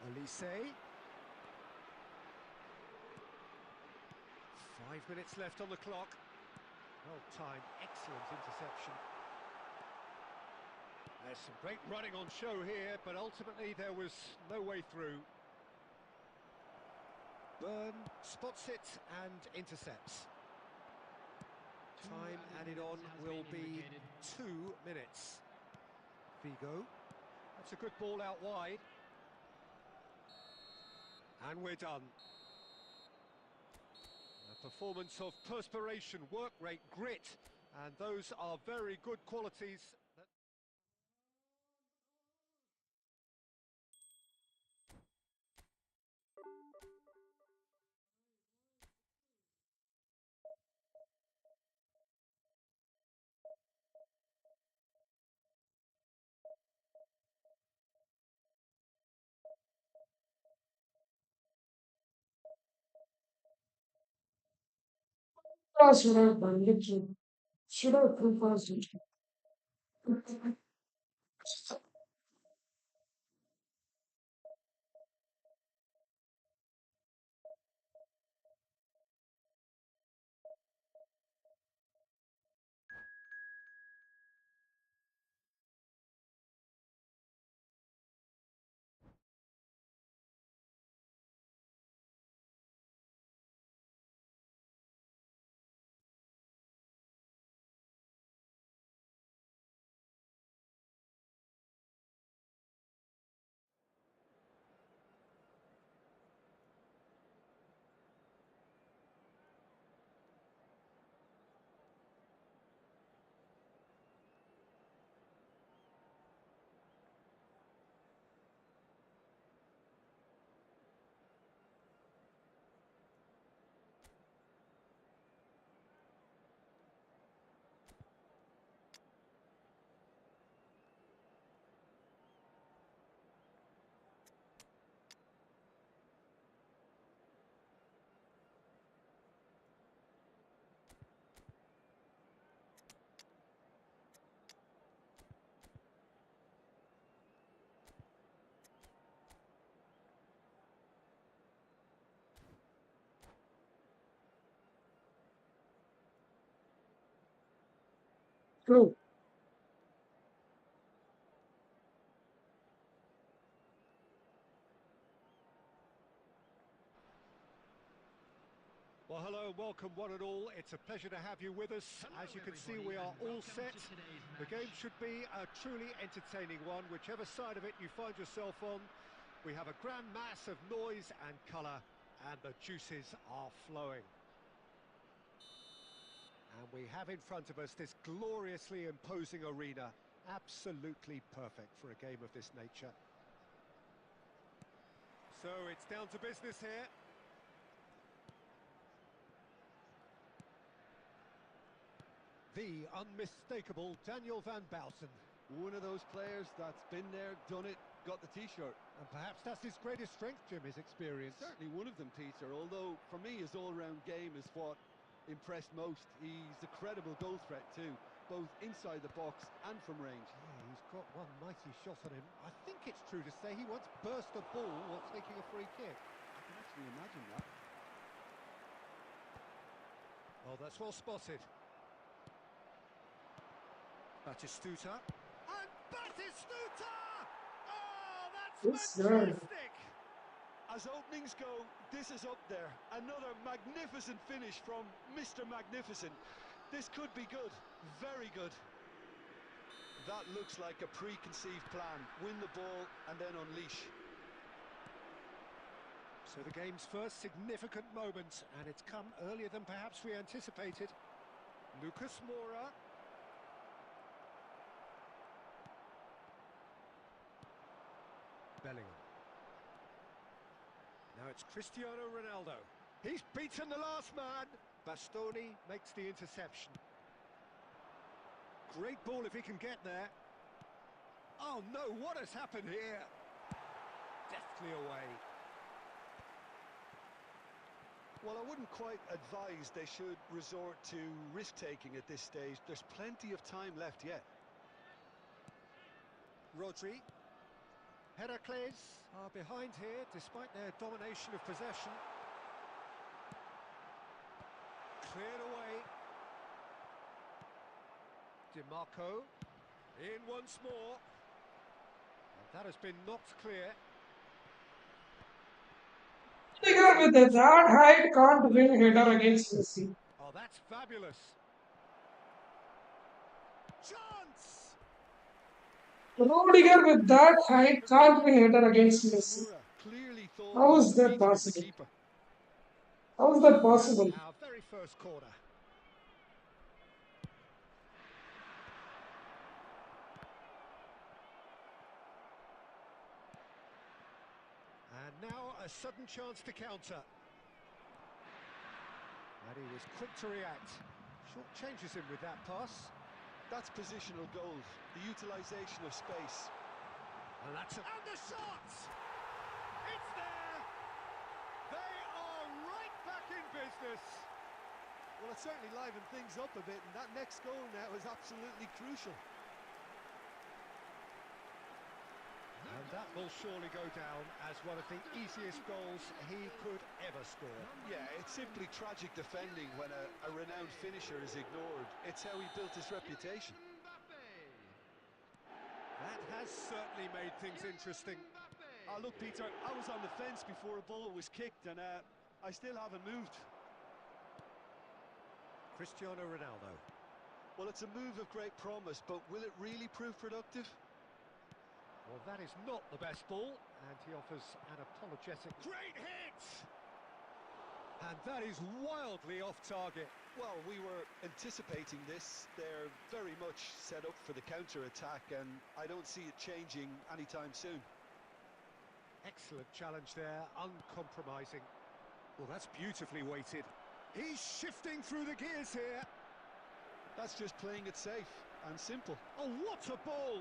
Elise. 5 minutes left on the clock. Well timed, excellent interception. There's some great running on show here, but ultimately there was no way through. Byrne spots it and intercepts. Time added on will be 2 minutes. Figo. That's a good ball out wide. And we're done. A performance of perspiration, work rate, grit, and those are very good qualities. Should have done it. Should have prepared it. True. Well, hello and welcome one and all. It's a pleasure to have you with us. As you can see, we are all set. The game should be a truly entertaining one, whichever side of it you find yourself on. We have a grand mass of noise and colour, and the juices are flowing. And we have in front of us this gloriously imposing arena, absolutely perfect for a game of this nature. So it's down to business here. The unmistakable Daniel van Bouwsen. One of those players that's been there, done it, got the T-shirt. And perhaps that's his greatest strength, Jim, his experience. Certainly one of them, Peter, although for me his all-round game is what impressed most. He's a credible goal threat too. both inside the box and from range. Yeah, he's got one mighty shot on him. I think it's true to say he once burst a ball while taking a free kick. I can actually imagine that. Oh, that's well spotted. Batistuta. And Batistuta! Oh, that's This guy. fantastic! As openings go, this is up there. Another magnificent finish from Mr. Magnificent. This could be good, very good. That looks like a preconceived plan. Win the ball and then unleash. So the game's first significant moment, and it's come earlier than perhaps we anticipated. Lucas Moura. Bellingham. Now it's Cristiano Ronaldo. He's beaten the last man. Bastoni makes the interception. Great ball if he can get there. Oh no, what has happened here? Deftly away. Well, I wouldn't quite advise they should resort to risk-taking at this stage. There's plenty of time left yet. Rodri. Heracles are behind here despite their domination of possession. Cleared away. DiMarco in once more. And that has been knocked clear. Rudiger with that height can't win header against Messi. Oh, that's fabulous. Chance! Rudiger with that height can't win header against Messi. Moura clearly thought How he is was that beating the possible? keeper. How is that possible? Our very first corner. And now a sudden chance to counter. And he was quick to react. Short changes him with that pass. That's positional gold, the utilisation of space. And that's and the shot! It's there! They are right back in business. Well, it certainly livened things up a bit, and that next goal now is absolutely crucial. And that will surely go down as one of the easiest goals he could ever score. Yeah, it's simply tragic defending when a renowned finisher is ignored. It's how he built his reputation. That has certainly made things interesting. Look, Peter, I was on the fence before a ball was kicked, and I still haven't moved. Cristiano Ronaldo. Well, it's a move of great promise, but will it really prove productive? Well, that is not the best ball, and he offers an apologetic. Great hit! And that is wildly off target. Well, we were anticipating this. They're very much set up for the counter-attack, and I don't see it changing anytime soon. Excellent challenge there, uncompromising. Well, that's beautifully weighted. He's shifting through the gears here. That's just playing it safe and simple. Oh, what a ball!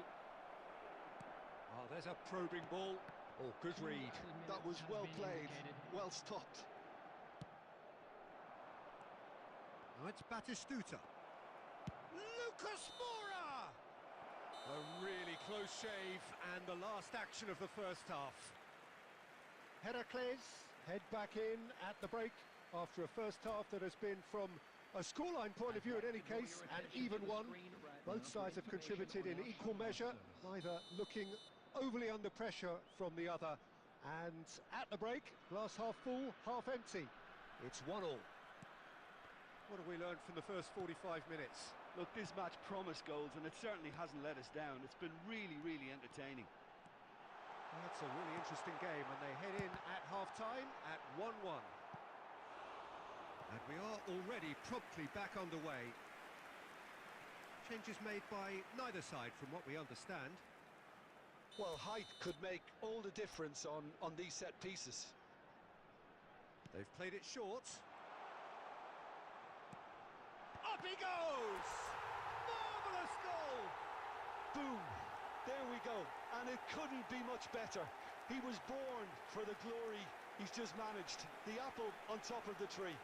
Oh, there's a probing ball. Oh, good read. That was well played, well stopped. Now it's Batistuta. Lucas Moura! A really close shave and the last action of the first half. Heracles head back in at the break after a first half that has been, from a scoreline point of view in any case, an even one. Both sides have contributed in equal measure, neither looking overly under pressure from the other. And at the break, glass half full, half empty. It's 1-1. What have we learned from the first 45 minutes? Look, this match promised goals, and it certainly hasn't let us down. It's been really, really entertaining. That's a really interesting game, and they head in at half-time at 1-1. And we are already promptly back underway. Changes made by neither side, from what we understand. Well, height could make all the difference on these set pieces. They've played it short. Up he goes! Marvellous goal! Boom! There we go. And it couldn't be much better. He was born for the glory he's just managed. The apple on top of the tree.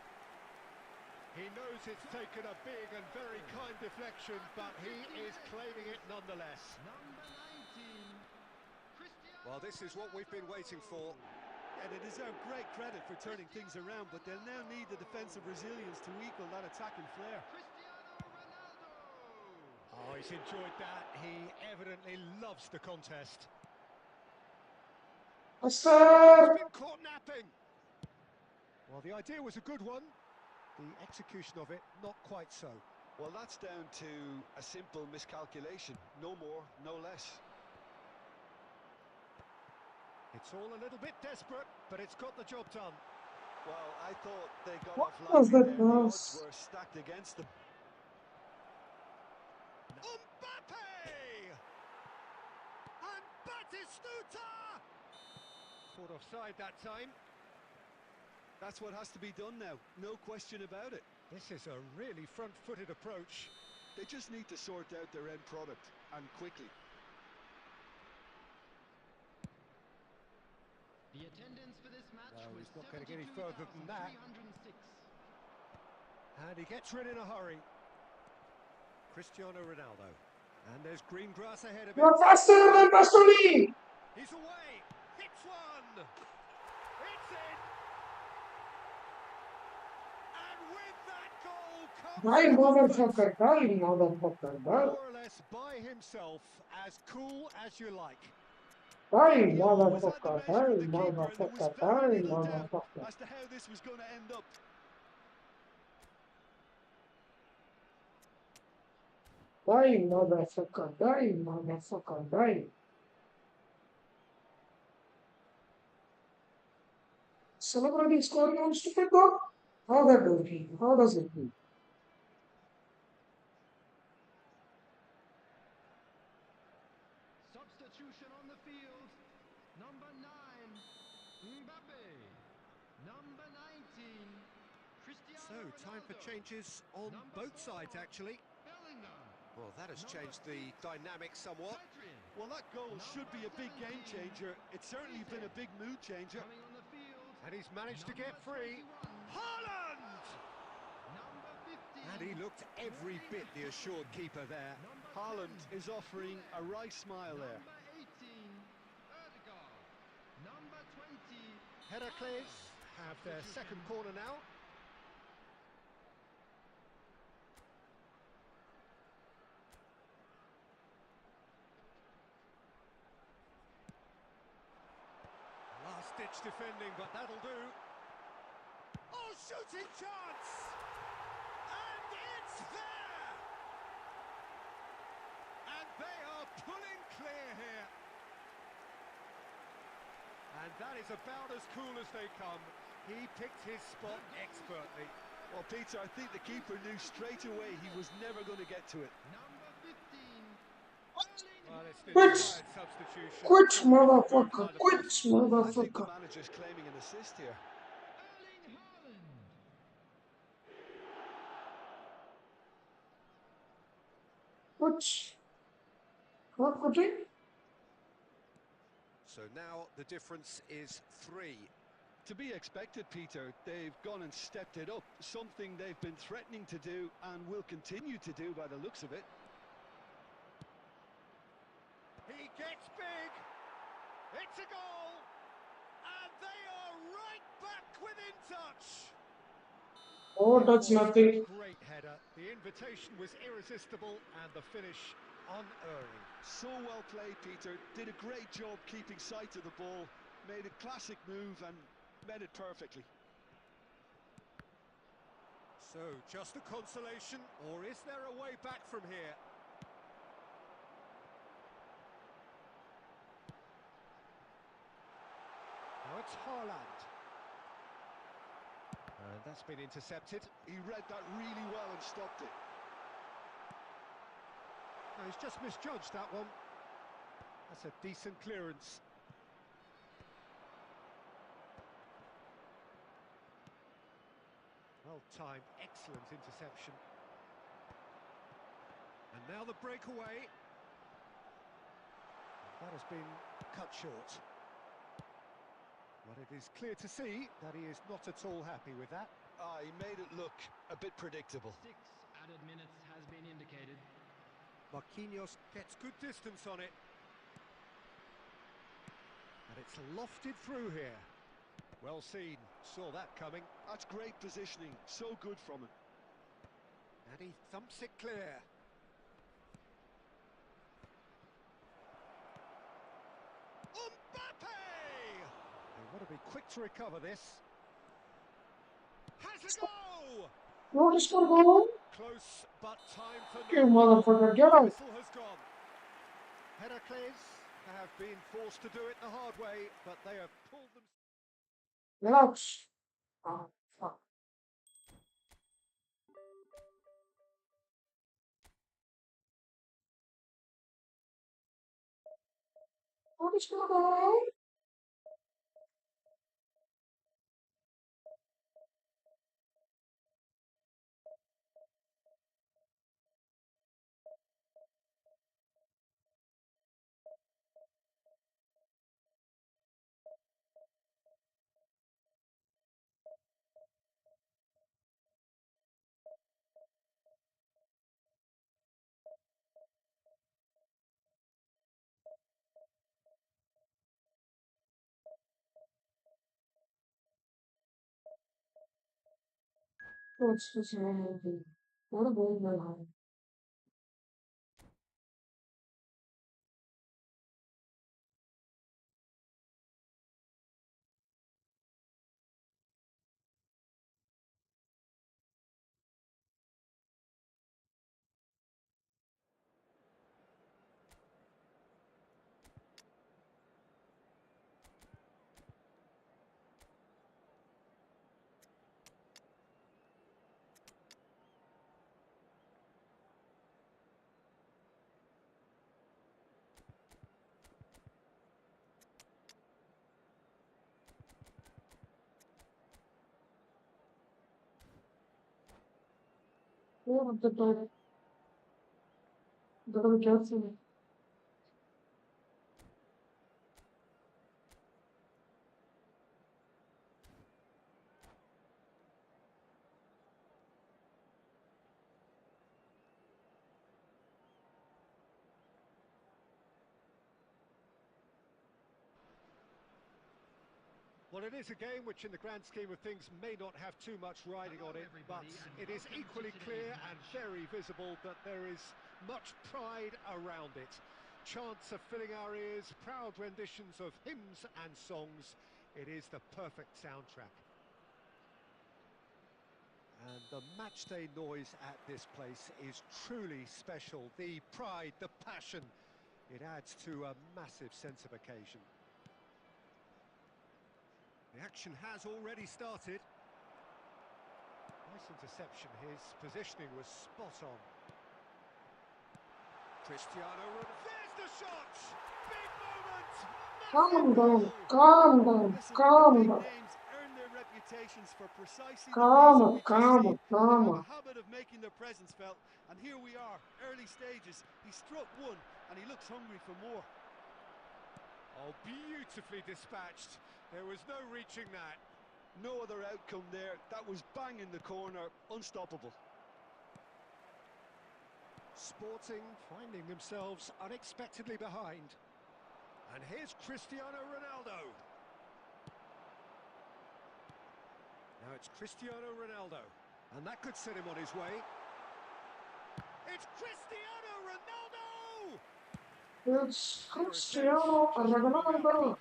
He knows it's taken a big and very kind deflection, but he is claiming it nonetheless. Number 19, Cristiano Well, this is what we've been waiting for. Yeah, they deserve great credit for turning things around, but they'll now need the defensive resilience to equal that attacking flair. Cristiano Ronaldo. Oh, he's enjoyed that. He evidently loves the contest. He's Master! been caught napping. Well, the idea was a good one. The execution of it, not quite so. Well, that's down to a simple miscalculation. No more, no less. It's all a little bit desperate, but it's got the job done. Well, I thought they got What off was lightly that there. The odds pass? were stacked against them. Mbappe! And Batistuta! Caught offside that time. That's what has to be done now. No question about it. This is a really front-footed approach. They just need to sort out their end product, and quickly. The attendance for this match Well, was he's not going to get any further than that. 72,306. And he gets rid in a hurry. Cristiano Ronaldo. And there's green grass ahead of him. You're faster than Bastoni! He's away. Hits one. It's in. And with that goal comes Die, the motherfucker, comfort. die, motherfucker, die. More or less by himself, as cool as you like. Die, He always had the motherfucker, measure of die, the keeper, and there was motherfucker, very die, little doubt motherfucker. as to how this was going to end up. Die, motherfucker, die, motherfucker, die. Celebrity scoring on stupid dog? How that do he? How does it do? Substitution on the field. Number 9, Mbappe. Number 19, Cristiano So, time for Ronaldo. changes on Number both 4, sides, actually. Bellingham. Well, that has changed the dynamic somewhat. Adrian. Well, that goal should be a big game changer. It's certainly been a big mood changer. Coming on the field. And he's managed to get Number free. 21. Haaland! Number 15. And he looked every bit the assured keeper there. Number Haaland 10, is offering a right smile there. Number 18, Ødegaard. Number 20, Heracles have their second corner now. Last-ditch defending, but that'll do. Oh, shooting chance! And it's there! And they are pulling clear here. And that is about as cool as they come. He picked his spot expertly. Well, Peter, I think the keeper knew straight away he was never going to get to it. number 15, Well, it's an Quit! inspired substitution. Quit, Good move motherfucker, by the quit, post. I think the motherfucker. manager's claiming an assist here. Erling Haaland. Quit. What quitting? So now the difference is 3. To be expected, Peter. They've gone and stepped it up. Something they've been threatening to do and will continue to do by the looks of it. He gets big. It's a goal. And they are right back within touch. Oh, It that's was nothing. a great header. The invitation was irresistible and the finish unerring. So well played, Peter. Did a great job keeping sight of the ball. Made a classic move and met it perfectly. So, just a consolation, or is there a way back from here? Now it's Haaland. And that's been intercepted. He read that really well and stopped it. No, he's just misjudged that one. That's a decent clearance. Well timed, excellent interception. And now the breakaway. That has been cut short. But it is clear to see that he is not at all happy with that. He made it look a bit predictable. 6 added minutes has been indicated. Marquinhos gets good distance on it. And it's lofted through here. Well seen, saw that coming. That's great positioning, so good from him. And he thumps it clear. Mbappe! They want to be quick to recover this. Has a go! What is going on? Close, but time for You no more. motherfucker, get out! Whistle has gone. Heracles have been forced to do it the hard way, but they have pulled them. Get out! Oh, fuck. What is going on? What's wrong with me? What a boy, my life. What the fuck? Gotta be careful. Well, it is a game which in the grand scheme of things may not have too much riding on it, but it is equally clear and very visible that there is much pride around it. Chants are filling our ears, proud renditions of hymns and songs. It is the perfect soundtrack. And the matchday noise at this place is truly special. The pride, the passion, it adds to a massive sense of occasion. The action has already started. Nice interception. His positioning was spot on. Cristiano Ronaldo. There's the shot! Big moment! Calm down, Listen, calm down, the calm big down. names earn their reputations for precisely the Calm reason up, we've just calm seen. up, They calm have a up. habit of making their presence felt, and here we are, early stages. He struck one, and he looks hungry for more. Oh, beautifully dispatched. There was no reaching that. No other outcome there. That was bang in the corner, unstoppable. Sporting finding themselves unexpectedly behind. And here's Cristiano Ronaldo. Now it's Cristiano Ronaldo. And that could set him on his way. It's Cristiano Ronaldo! It's Clear attempt, Cristiano just the wrong Ronaldo. outcome.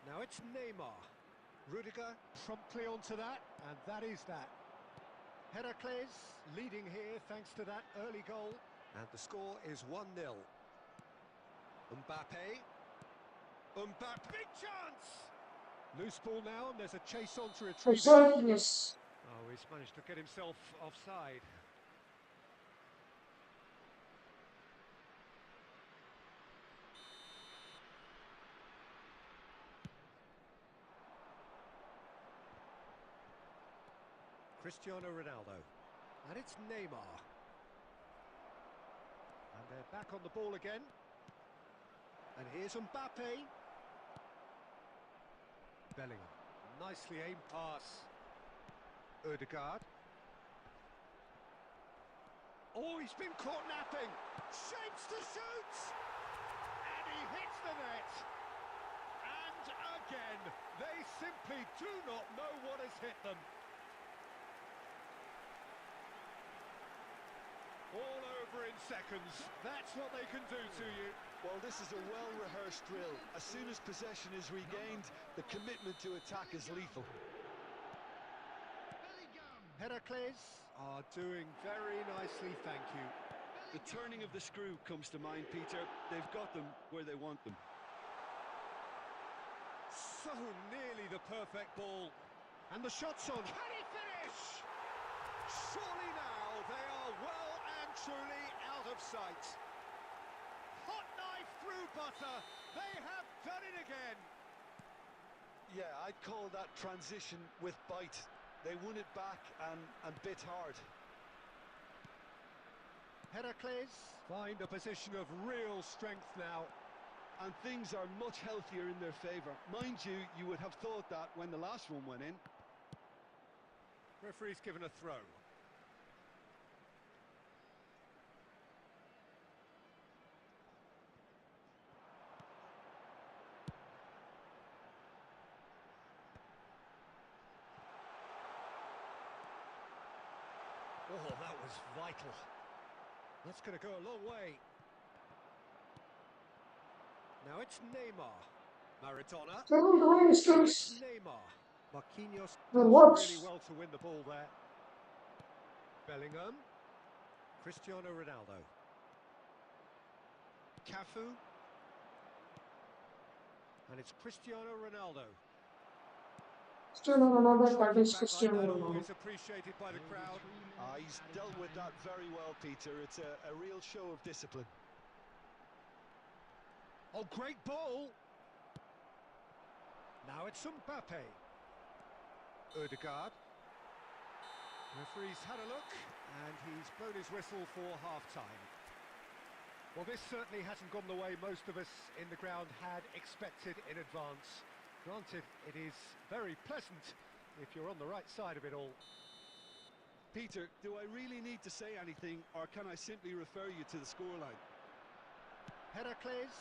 Now it's Neymar. Rudiger promptly onto that, and that is that. Heracles leading here thanks to that early goal. And the score is 1-0. Mbappe. Mbappe, big chance! Loose ball now, and there's a chase on to retrieve it. Offside, yes. Oh, he's managed to get himself offside. Cristiano Ronaldo. And it's Neymar. And they're back on the ball again. And here's Mbappe. Bellingham. Nicely aimed pass. Odegaard. Oh, he's been caught napping. Shapes to shoot! And he hits the net. And again, they simply do not know what has hit them. All over in seconds. That's what they can do to you. Well, this is a well-rehearsed drill. As soon as possession is regained, the commitment to attack is lethal. Heracles are doing very nicely, thank you. The turning of the screw comes to mind, Peter. They've got them where they want them. So nearly the perfect ball. And the shot's on. Can he finish? Surely now they are well and truly out of sight. Hot knife through butter. They have done it again. Yeah, I'd call that transition with bite. They won it back and bit hard. Heracles find a position of real strength now. And things are much healthier in their favour. Mind you, you would have thought that when the last one went in. Referee's given a throw. Oh, that was vital. That's going to go a long way. Now it's Neymar. Maradona. Tell him the way, Now it's Stokes. Neymar. Marquinhos And does what? really well to win the ball there. Bellingham. Cristiano Ronaldo. Cafu. And it's Cristiano Ronaldo. Still not another Striking package back like Cristiano that, Ronaldo. always appreciated by the crowd. He's dealt with that very well, Peter. It's a real show of discipline. Oh, great ball! Now it's Mbappe. Odegaard. Referee's had a look, and he's blown his whistle for half-time. Well, this certainly hasn't gone the way most of us in the ground had expected in advance. Granted, it is very pleasant if you're on the right side of it all. Peter, do I really need to say anything, or can I simply refer you to the scoreline? Heracles,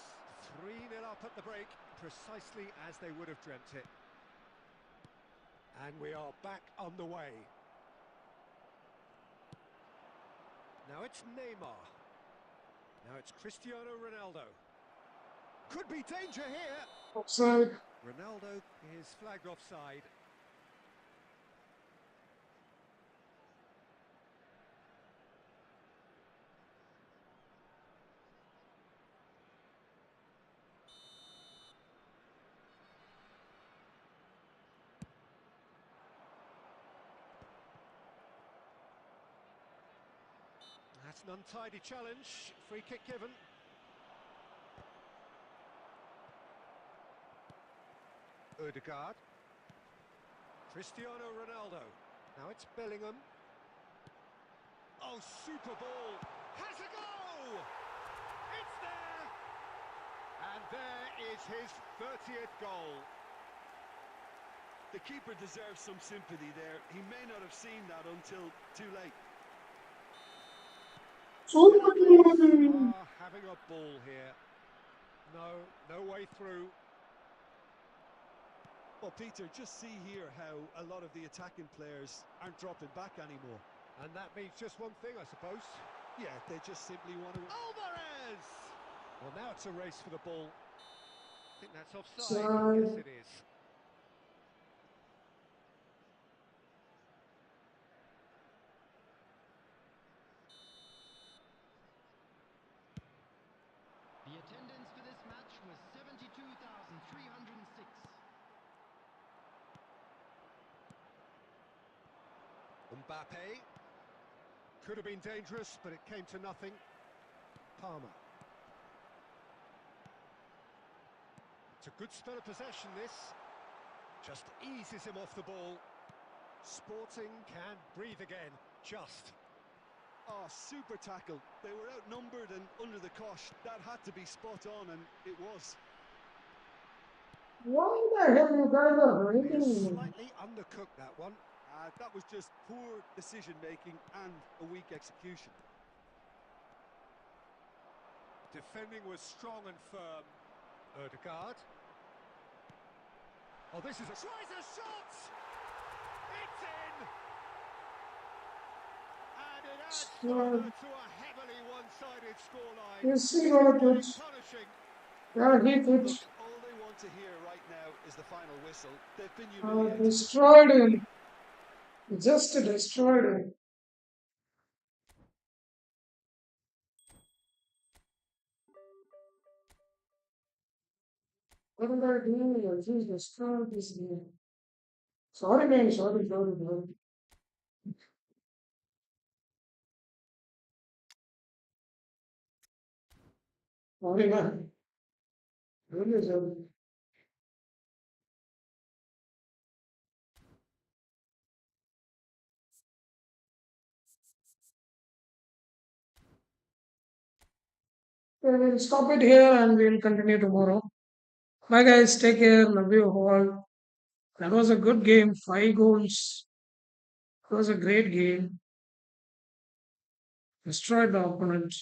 3-0 up at the break, precisely as they would have dreamt it. And we are back on the way. Now it's Neymar. Now it's Cristiano Ronaldo. Could be danger here. Offside. Ronaldo is flagged offside. That's an untidy challenge. Free kick given. Odegaard. Cristiano Ronaldo. Now it's Bellingham. Oh, super ball. Has a go! It's there! And there is his 30th goal. The keeper deserves some sympathy there. He may not have seen that until too late. Having a ball here. No way through. Well, Peter, just see here how a lot of the attacking players aren't dropping back anymore. And that means just one thing, I suppose. Yeah, they just simply want to... Alvarez! Well, now it's a race for the ball. I think that's offside. Side. Yes, it is. The attendance for this match was 72,306. Mbappe. Could have been dangerous, but it came to nothing. Palmer. It's a good spell of possession, this. Just eases him off the ball. Sporting can breathe again. Just. Oh, super tackle. They were outnumbered and under the cosh. That had to be spot on, and it was. Why the hell you guys are He has hurting me? slightly undercooked that one. That was just poor decision-making and a weak execution. Defending was strong and firm. Erdegaard. Oh, this is a... Tries a shot! It's in! And it adds So, further to a heavily one-sided scoreline. you see Is what it it. really punishing? Yeah, he put. Look, all they want to hear right now is the final whistle. They've been humiliated. Destroyed him. Just destroyed him. What did I do? Just destroyed this game. Sorry, man. Sorry. Sorry, man. Really sorry. Okay, we'll stop it here and we'll continue tomorrow. Bye, guys. Take care. Love you all. That was a good game. 5 goals. It was a great game. Destroyed the opponent.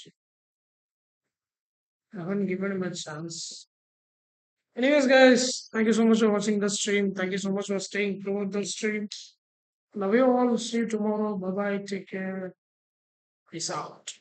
Haven't given him a chance. Anyways, guys, thank you so much for watching the stream. Thank you so much for staying throughout the stream. Love you all. See you tomorrow. Bye bye. Take care. Peace out.